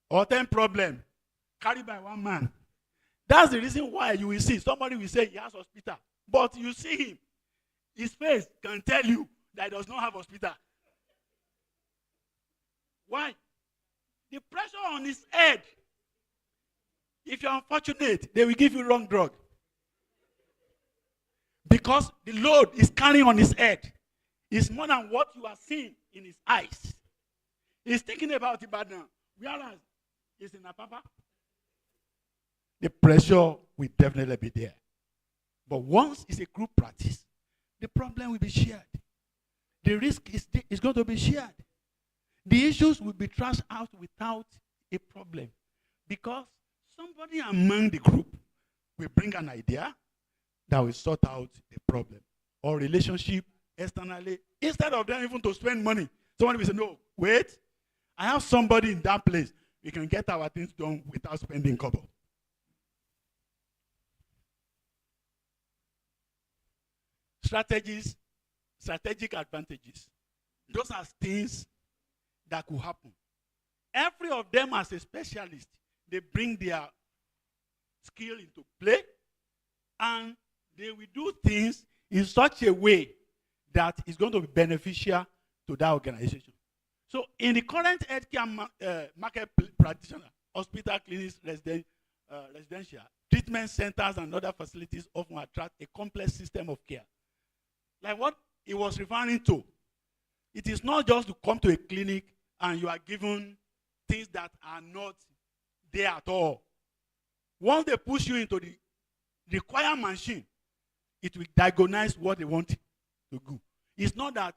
or 10 problem carried by one man. That's the reason why you will see somebody will say he has hospital, but you see him, his face can tell you that he does not have hospital. Why? The pressure on his head. If you're unfortunate, they will give you wrong drug. Because the load is carrying on his head. It's more than what you are seeing in his eyes. He's thinking about it bad now. Whereas it's in Apapa. The pressure will definitely be there. But once it's a group practice, the problem will be shared. The risk is going to be shared. The issues will be trashed out without a problem. Because somebody among the group will bring an idea that will sort out the problem or relationship externally. Instead of them even to spend money, somebody will say, no, wait, I have somebody in that place. We can get our things done without spending cover. Strategic advantages. Those are things that could happen. Every of them as a specialist, they bring their skill into play and they will do things in such a way that is going to be beneficial to that organization. So in the current healthcare market practitioner, hospital, clinics, residential, treatment centers and other facilities often attract a complex system of care. Like what he was referring to, it is not just to come to a clinic and you are given things that are not there at all. Once they push you into the required machine, it will diagnose what they want to do. It's not that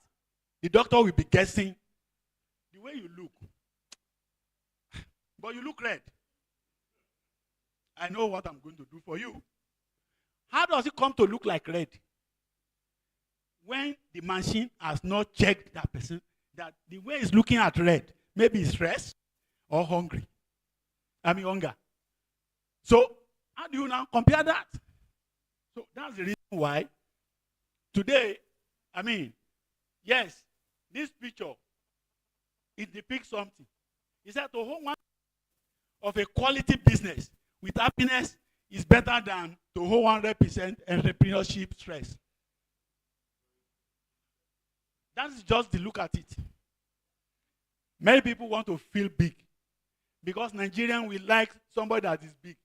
the doctor will be guessing the way you look. But you look red. I know what I'm going to do for you. How does it come to look like red? When the machine has not checked that person, that the way it's looking at red, maybe it's stressed or hungry. Hunger. So, how do you now compare that? So, that's the reason why today, yes, this picture, it depicts something. He said to hold one of a quality business with happiness is better than to hold 100% entrepreneurship stress. That's just the look at it. Many people want to feel big because Nigerians will like somebody that is big.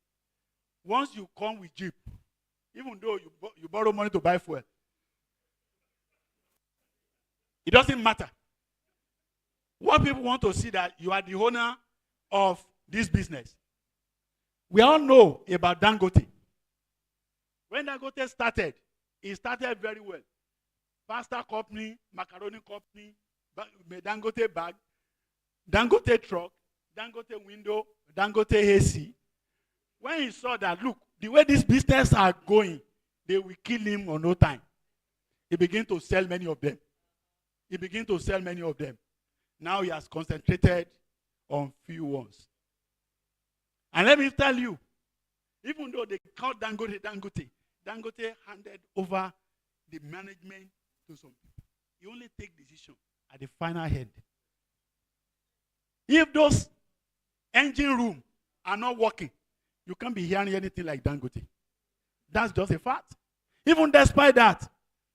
Once you come with Jeep, even though you borrow money to buy fuel, it doesn't matter. What people want to see that you are the owner of this business. We all know about Dangote. When Dangote started, it started very well. Pasta company, macaroni company, Dangote bag, Dangote truck, Dangote window, Dangote AC. When he saw that, look, the way these businesses are going, they will kill him on no time. He began to sell many of them. Now he has concentrated on few ones. And let me tell you, even though they called Dangote, Dangote handed over the management to some people. You only take decision at the final end. If those engine room are not working, you can't be hearing anything like Dangote. That's just a fact. Even despite that,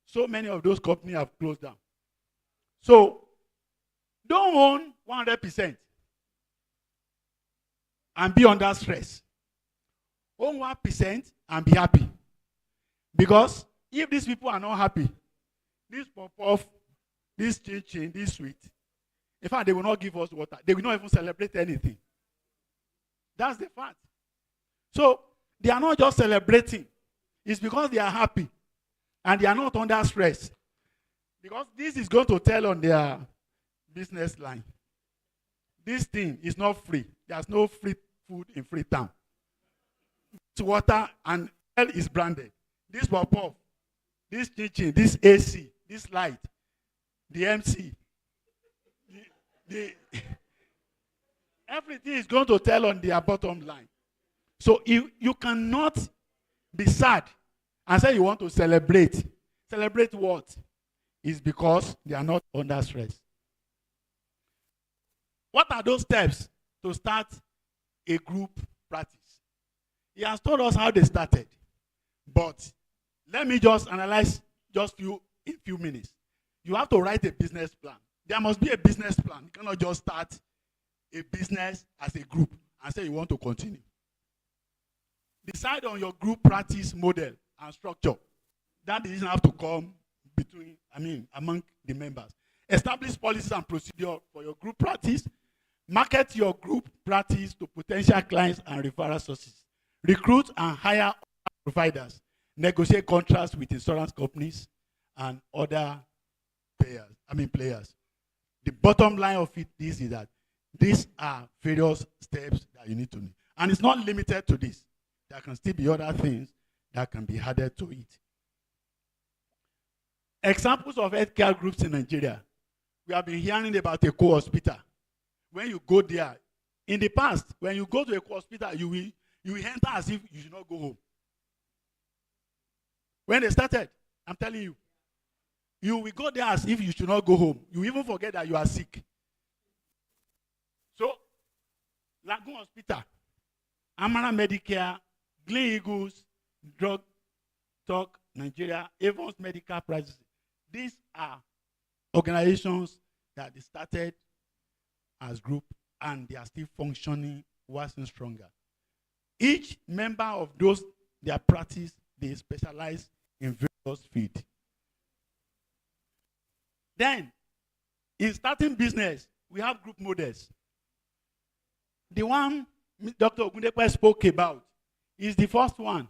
so many of those companies have closed down. So, don't own 100% and be under stress. Own 1% and be happy. Because if these people are not happy, this pop-off, this chin-chin, this sweet, in fact, they will not give us water. They will not even celebrate anything. That's the fact. So, they are not just celebrating. It's because they are happy. And they are not under stress. Because this is going to tell on their business line. This thing is not free. There's no free food in Freetown. This water and hell is branded. This pop-off, this kitchen, this AC, this light, the MC, Everything is going to tell on their bottom line. So you cannot be sad and say you want to celebrate. Celebrate what? Is because they are not under stress. What are those steps to start a group practice? He has told us how they started. But let me just analyze in few minutes. You have to write a business plan. There must be a business plan. You cannot just start a business as a group and say you want to continue. Decide on your group practice model and structure. That doesn't have to come among the members. Establish policies and procedure for your group practice. Market your group practice to potential clients and referral sources. Recruit and hire providers. Negotiate contracts with insurance companies and other players. The bottom line of this is that these are various steps that you need to know. And it's not limited to this. There can still be other things that can be added to it. Examples of healthcare groups in Nigeria. We have been hearing about a co-hospital. When you go there, in the past, when you go to a co-hospital, you will enter as if you should not go home. When they started, I'm telling you, you will go there as if you should not go home. You even forget that you are sick. So, Lagoon Hospital, Amara Medicare, Glen Eagles, Drug Talk Nigeria, Avon's Medical Prices. These are organizations that they started as group and they are still functioning, working stronger. Each member of those, their practice, they specialize in various fields. Then, in starting business, we have group models. The one Dr. Ogundepe spoke about is the first one.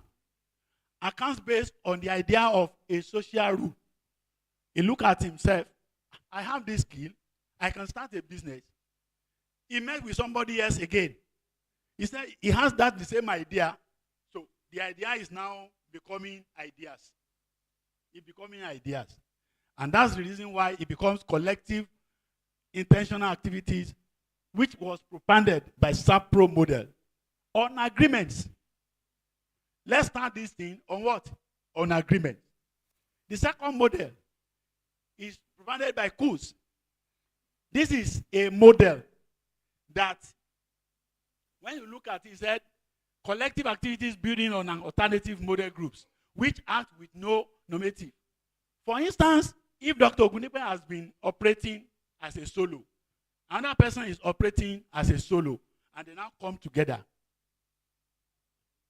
Accounts based on the idea of a social rule. He look at himself. I have this skill. I can start a business. He met with somebody else again. He said he has the same idea. So the idea is now becoming ideas. It's becoming ideas. And that's the reason why it becomes collective intentional activities, which was propounded by SAPRO model on agreements. Let's start this thing on what? On agreement. The second model is provided by KUS. This is a model that, when you look at it, it said collective activities building on an alternative model groups, which act with no normative. For instance, if Dr. Ogundepe has been operating as a solo, another person is operating as a solo, and they now come together.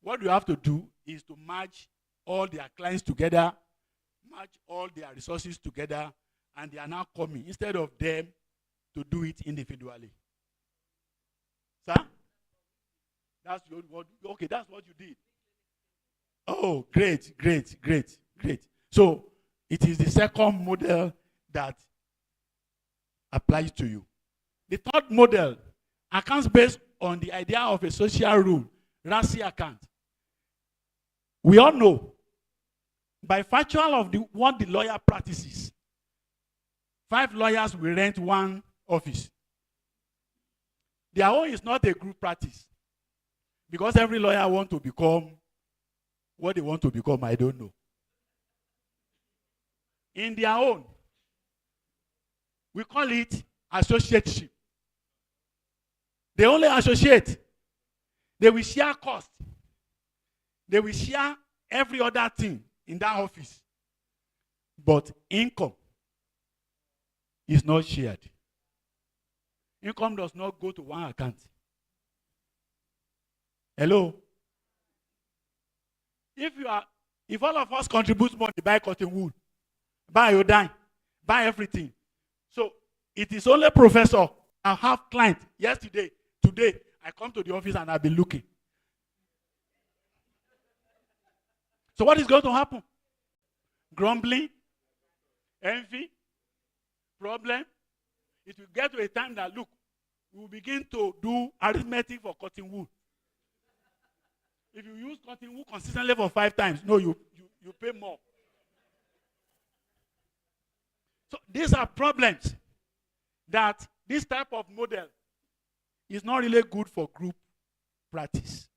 What you have to do is to merge all their clients together, merge all their resources together, and they are now coming instead of them to do it individually. Sir? That's what you did. Oh, great. So it is the second model that applies to you. The third model, accounts based on the idea of a social rule, RASI account. We all know, by virtue of what the lawyer practices, 5 lawyers will rent one office. Their own is not a group practice. Because every lawyer wants to become what they want to become, I don't know. In their own, we call it associateship. They only associate. They will share cost. They will share every other thing in that office. But income is not shared. Income does not go to one account. Hello? If all of us contribute money, buy cotton wool, buy iodine, buy everything. So it is only professor. I have client yesterday, today, I come to the office and I've been looking. So what is going to happen? Grumbling, envy, problem. It will get to a time that, look, we will begin to do arithmetic for cotton wool. If you use cotton wool consistently for 5 times, no, you pay more. So these are problems that this type of model is not really good for group practice.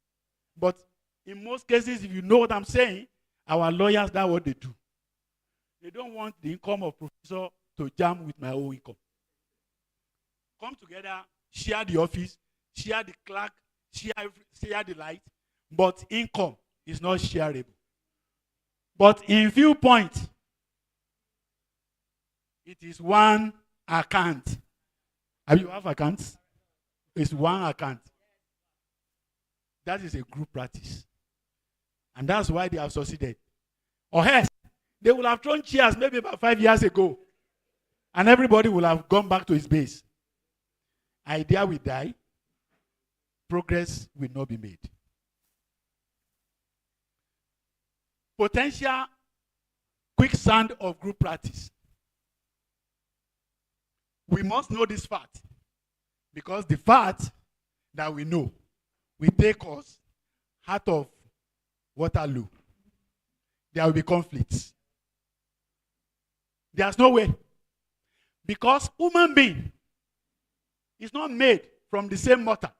But in most cases, if you know what I'm saying, our lawyers, that's what they do. They don't want the income of professor to jam with my own income. Come together, share the office, share the clerk, share the light, but income is not shareable. But in Viewpoint, it is one account. Have you have accounts? It's one account. That is a group practice. And that's why they have succeeded. Or else, they will have thrown chairs maybe about 5 years ago. And everybody will have gone back to his base. Idea will die. Progress will not be made. Potential quicksand of group practice. We must know this fact. Because the fact that we know will take us out of Waterloo. There will be conflicts. There's no way. Because human being is not made from the same mother.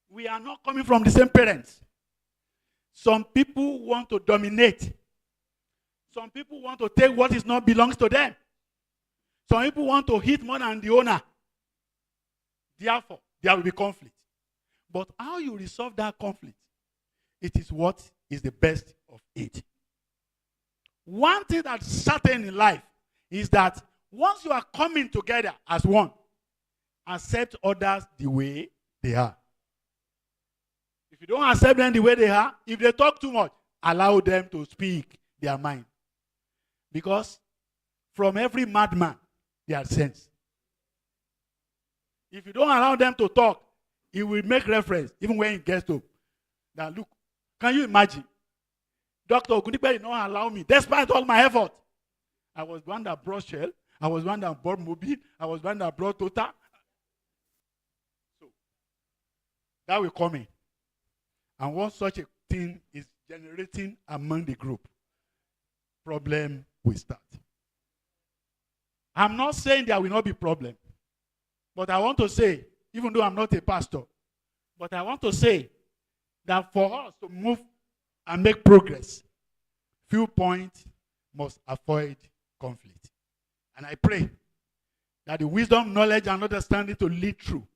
We are not coming from the same parents. Some people want to dominate. Some people want to take what is not belongs to them. Some people want to hit more than the owner. Therefore, there will be conflict. But how you resolve that conflict, it is what is the best of it. One thing that's certain in life is that once you are coming together as one, accept others the way they are. If you don't accept them the way they are, if they talk too much, allow them to speak their mind. Because from every madman, there are sense. If you don't allow them to talk, he will make reference, even when he gets home. Now look, can you imagine? Dr. Ogunipe did not allow me, despite all my effort. I was one that brought Shell. I was one that brought Mobile. I was one that brought Total. So, that will come in. And once such a thing is generating among the group, problem will start. I'm not saying there will not be problem. But I want to say, even though I'm not a pastor, but I want to say that for us to move and make progress, Viewpoint must avoid conflict. And I pray that the wisdom, knowledge, and understanding to lead through,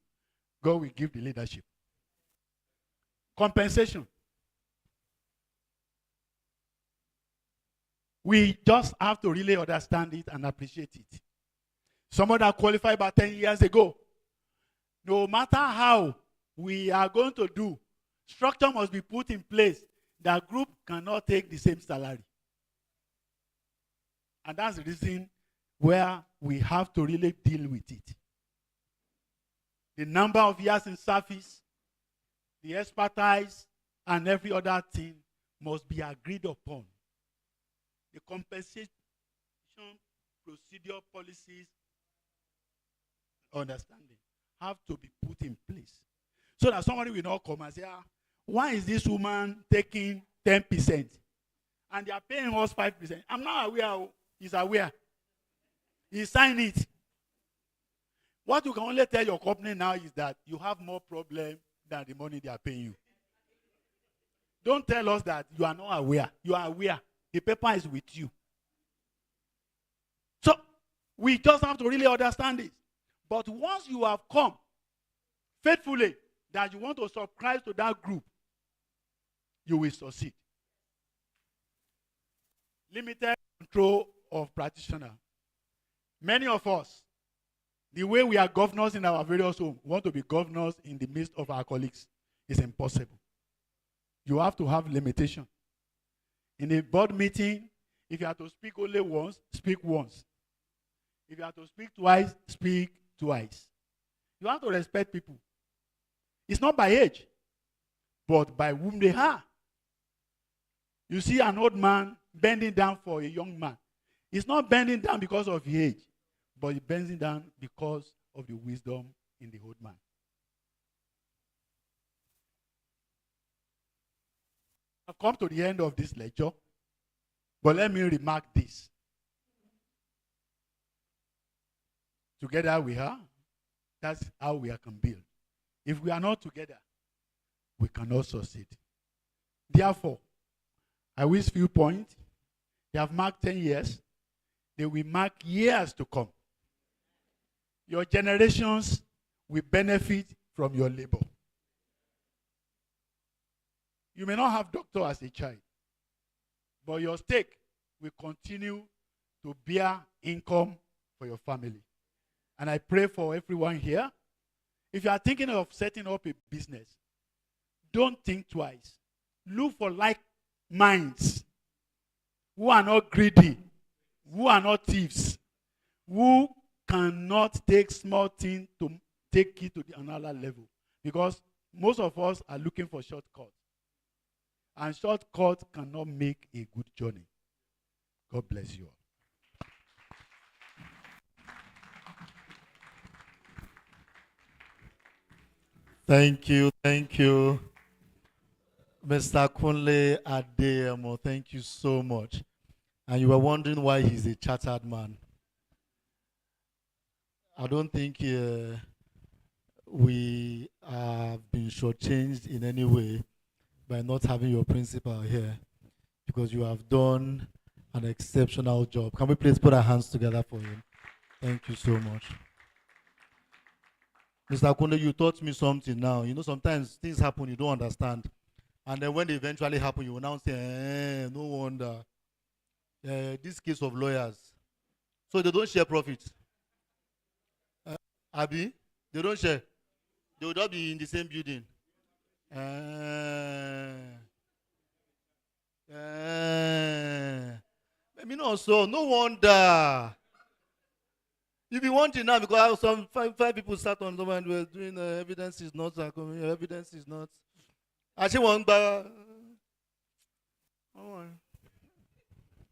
God will give the leadership. Compensation. We just have to really understand it and appreciate it. Someone that qualified about 10 years ago, no matter how we are going to do, structure must be put in place. That group cannot take the same salary. And that's the reason where we have to really deal with it. The number of years in service, the expertise, and every other thing must be agreed upon. The compensation procedure policies, understanding, have to be put in place. So that somebody will not come and say, why is this woman taking 10%? And they are paying us 5%. I'm not aware. He's aware. He signed it. What you can only tell your company now is that you have more problem than the money they are paying you. Don't tell us that you are not aware. You are aware. The paper is with you. So, we just have to really understand this. But once you have come faithfully that you want to subscribe to that group, you will succeed. Limited control of practitioner. Many of us, the way we are governors in our various homes, want to be governors in the midst of our colleagues. It's impossible. You have to have limitation. In a board meeting, if you have to speak only once, speak once. If you have to speak twice, speak twice. You have to respect people. It's not by age, but by whom they are. You see an old man bending down for a young man. He's not bending down because of his age, but he's bending down because of the wisdom in the old man. I've come to the end of this lecture, but let me remark this. Together we are. That's how we can build. If we are not together, we cannot succeed. Therefore, I wish Viewpoint, they have marked 10 years, they will mark years to come. Your generations will benefit from your labor. You may not have doctor as a child, but your stake will continue to bear income for your family. And I pray for everyone here. If you are thinking of setting up a business, don't think twice. Look for like minds who are not greedy, who are not thieves, who cannot take small thing to take it to another level. Because most of us are looking for shortcuts. And shortcuts cannot make a good journey. God bless you all. Thank you, Mr. Kunle Adeyemo. Thank you so much. And you were wondering why he's a chartered man. I don't think we have been shortchanged in any way by not having your principal here, because you have done an exceptional job. Can we please put our hands together for him? Thank you so much. Mr. Kunle, you taught me something now. You know, sometimes things happen you don't understand. And then when they eventually happen, you will now say, no wonder. This case of lawyers. So they don't share profits. Abi, they don't share. They would all be in the same building. Maybe not so. No wonder. You be wanting now because some five people sat on someone and were doing evidence is not evidence is not. Actually, one by.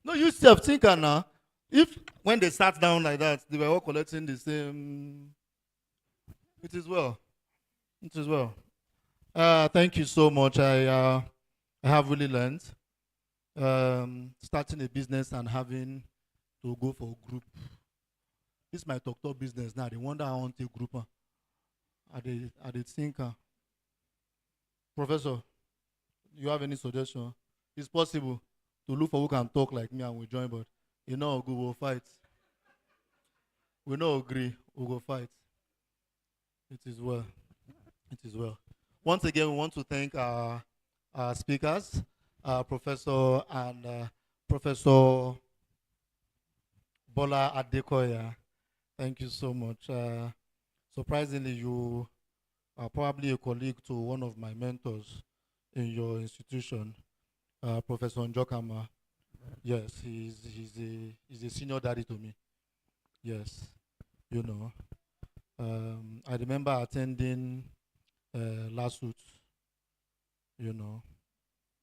No, you self thinker now. If when they sat down like that, they were all collecting the same. It is well. It is well. Thank you so much. I have really learned starting a business and having to go for a group. This is my talk business now. They wonder I want a group. I did think. Professor, you have any suggestion? It's possible to look for who can talk like me and we join, but you know, we will fight. We no agree, we will fight. It is well. It is well. Once again, we want to thank our speakers, Professor and Professor Bola Adekoya. Thank you so much. Surprisingly, you are probably a colleague to one of my mentors in your institution, Professor Njokama. Yes, he's a senior daddy to me. Yes, you know. I remember attending LASUT, you know.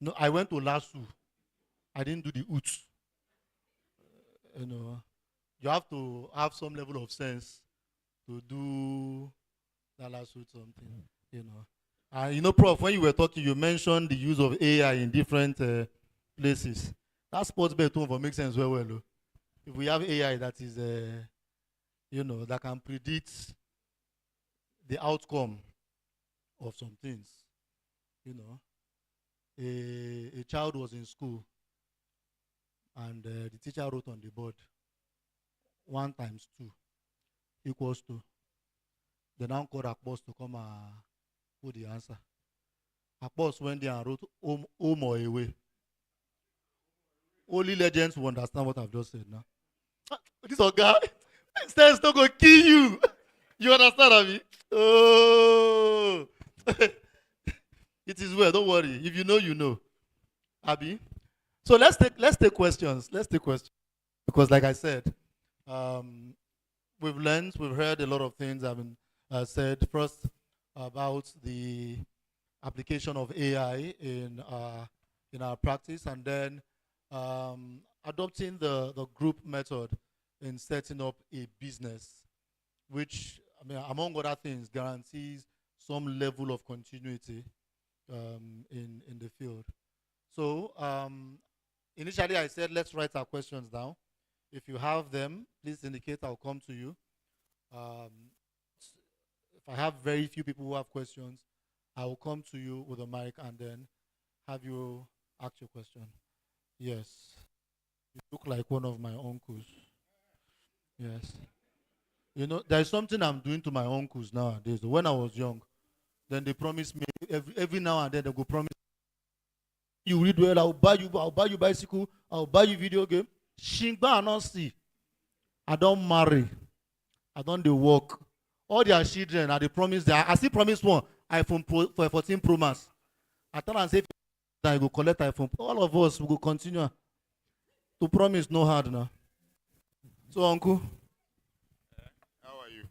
No, I went to LASU. I didn't do the UT. You know, you have to have some level of sense to do that LASUT something, you know. You know, Prof, when you were talking, you mentioned the use of AI in different places. That sports bet will make sense very well. If we have AI that is, you know, that can predict the outcome of some things, you know. A child was in school and the teacher wrote on the board 1 times 2 equals 2. They now called Akbos to come and put the answer. Akbos went there and wrote home or away. Only legends will understand what I've just said now. This guy, sense not going to kill you. You understand, Abi? Oh. It is well, don't worry. If you know, you know. Abi? So let's take questions. Let's take questions. Because like I said, we've learned, we've heard a lot of things have been said. First, about the application of AI in our practice, and then adopting the group method in setting up a business, which, I mean, among other things, guarantees some level of continuity in the field. So initially I said, let's write our questions down. If you have them, please indicate, I'll come to you. I have very few people who have questions, I will come to you with a mic and then have you ask your question. Yes. You look like one of my uncles. Yes. You know, there's something I'm doing to my uncles nowadays. When I was young, then they promise me every now and then they go promise you read well, I'll buy you bicycle, I'll buy you video game. Shingba and not see. I don't marry. I don't they work. All their children are they promise that I still promise one iPhone Pro for 14 Pro Max. I tell and say that I go collect iPhone. All of us will go continue to promise no hard now. So uncle. How are you?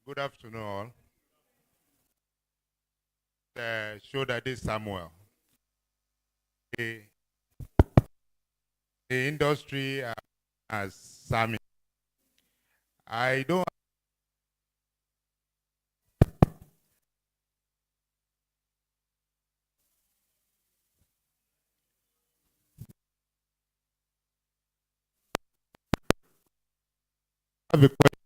Good afternoon, all. Show that this Samuel. The, the industry has Sammy. I don't have a question.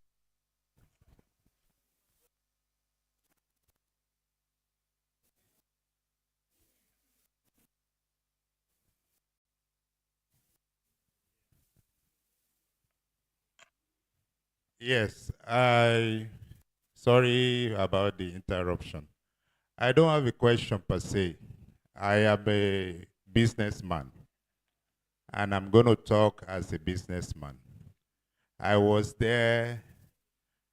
Yes, sorry about the interruption. I don't have a question per se. I am a businessman and I'm going to talk as a businessman. I was there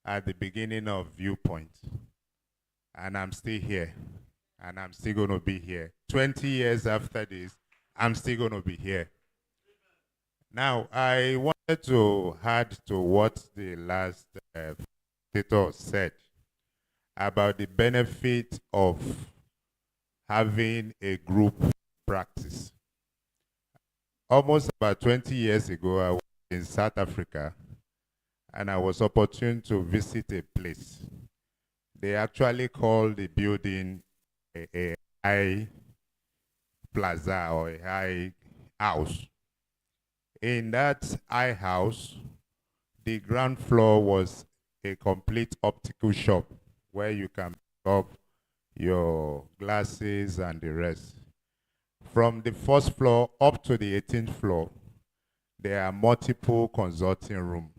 at the beginning of Viewpoint and I'm still here and I'm still going to be here. 20 years after this, I'm still going to be here. Now, I wanted to add to what the last presenter said about the benefit of having a group practice. Almost about 20 years ago, I was in South Africa, and I was opportune to visit a place. They actually call the building a high plaza or a high house. In that high house, the ground floor was a complete optical shop where you can pick up your glasses and the rest. From the first floor up to the 18th floor, there are multiple consulting rooms.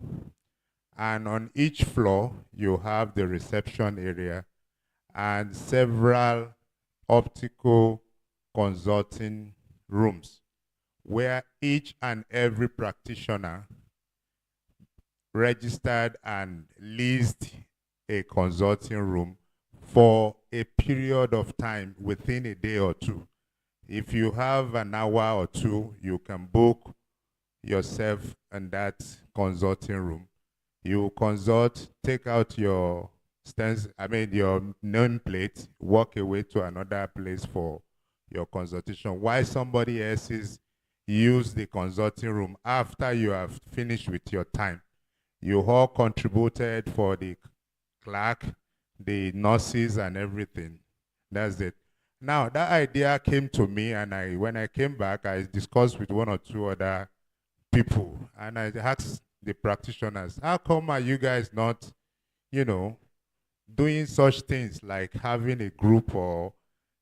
And on each floor, you have the reception area and several optical consulting rooms where each and every practitioner registered and leased a consulting room for a period of time within a day or two. If you have an hour or two, you can book yourself in that consulting room. You consult, take out your your nameplate, walk away to another place for your consultation. While somebody else's use the consulting room after you have finished with your time. You all contributed for the clerk, the nurses, and everything. That's it. Now, that idea came to me, and when I came back, I discussed with one or two other people, and I asked the practitioners, how come are you guys not, doing such things like having a group or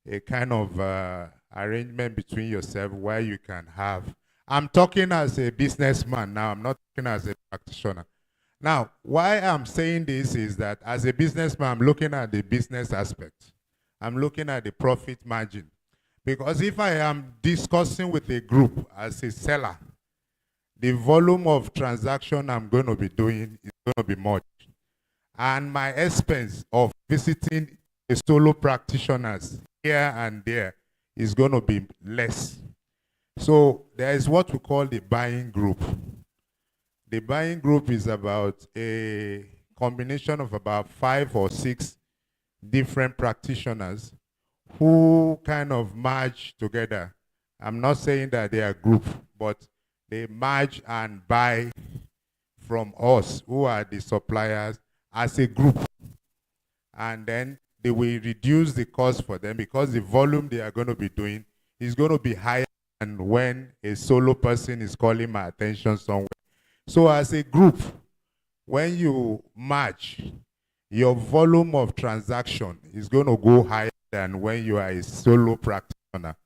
a kind of arrangement between yourself where you can have. I'm talking as a businessman now, I'm not talking as a practitioner. Now, why I'm saying this is that as a businessman, I'm looking at the business aspect. I'm looking at the profit margin. Because if I am discussing with a group as a seller, the volume of transaction I'm going to be doing is going to be much. And my expense of visiting a solo practitioners here and there is going to be less. So there is what we call the buying group. The buying group is about a combination of about 5 or 6 different practitioners who kind of merge together. I'm not saying that they are group, but they merge and buy from us, who are the suppliers, as a group. And then they will reduce the cost for them because the volume they are going to be doing is going to be higher than when a solo person is calling my attention somewhere. So as a group, when you match, your volume of transaction is going to go higher than when you are a solo practitioner.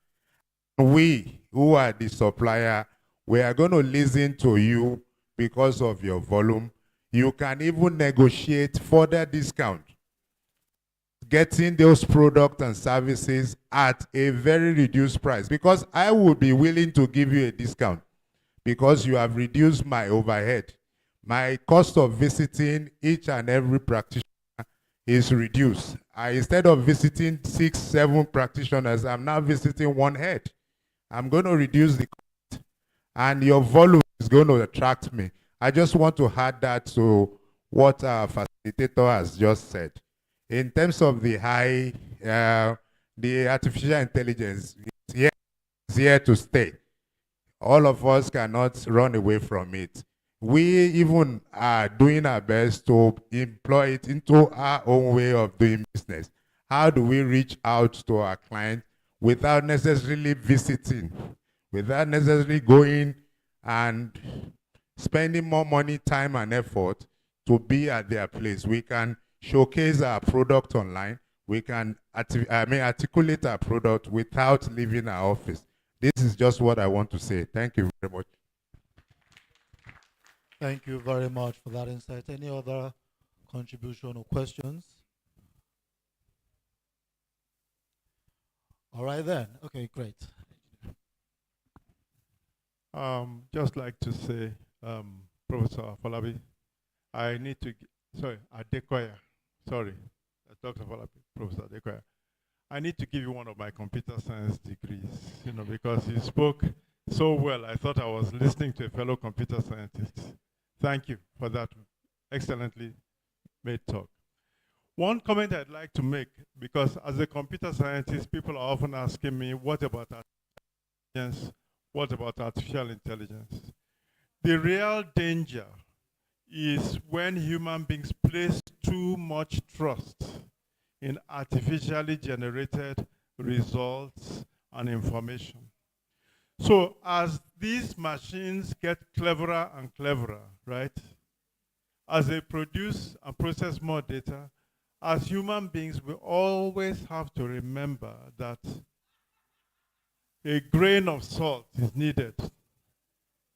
We, who are the supplier, we are going to listen to you because of your volume. You can even negotiate further discount, getting those products and services at a very reduced price, because I would be willing to give you a discount because you have reduced my overhead. My cost of visiting each and every practitioner is reduced. Instead of visiting 6, 7 practitioners, I'm now visiting one head. I'm going to reduce the cost, and your volume is going to attract me. I just want to add that to what our facilitator has just said. In terms of the the artificial intelligence, it's here to stay. All of us cannot run away from it. We even are doing our best to employ it into our own way of doing business. How do we reach out to our clients without necessarily visiting, without necessarily going and spending more money, time, and effort to be at their place? We can showcase our product online. We can articulate our product without leaving our office. This is just what I want to say. Thank you very much. Thank you very much for that insight. Any other contribution or questions? All right then. Okay, great. Just like to say, Professor Afolabi, I need to, Adekoya, sorry, Dr. Afolabi, Professor Adekoya. I need to give you one of my computer science degrees, because you spoke so well. I thought I was listening to a fellow computer scientist. Thank you for that excellently made talk. One comment I'd like to make, because as a computer scientist, people are often asking me, what about artificial intelligence? What about artificial intelligence? The real danger is when human beings place too much trust in artificially generated results and information. So as these machines get cleverer and cleverer, right? As they produce and process more data, as human beings, we always have to remember that a grain of salt is needed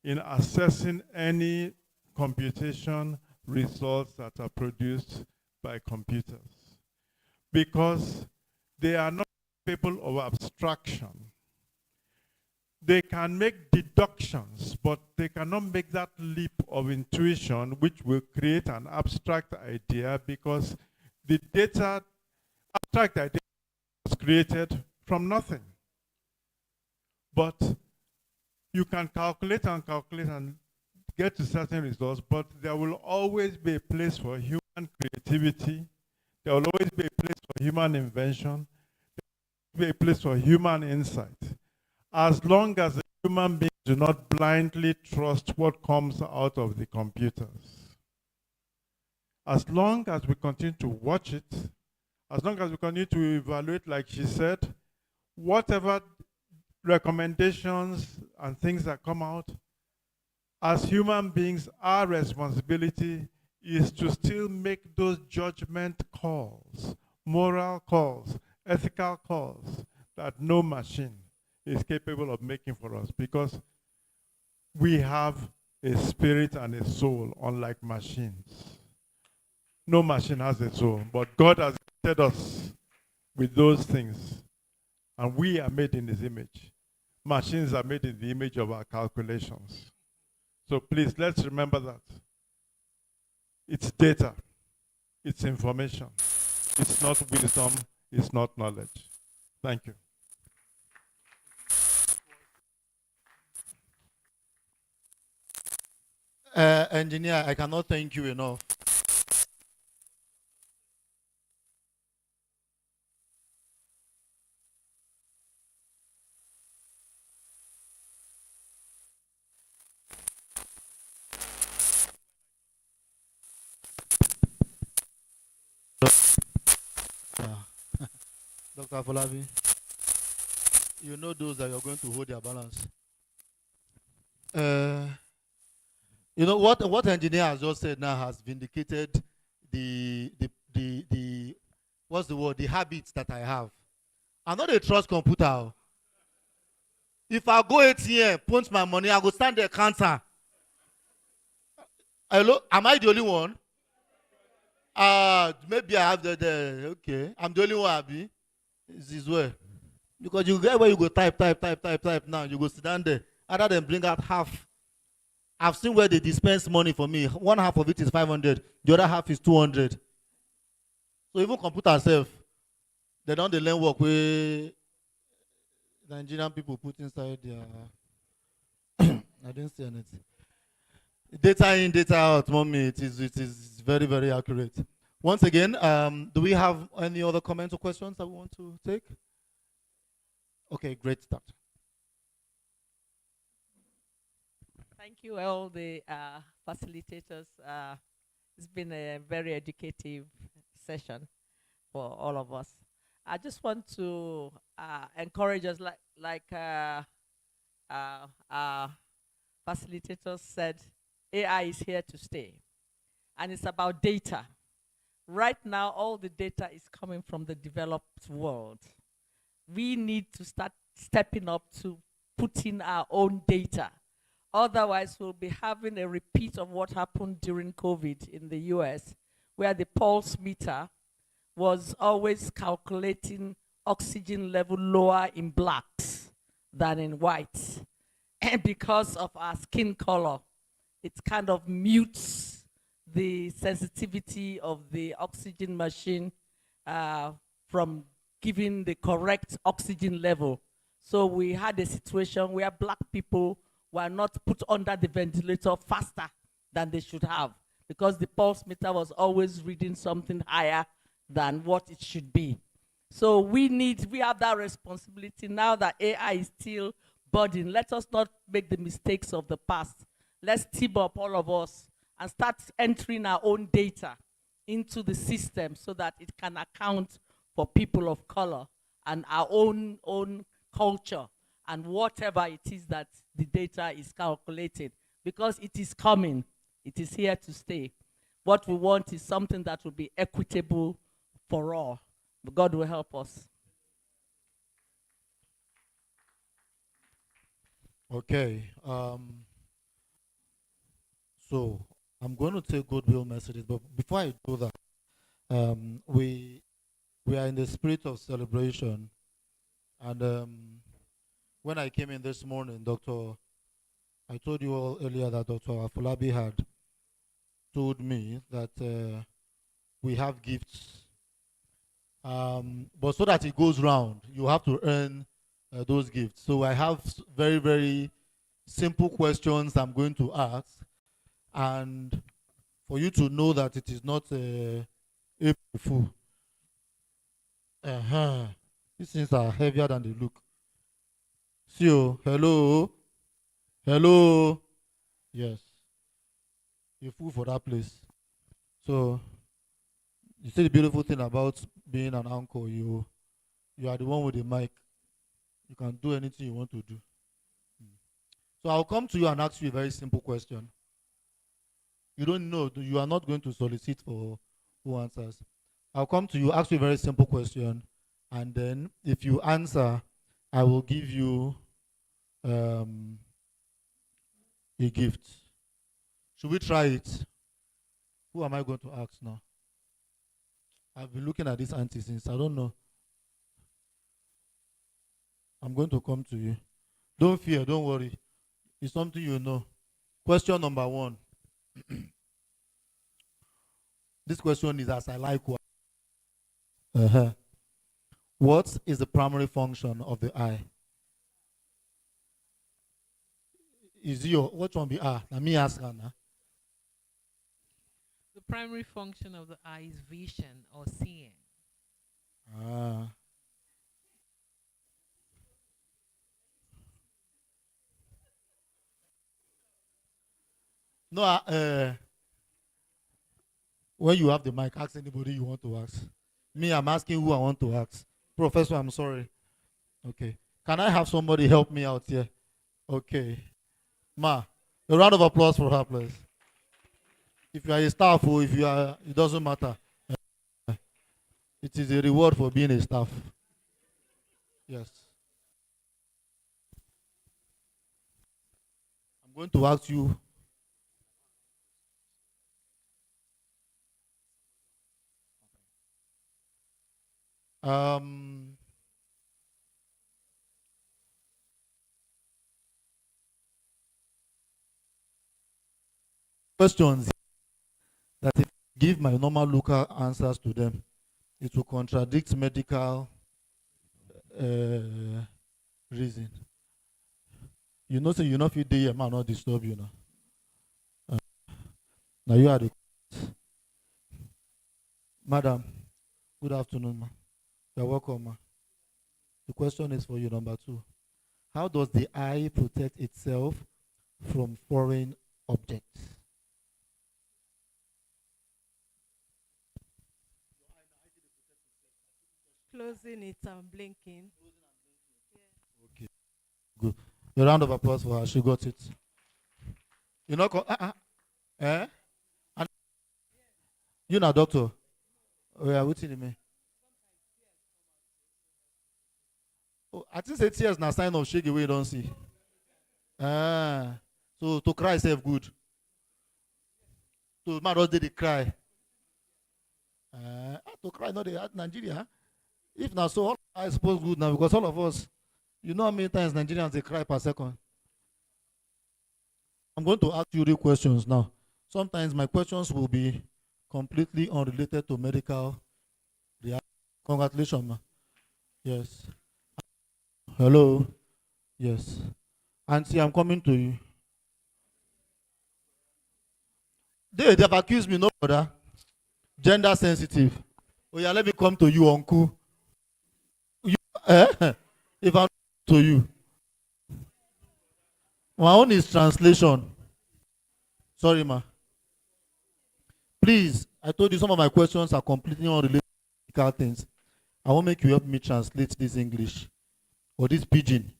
in assessing any computation results that are produced by computers, because they are not capable of abstraction. They can make deductions, but they cannot make that leap of intuition which will create an abstract idea, because the data, abstract idea was created from nothing. But you can calculate and get to certain results, but there will always be a place for human creativity. There will always be a place for human invention. There will be a place for human insight. As long as the human beings do not blindly trust what comes out of the computers. As long as we continue to watch it, as long as we continue to evaluate, like she said, whatever recommendations and things that come out, as human beings, our responsibility is to still make those judgment calls, moral calls, ethical calls that no machine is capable of making for us, because we have a spirit and a soul, unlike machines. No machine has a soul, but God has gifted us with those things, and we are made in His image. Machines are made in the image of our calculations. So please, let's remember that. It's data. It's information. It's not wisdom. It's not knowledge. Thank you. Engineer, I cannot thank you enough. Dr. Afolabi, you know those that you're going to hold their balance. You know what engineer has just said now has vindicated the what's the word? The habits that I have. I know they trust computer. Oh. If I go ATM, punch my money, I go stand there counter. Hello, am I the only one? Maybe I have the okay. I'm the only one, Abi. This way. Because you get where you go type now. You go sit down there. Other than bring out half. I've seen where they dispense money for me. One half of it is 500. The other half is 200. So even computer self, they don't they learn work where Nigerian people put inside their. I didn't see anything. Data in, data out, mommy. It is very, very accurate. Once again, do we have any other comments or questions that we want to take? Okay, great start. Thank you, all the facilitators. It's been a very educative session for all of us. I just want to encourage us, like facilitators said, AI is here to stay, and it's about data. Right now, all the data is coming from the developed world. We need to start stepping up to put in our own data. Otherwise, we'll be having a repeat of what happened during COVID in the US, where the pulse meter was always calculating oxygen level lower in blacks than in whites. And because of our skin color, it kind of mutes the sensitivity of the oxygen machine from giving the correct oxygen level. So we had a situation where black people were not put under the ventilator faster than they should have, because the pulse meter was always reading something higher than what it should be. So we have that responsibility now that AI is still budding. Let us not make the mistakes of the past. Let's team up, all of us, and start entering our own data into the system so that it can account for people of color and our own culture and whatever it is that the data is calculated, because it is coming. It is here to stay. What we want is something that will be equitable for all. But God will help us. Okay. So I'm going to take goodwill messages, but before I do that, we are in the spirit of celebration, and when I came in this morning, I told you all earlier that Dr. Afolabi had told me that we have gifts, but so that it goes round, you have to earn those gifts. So I have very, very simple questions I'm going to ask, and for you to know that it is not a fool. These things are heavier than they look. See you. Hello. Hello. Yes. You fool for that place. So you see the beautiful thing about being an uncle, you are the one with the mic. You can do anything you want to do. So I'll come to you and ask you a very simple question. You don't know, you are not going to solicit for who answers. I'll come to you, ask you a very simple question, and then if you answer, I will give you a gift. Should we try it? Who am I going to ask now? I've been looking at this auntie since, I don't know. I'm going to come to you. Don't fear, don't worry. It's something you know. Question number 1. This question is as I like one. What is the primary function of the eye? Is your what one be let me ask her now. The primary function of the eye is vision or seeing. No, when you have the mic, ask anybody you want to ask. Me, I'm asking who I want to ask. Professor, I'm sorry. Okay. Can I have somebody help me out here? Okay. Ma, a round of applause for her, please. If you are a staff or if you are, it doesn't matter. It is a reward for being a staff. Yes. I'm going to ask you. Um, questions that if I give my normal local answers to them, it will contradict medical reason. You know, say you know if you do your man not disturb you now. Now you are the madam. Good afternoon, ma. You're welcome, ma. The question is for you, number 2. How does the eye protect itself from foreign objects? Closing it and blinking. Okay, good. A round of applause for her. She got it. You know, eh? And you know, doctor. Oh, yeah, what's in me? Oh, I think say tears na sign of shege wey you don't see. Ah, so to cry self good. To man just dey dey cry. To cry not dey hard Nigeria. If na so, I suppose good now because all of us, you know how many times Nigerians they cry per second. I'm going to ask you real questions now. Sometimes my questions will be completely unrelated to medical reaction. Congratulations, ma. Yes. Hello. Yes. Auntie, I'm coming to you. They have accused me, no brother. Gender sensitive. Oh yeah, let me come to you, uncle. You, if I'm to you. My own is translation. Sorry, ma. Please, I told you some of my questions are completely unrelated to medical things. I want make you help me translate this English or this pidgin.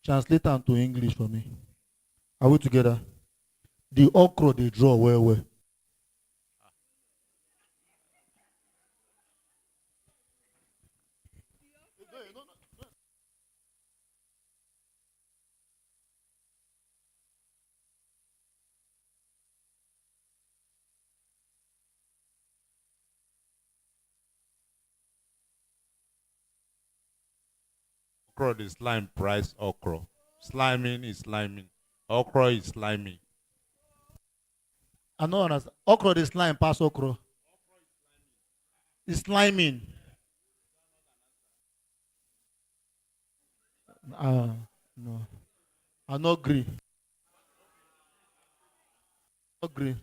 Translate them to English for me. Are we together? The okra they draw well. Okra the slime price okra. Sliming is sliming. Okra is slimy. I know understand. Okra the slime pass okra. It's sliming. No. I no agree. Agree.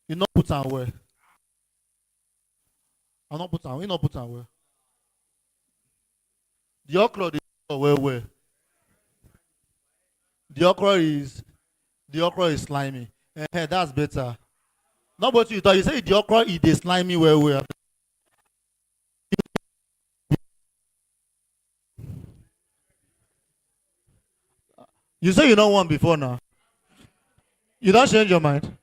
You not put on where? I not put on. You not put on where? The okra the where? The okra is slimy. That's better. Not what you thought. You say the okra is the slimy where? You say you don't want before now. You don't change your mind.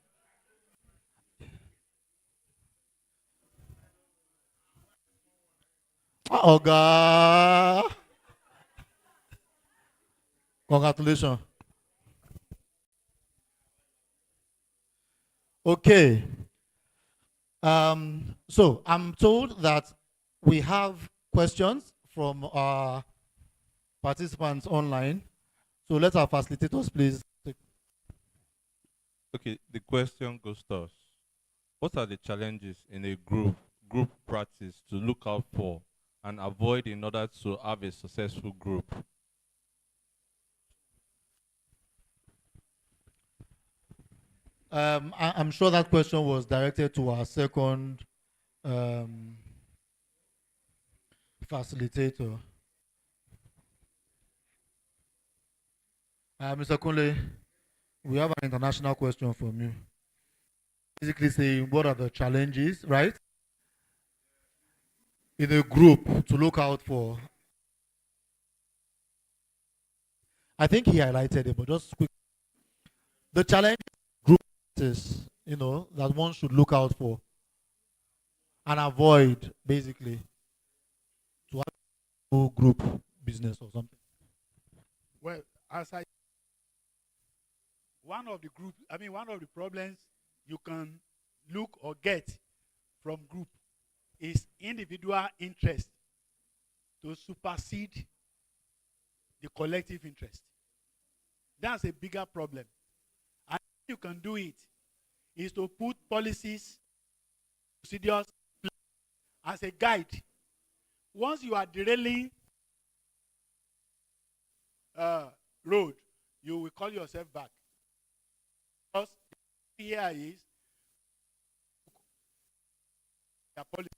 Oh God. Congratulations. Okay. So I'm told that we have questions from our participants online. So let our facilitators please. Okay, the question goes to us. What are the challenges in a group practice to look out for and avoid in order to have a successful group? I'm sure that question was directed to our second facilitator. Mr. Kunle, we have an international question from you. Basically saying what are the challenges, right? In a group to look out for. I think he highlighted it, but just quick. The challenge group is that one should look out for and avoid, basically, to have no group business or something? Well, one of the problems you can look or get from group is individual interest to supersede the collective interest. That's a bigger problem. And you can do it is to put policies, procedures as a guide. Once you are derailing road, you will call yourself back. Because here is their policies.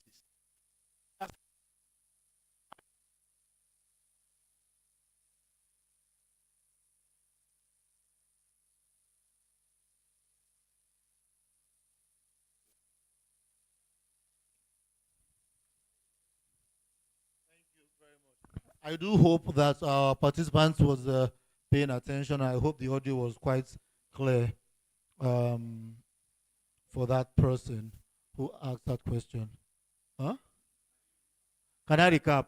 I do hope that our participants was paying attention. I hope the audio was quite clear for that person who asked that question. Huh? Can I recap?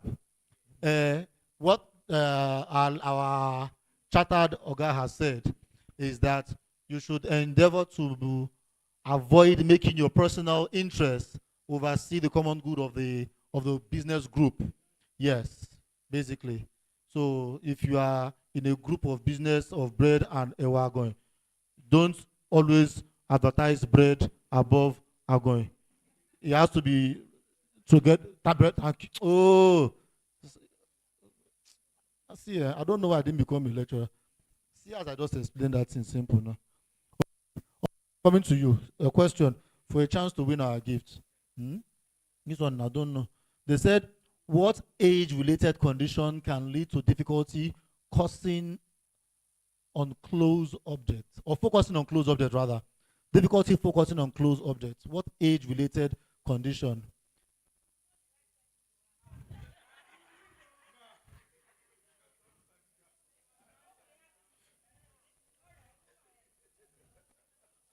What our chartered Oga has said is that you should endeavor to avoid making your personal interest oversee the common good of the business group. Yes, basically. So if you are in a group of business of bread and ewa, don't always advertise bread above agoin. It has to be to get tablet and oh. See, I don't know why I didn't become a lecturer. See, as I just explained that in simple now. Coming to you, a question for a chance to win our gift. This one I don't know. They said, what age-related condition can lead to difficulty causing on closed objects, or focusing on closed objects rather? Difficulty focusing on closed objects. What age-related condition?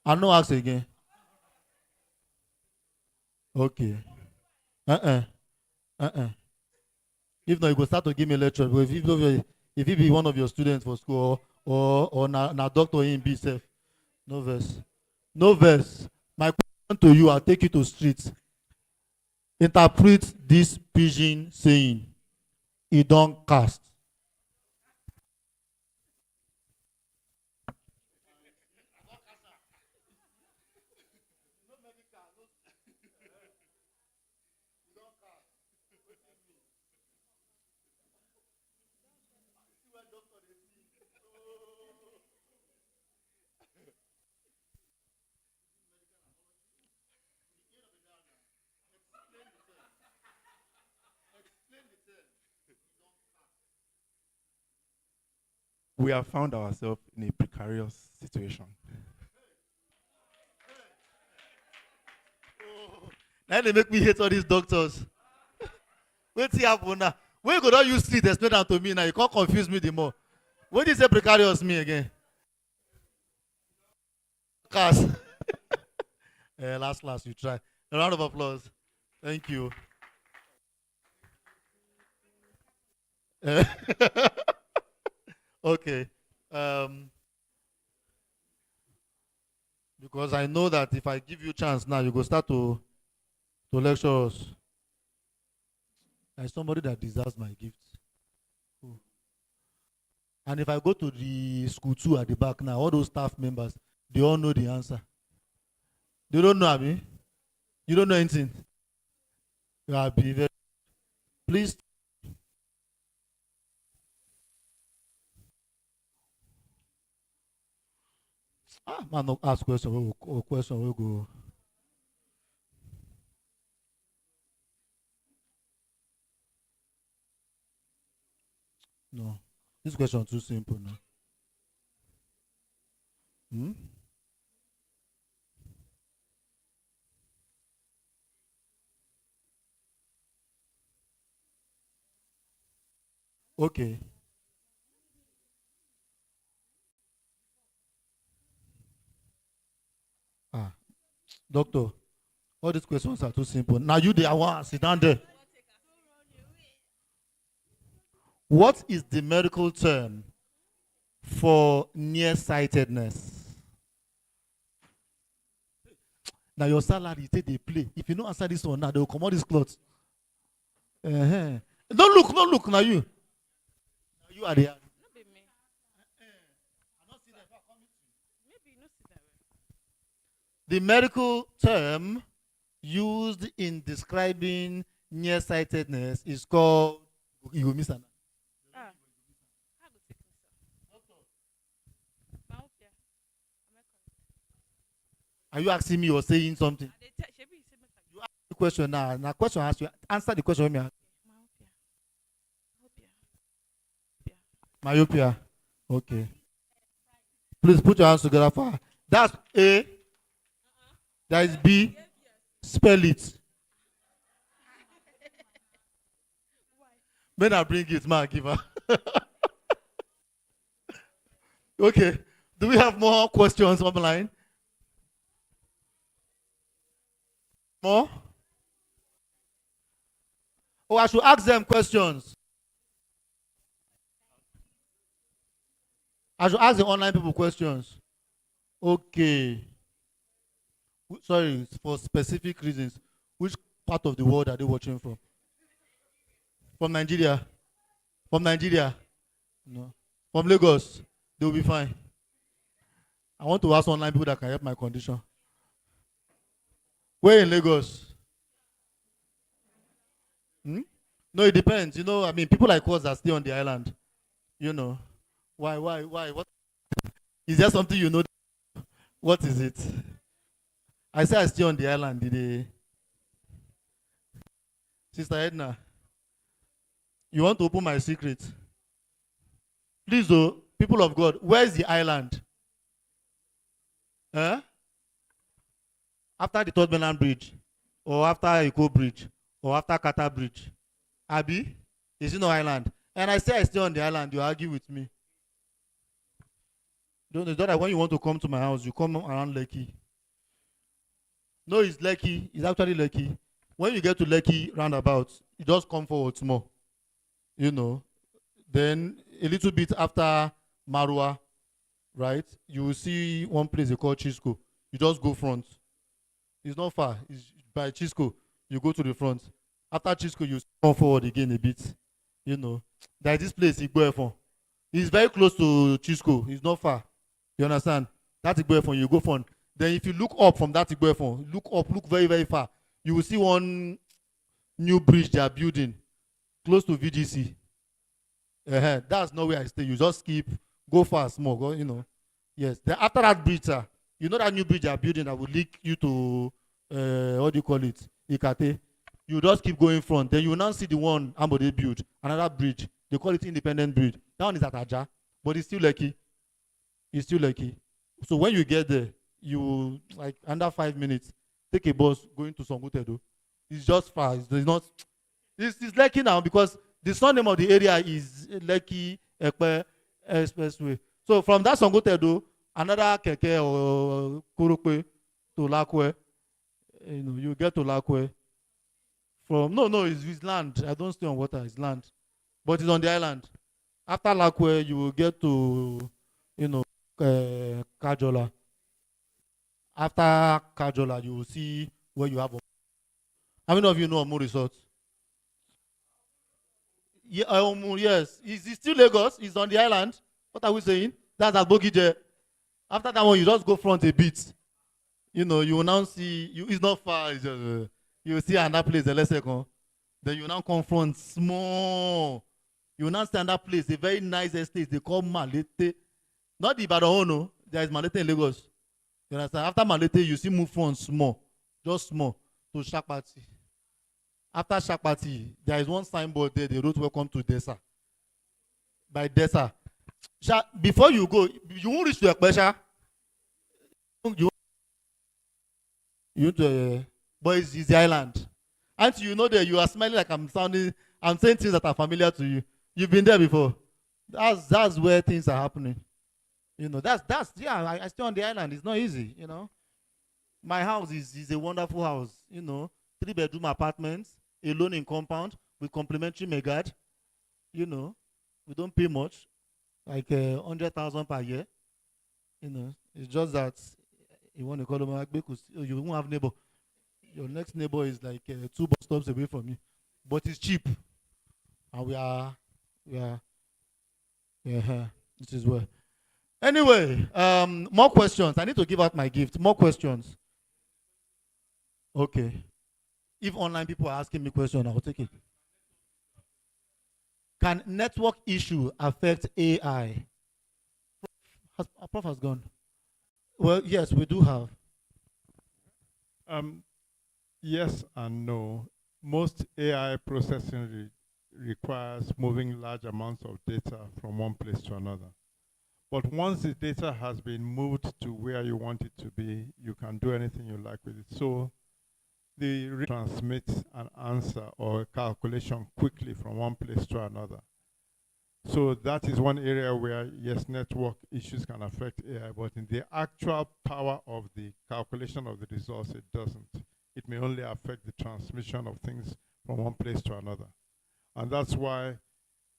I'll not ask again. Okay. If not, you go start to give me a lecture. But if he be one of your students for school or na doctor in be self, no verse. No verse. My question to you, I'll take you to streets. Interpret this pigeon saying, "He don't cast." We have found ourselves in a precarious situation. Now they make me hate all these doctors. Wait till happen now. When you go down use street, explain that to me now. You can't confuse me the more. What did you say precarious me again? Cast. Last, you try. A round of applause. Thank you. Okay. Because I know that if I give you chance now, you go start to lecture us. There's somebody that deserves my gift. Who? And if I go to the school two at the back now, all those staff members, they all know the answer. They don't know, Abi. You don't know anything. You are be very. Please. Man, no ask question. Question will go. No, this question too simple now. Okay. Doctor, all these questions are too simple. Now you the one sit down there. What is the medical term for nearsightedness? Now your salary take they play. If you don't answer this one now, they will come out this clothes. Uh-huh. Don't look now you. Now you are the The medical term used in describing nearsightedness is called you will miss an. Are you asking me or saying something? You ask the question now. Now question asks you answer the question. Me myopia. Okay. Please put your hands together for her. That's A. That is B. Spell it. When I bring it, man, give her. Okay. Do we have more questions online? More? Oh, I should ask them questions. I should ask the online people questions. Okay. Sorry, for specific reasons. Which part of the world are they watching from? From Nigeria? From Nigeria? No. From Lagos? They will be fine. I want to ask online people that can help my condition. Where in Lagos? Hmm? No, it depends. You know, I mean, people like us that stay on the island. You know. Why? What? Is there something you know? What is it? I say I stay on the island. Did they? Sister Edna, you want to open my secret? Please, oh, people of God, where is the island? Huh? After the Third Mainland Bridge, or after Eko Bridge, or after Qatar Bridge? Abi, is it no island? And I say I stay on the island, you argue with me. Don't know that when you want to come to my house, you come around Lekki. No, it's Lekki. It's actually Lekki. When you get to Lekki roundabout, you just come forward small. You know. Then a little bit after Marua, right? You will see one place they call Chisco. You just go front. It's not far. It's by Chisco. You go to the front. After Chisco, you come forward again a bit. You know. There's this place, Igboefon. It's very close to Chisco. It's not far. You understand? That's Igboefon. You go front. Then if you look up from that Igboefon, look up, look very, very far, you will see one new bridge they are building close to VGC. That's not where I stay. You just keep, go fast more, go, you know. Yes. Then after that bridge, sir, you know that new bridge they are building that will link you to, what do you call it? Ikate. You just keep going front. Then you will now see the one Ambode built, another bridge. They call it Independent Bridge. That one is at Aja, but it's still Lekki. It's still Lekki. So when you get there, you like under 5 minutes, take a bus going to Songotedo. It's just far. It's not. It's Lekki now because the surname of the area is Lekki Ekpe Expressway. So from that Songotedo, another keke or Kurupe to Lakwe, you know, you get to Lakwe. From no, it's land. I don't stay on water. It's land, but it's on the island. After Lakwe, you will get to, you know, Kajola. After Kajola, you will see where you have. How many of you know Omu Resort? Yeah, Omu, yes. Is it still Lagos? It's on the island. What are we saying? That's at Bogije. After that one, you just go front a bit. You know, you will now see. It's not far. It's just, you will see another place, the second. Then you now confront small. You will now stand that place, a very nice estate. They call Malete. Not the Ibadan, no. There is Malete in Lagos. You understand? After Malete, you see move front small, just small, to Shakpati. After Shakpati, there is one signboard there. They wrote "Welcome to Desa." By Desa. Before you go, you won't reach to Ekpesha. But it's the island. And you know that you are smiling like I'm saying things that are familiar to you. You've been there before. That's where things are happening. You know, I stay on the island. It's not easy, you know. My house is a wonderful house. 3-bedroom apartment, alone in compound with complimentary megad. We don't pay much, like 100,000 per year. It's just that you want to call them because you won't have neighbor. Your next neighbor is like 2 bus stops away from you, but it's cheap, and we are, yeah, this is well. Anyway, more questions. I need to give out my gift. More questions. Okay. If online people are asking me questions, I will take it. Can network issue affect AI? Prof has gone. Well, yes, we do have. Yes and no. Most AI processing requires moving large amounts of data from one place to another. But once the data has been moved to where you want it to be, you can do anything you like with it. So the transmits an answer or a calculation quickly from one place to another. So that is one area where, yes, network issues can affect AI, but in the actual power of the calculation of the results, it doesn't. It may only affect the transmission of things from one place to another. And that's why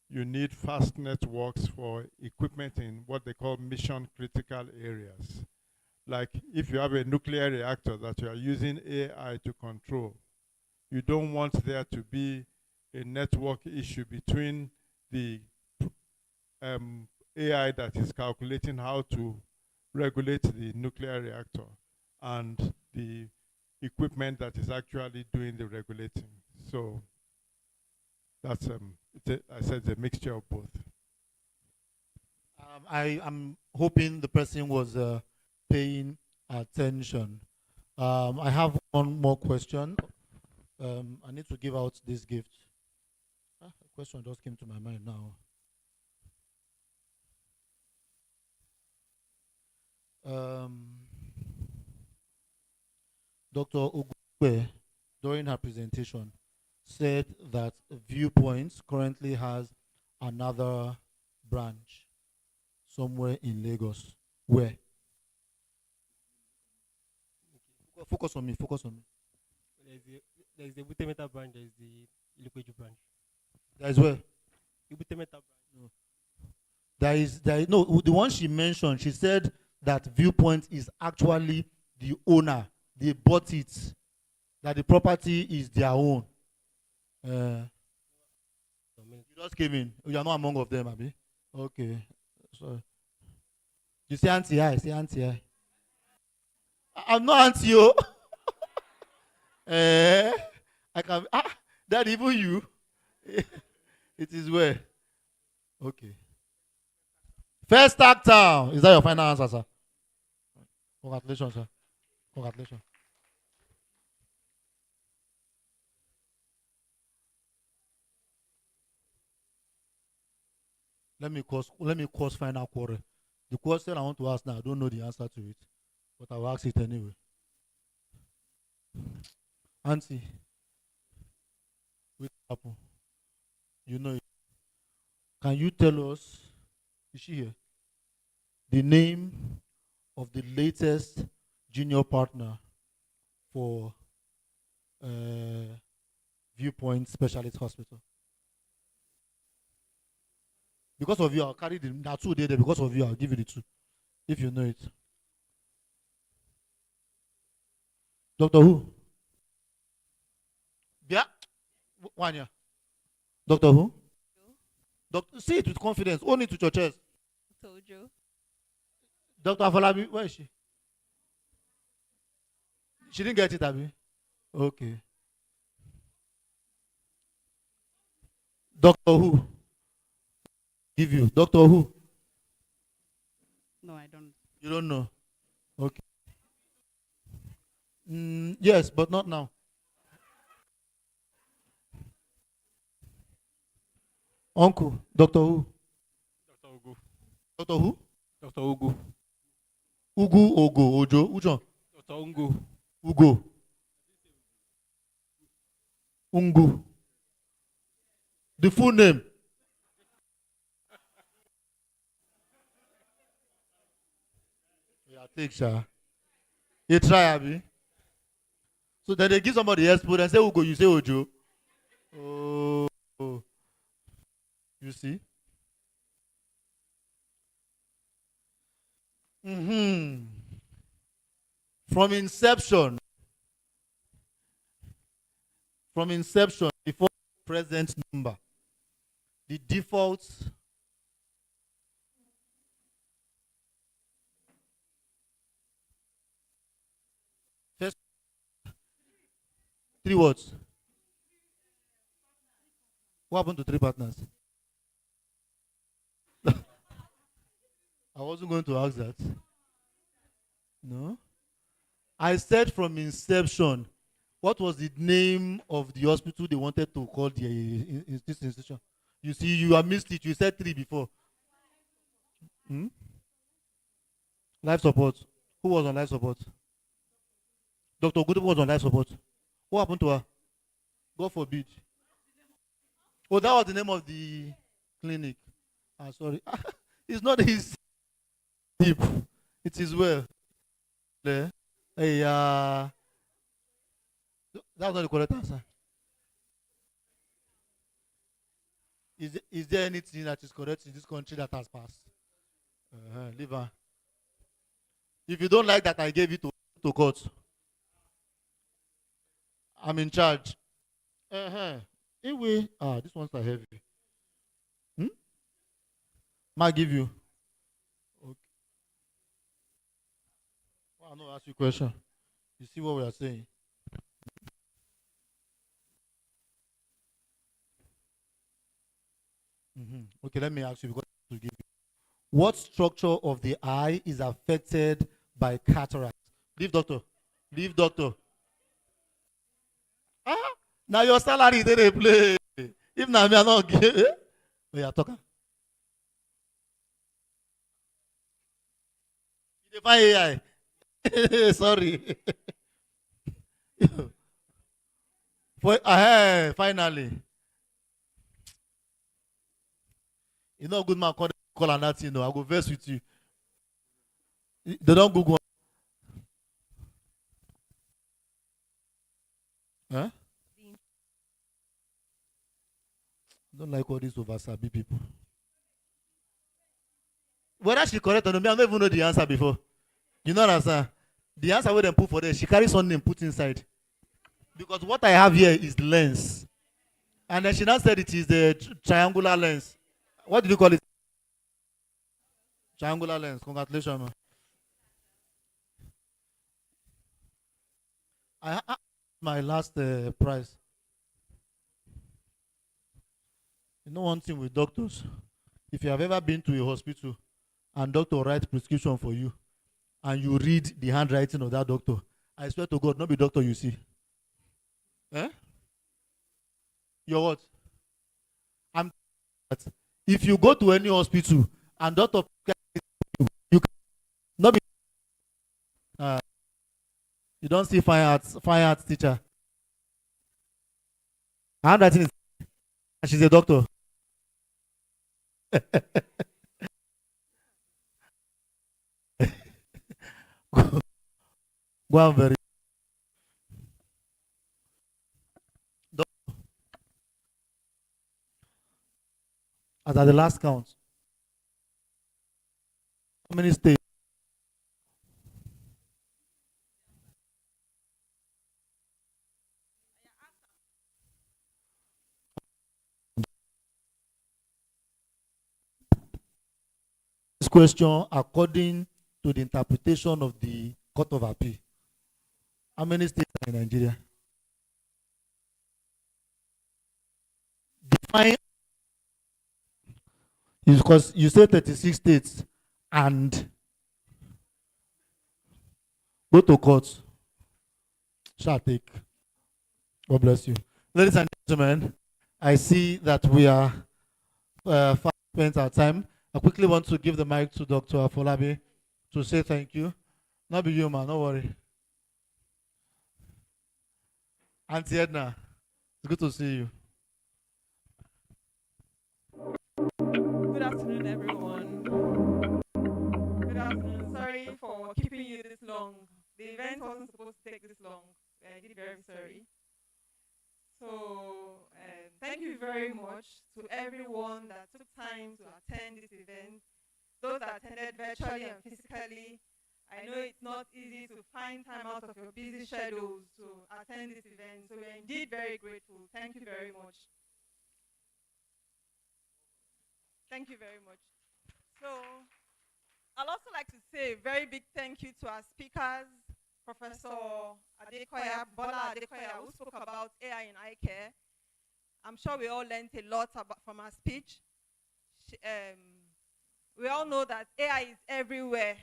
you need fast networks for equipment in what they call mission critical areas. Like if you have a nuclear reactor that you are using AI to control, you don't want there to be a network issue between the AI that is calculating how to regulate the nuclear reactor and the equipment that is actually doing the regulating. So that's I said it's a mixture of both. I am hoping the person was paying attention. I have one more question. I need to give out this gift. A question just came to my mind now. Dr. Ogwe, during her presentation, said that Viewpoint currently has another branch somewhere in Lagos. Where? Focus on me. Focus on me. There's the Butemeta branch. There's the Ilupeju branch. There is where? The Butemeta branch. No. There is no. The one she mentioned, she said that Viewpoint is actually the owner. They bought it. That the property is their own. You just came in. You are not among of them, Abi. Okay. Sorry. You say auntie I. Say auntie I. I'm not auntie you. I can. That even you. It is where. Okay. First tag town. Is that your final answer, sir? Congratulations, sir. Congratulations. Let me cause final quarrel. The question I want to ask now, I don't know the answer to it, but I will ask it anyway. Auntie, what happened? You know it. Can you tell us, is she here? The name of the latest junior partner for Viewpoint Specialist Hospital? Because of you, I'll carry the now 2 days there. Because of you, I'll give you the 2. If you know it. Doctor who? Yeah. 1 year. Doctor who? Doctor, say it with confidence. Own it with your chest. Told you. Dr. Afolabi, where is she? She didn't get it, Abi. Okay. Doctor who? Give you. Doctor who? No, I don't. You don't know. Okay. Yes, but not now. Uncle, Doctor who? Dr. Ugu. Doctor who? Dr. Ugu. Ugu, Ogo, Ojo, Ujo. Dr. Ungu. Ugo. Ungu. The full name. Yeah, take sir. You try, Abi. So then they give somebody else food and say, Ugo, you say Ojo. Oh, you see? Mm-hmm. From inception, before present number, the default first three words. What happened to three partners? I wasn't going to ask that. No. I said from inception, what was the name of the hospital they wanted to call this institution? You see, you have missed it. You said three before. Hmm? Life support. Who was on life support? Dr. Good was on life support. What happened to her? God forbid. Oh, that was the name of the clinic. Ah, sorry. It's not his deep. It is well. Yeah. Hey, that was not the correct answer. Is there anything that is correct in this country that has passed? Leave her. If you don't like that, I gave it to court. I'm in charge. Anyway, these ones are heavy. Hmm? Ma give you. Okay. Well, I'm not ask you a question. You see what we are saying? Okay, let me ask you because to give you. What structure of the eye is affected by cataract? Leave doctor. Leave doctor. Now your salary they play. If now me I not give. We are talking. You define AI. Sorry. Finally. You know, good man call on that, you know. I go verse with you. They don't Google. Huh? I don't like all these over-sabi people. Whether she correct or not, I don't even know the answer before. You know what I'm saying? The answer where they put for there, she carries something put inside. Because what I have here is lens. And then she now said it is the triangular lens. What did you call it? Triangular lens. Congratulations, man. I my last prize. You know one thing with doctors, if you have ever been to a hospital and doctor write prescription for you, and you read the handwriting of that doctor, I swear to God, not be doctor you see. Eh? Your what? I'm that if you go to any hospital and doctor you can not be you don't see fine arts teacher. Handwriting is and she's a doctor. Go and very as at the last count. How many states? This question according to the interpretation of the Court of Appeal. How many states are in Nigeria? Define is because you say 36 states and go to court. Shall take. God bless you. Ladies and gentlemen, I see that we are far spent our time. I quickly want to give the mic to Dr. Afolabi to say thank you. Not be you, man, don't worry. Auntie Edna, it's good to see you. Good afternoon, everyone. Good afternoon. Sorry for keeping you this long. The event wasn't supposed to take this long. we're indeed very sorry. So, thank you very much to everyone that took time to attend this event. Those that attended virtually and physically. I know it's not easy to find time out of your busy schedules to attend this event. So we're indeed very grateful. Thank you very much. Thank you very much. So I'd also like to say a very big thank you to our speakers, Professor Bola Adekoya, who spoke about AI in eye care. I'm sure we all learned a lot from her speech. We all know that AI is everywhere,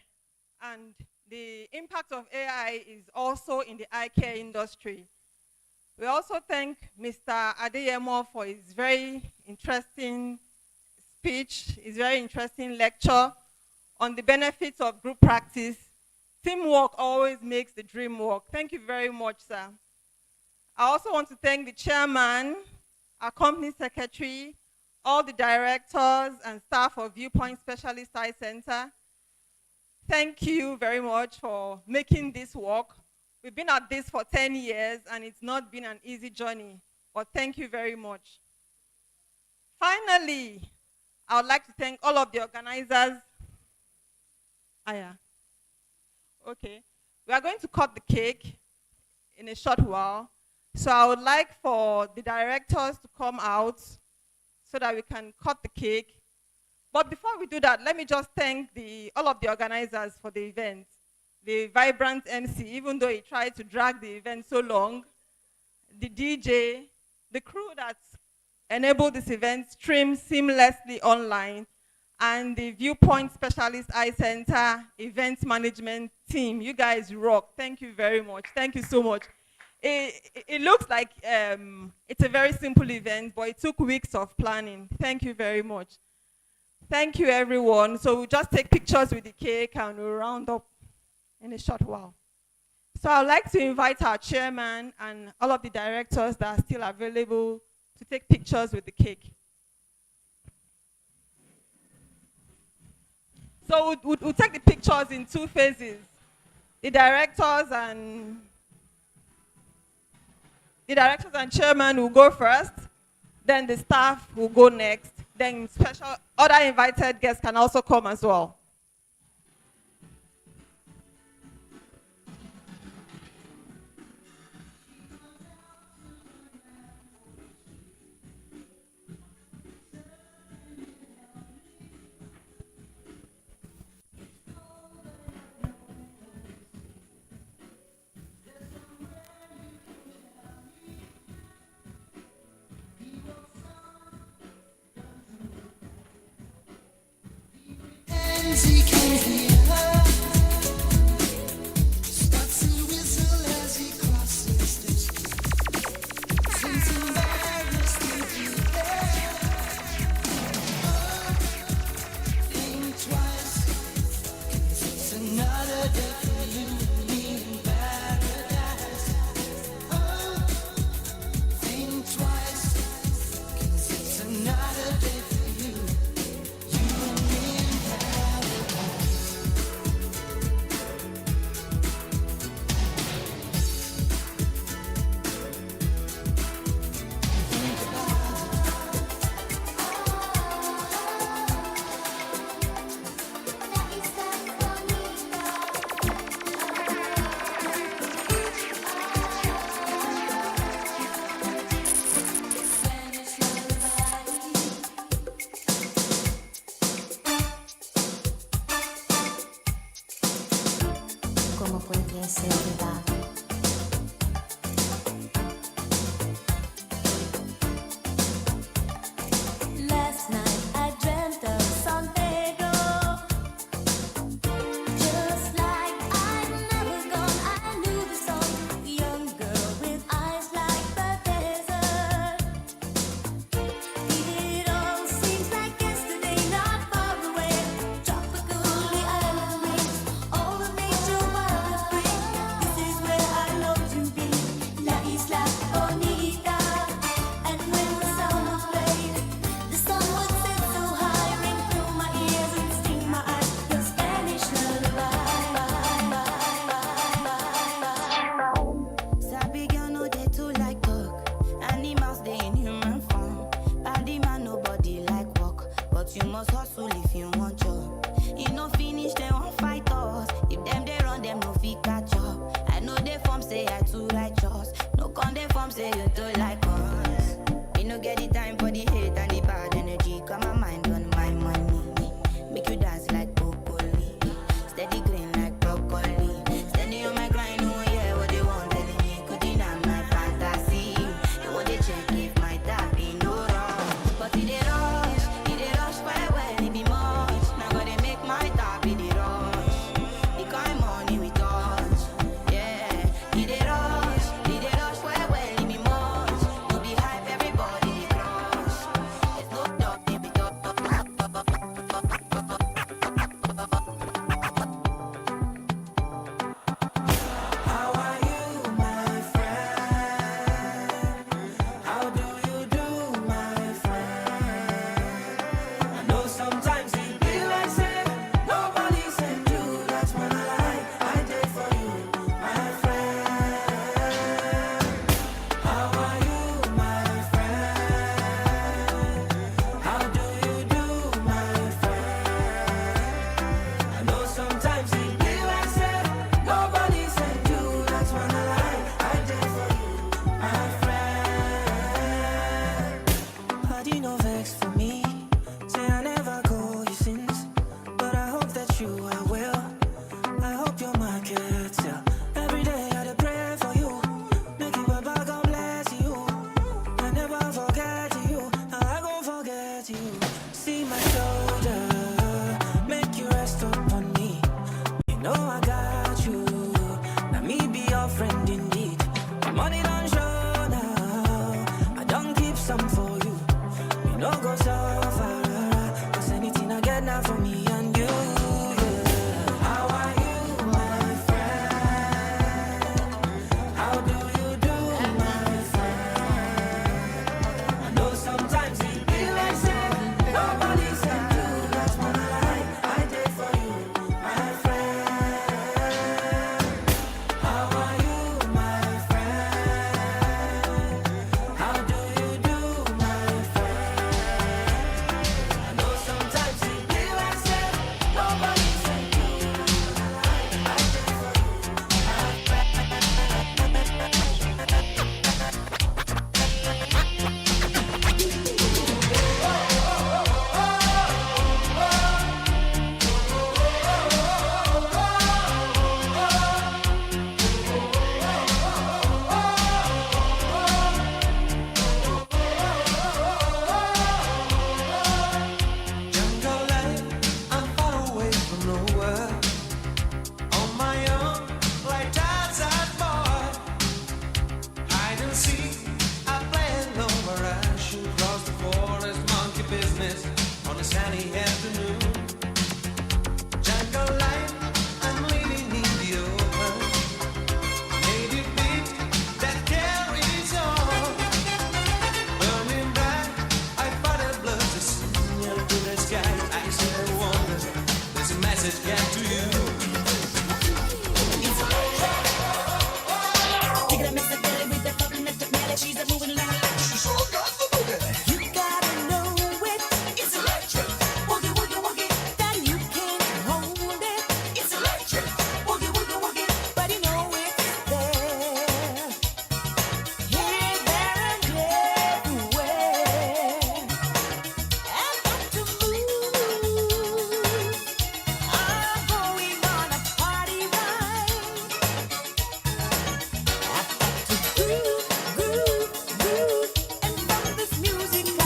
and the impact of AI is also in the eye care industry. We also thank Mr. Adeyemo for his very interesting speech, his very interesting lecture on the benefits of group practice. Teamwork always makes the dream work. Thank you very much, sir. I also want to thank the chairman, our company secretary, all the directors and staff of Viewpoint Specialist Eye Center. Thank you very much for making this work. We've been at this for 10 years and it's not been an easy journey, but thank you very much. Finally, I would like to thank all of the organizers. Okay. We are going to cut the cake in a short while. So I would like for the directors to come out so that we can cut the cake. But before we do that, let me just thank all of the organizers for the event. The vibrant MC, even though he tried to drag the event so long, the DJ, the crew that enabled this event stream seamlessly online, and the Viewpoint Specialist Eye Center event management team. You guys rock. Thank you very much. Thank you so much. It looks like it's a very simple event, but it took weeks of planning. Thank you very much. Thank you, everyone. So we'll just take pictures with the cake and we'll round up in a short while. So I'd like to invite our chairman and all of the directors that are still available to take pictures with the cake. So we'll take the pictures in two phases. The directors and chairman will go first, then the staff will go next, then other invited guests can also come as well. This is gon' forget you. I gon' forget you. See my shoulder, make you rest upon me. You know I got you. Now me be your friend indeed. The money don't show now. I don't keep some for you. You know go so far. Cause anything I get now for me and you. Yeah. How are you, my friend? How do you do, my friend? I know sometimes it be like saying nobody sent you. That's when I did for you, my friend. How are you, my friend? How do you do, my friend? I know sometimes it be like saying nobody sent you. I did for you, my jungle life, I'm far away from nowhere. On my own, like Tarzan boy. Hide and seek, I play alone where I should cross the forest, monkey business on a sunny afternoon. Jungle life, I'm living in the open. Native beat that carries on. Burning bright, I fight a blood to signal to the sky. I still wonder, there's a message get to you. You gotta know it. It's electric. Woogie woogie woogie, that you can't hold it. It's electric. Woogie woogie woogie, but you know it's there. Here, there, and everywhere. And got to move. I'm going on a party ride. I've got to groove, groove, groove. And from this music I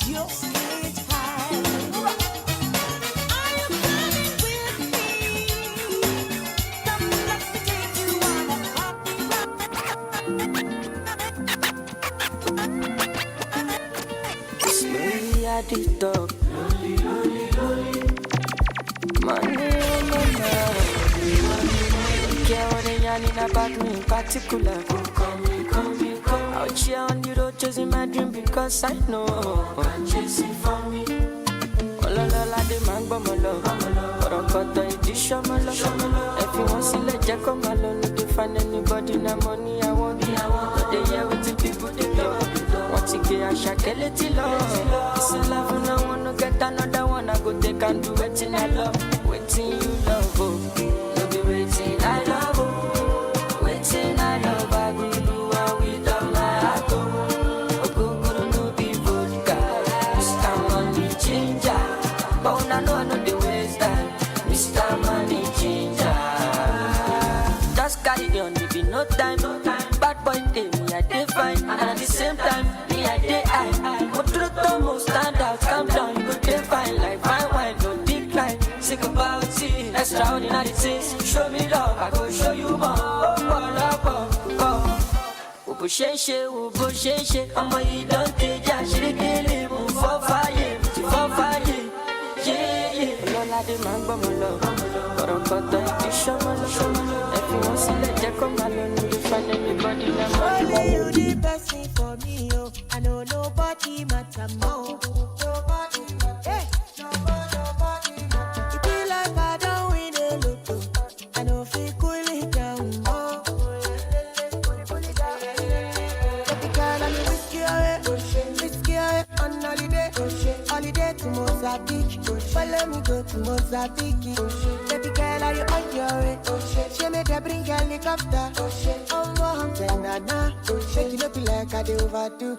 just can't hide. Are you coming with me? Come, let me take you on a party ride. Slowly I did talk. Money on my mind. Care what they yarning about me in particular. Out here on the road chasing my dream because I know chasing for me. Ololola de man gbọmọ lọ, ọ̀rọ̀kọ̀tọ̀ ìdí ṣọmọ lọ. Ẹ fi wọ́n sílẹ̀ jẹ́ kó máa lọ, no dey find anybody na money I want. No dey hear wetin people dey talk. Wọ́n ti gbé Àṣàkẹ́ létí lọ. Ìsìn love una wanna get another one, I go take and do wetin I love. Wetin you love, oh, no be wetin I love, oh. Wetin I love, I go do am with all my heart, oh. Ogogoro no be vodka, Mr. Money Ginger. But una know I no dey waste time, Mr. Money Ginger. Just carry on, there be no time. Bad boy day, me I dey fine, and at the same time, me I dey high. Motroto mo stand out, calm down, you go dey fine like fine wine, no decline. Sick about it, extraordinary things. Show me love, I go show you more. Bó ṣe ń ṣe, wo bó ṣe ń ṣe, ọmọ yìí ló ń tẹ̀jà ṣíríkìlì, mo fọ́ fàyè, fọ́ fàyè, yéyé. Ọlọ́ládé máa ń gbọ́mọ lọ, ọ̀rọ̀kọ̀tọ̀ ìdí ṣọmọ lọ. Ẹ fi wọ́n sílẹ̀ jẹ́ kó máa lọ, no dey find anybody na money. Only you the person for me, oh. I know nobody matter more. Nobody matter. Nobody matter. It be like I don't win a lotto. I know if you cool it down, oh. Baby girl, I'm whiskey away, on holiday, holiday to Mozambique. Follow me go to Mozambique. Baby girl, are you on your way? She made her bring helicopter. Oh, na. Shake it up like I do overdo.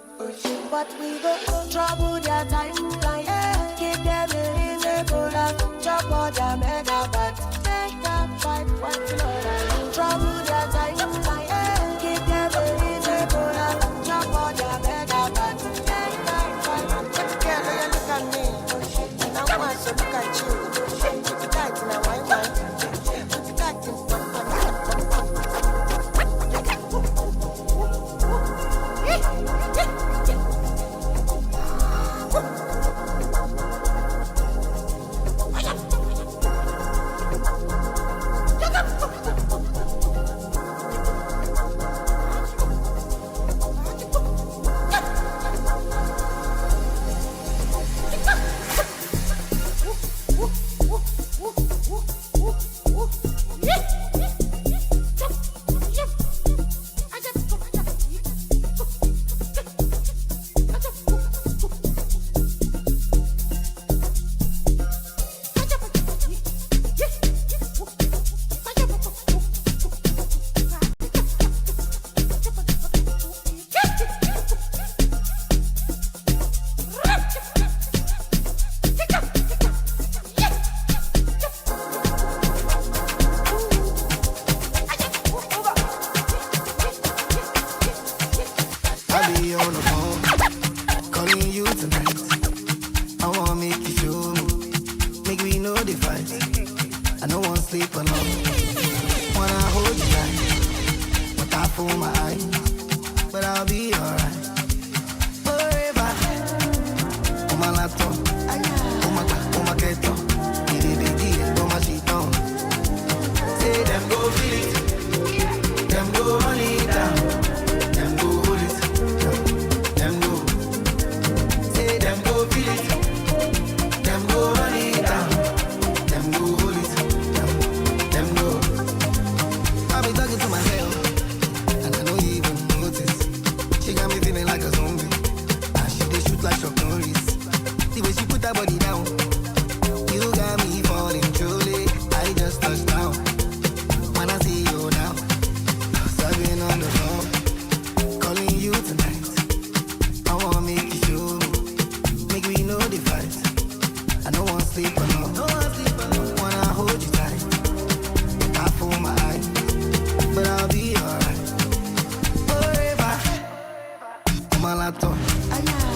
But we go trouble their timeline. Give them a irregular. Chop all their megabytes. Megabyte, what you know that? Trouble their timeline. Give them a irregular. Chop all their megabytes. malaton. Oh my keto. Oh my shit down. Say them go feel it. Them go run it down. Them go hold it. Them go. Say them go feel it. Them go run it down. Them go hold it. Them go. I be talking to myself, and I don't even notice. She got me feeling like a zombie. And she dey shoot like Chuck Norris. The way she put her body down.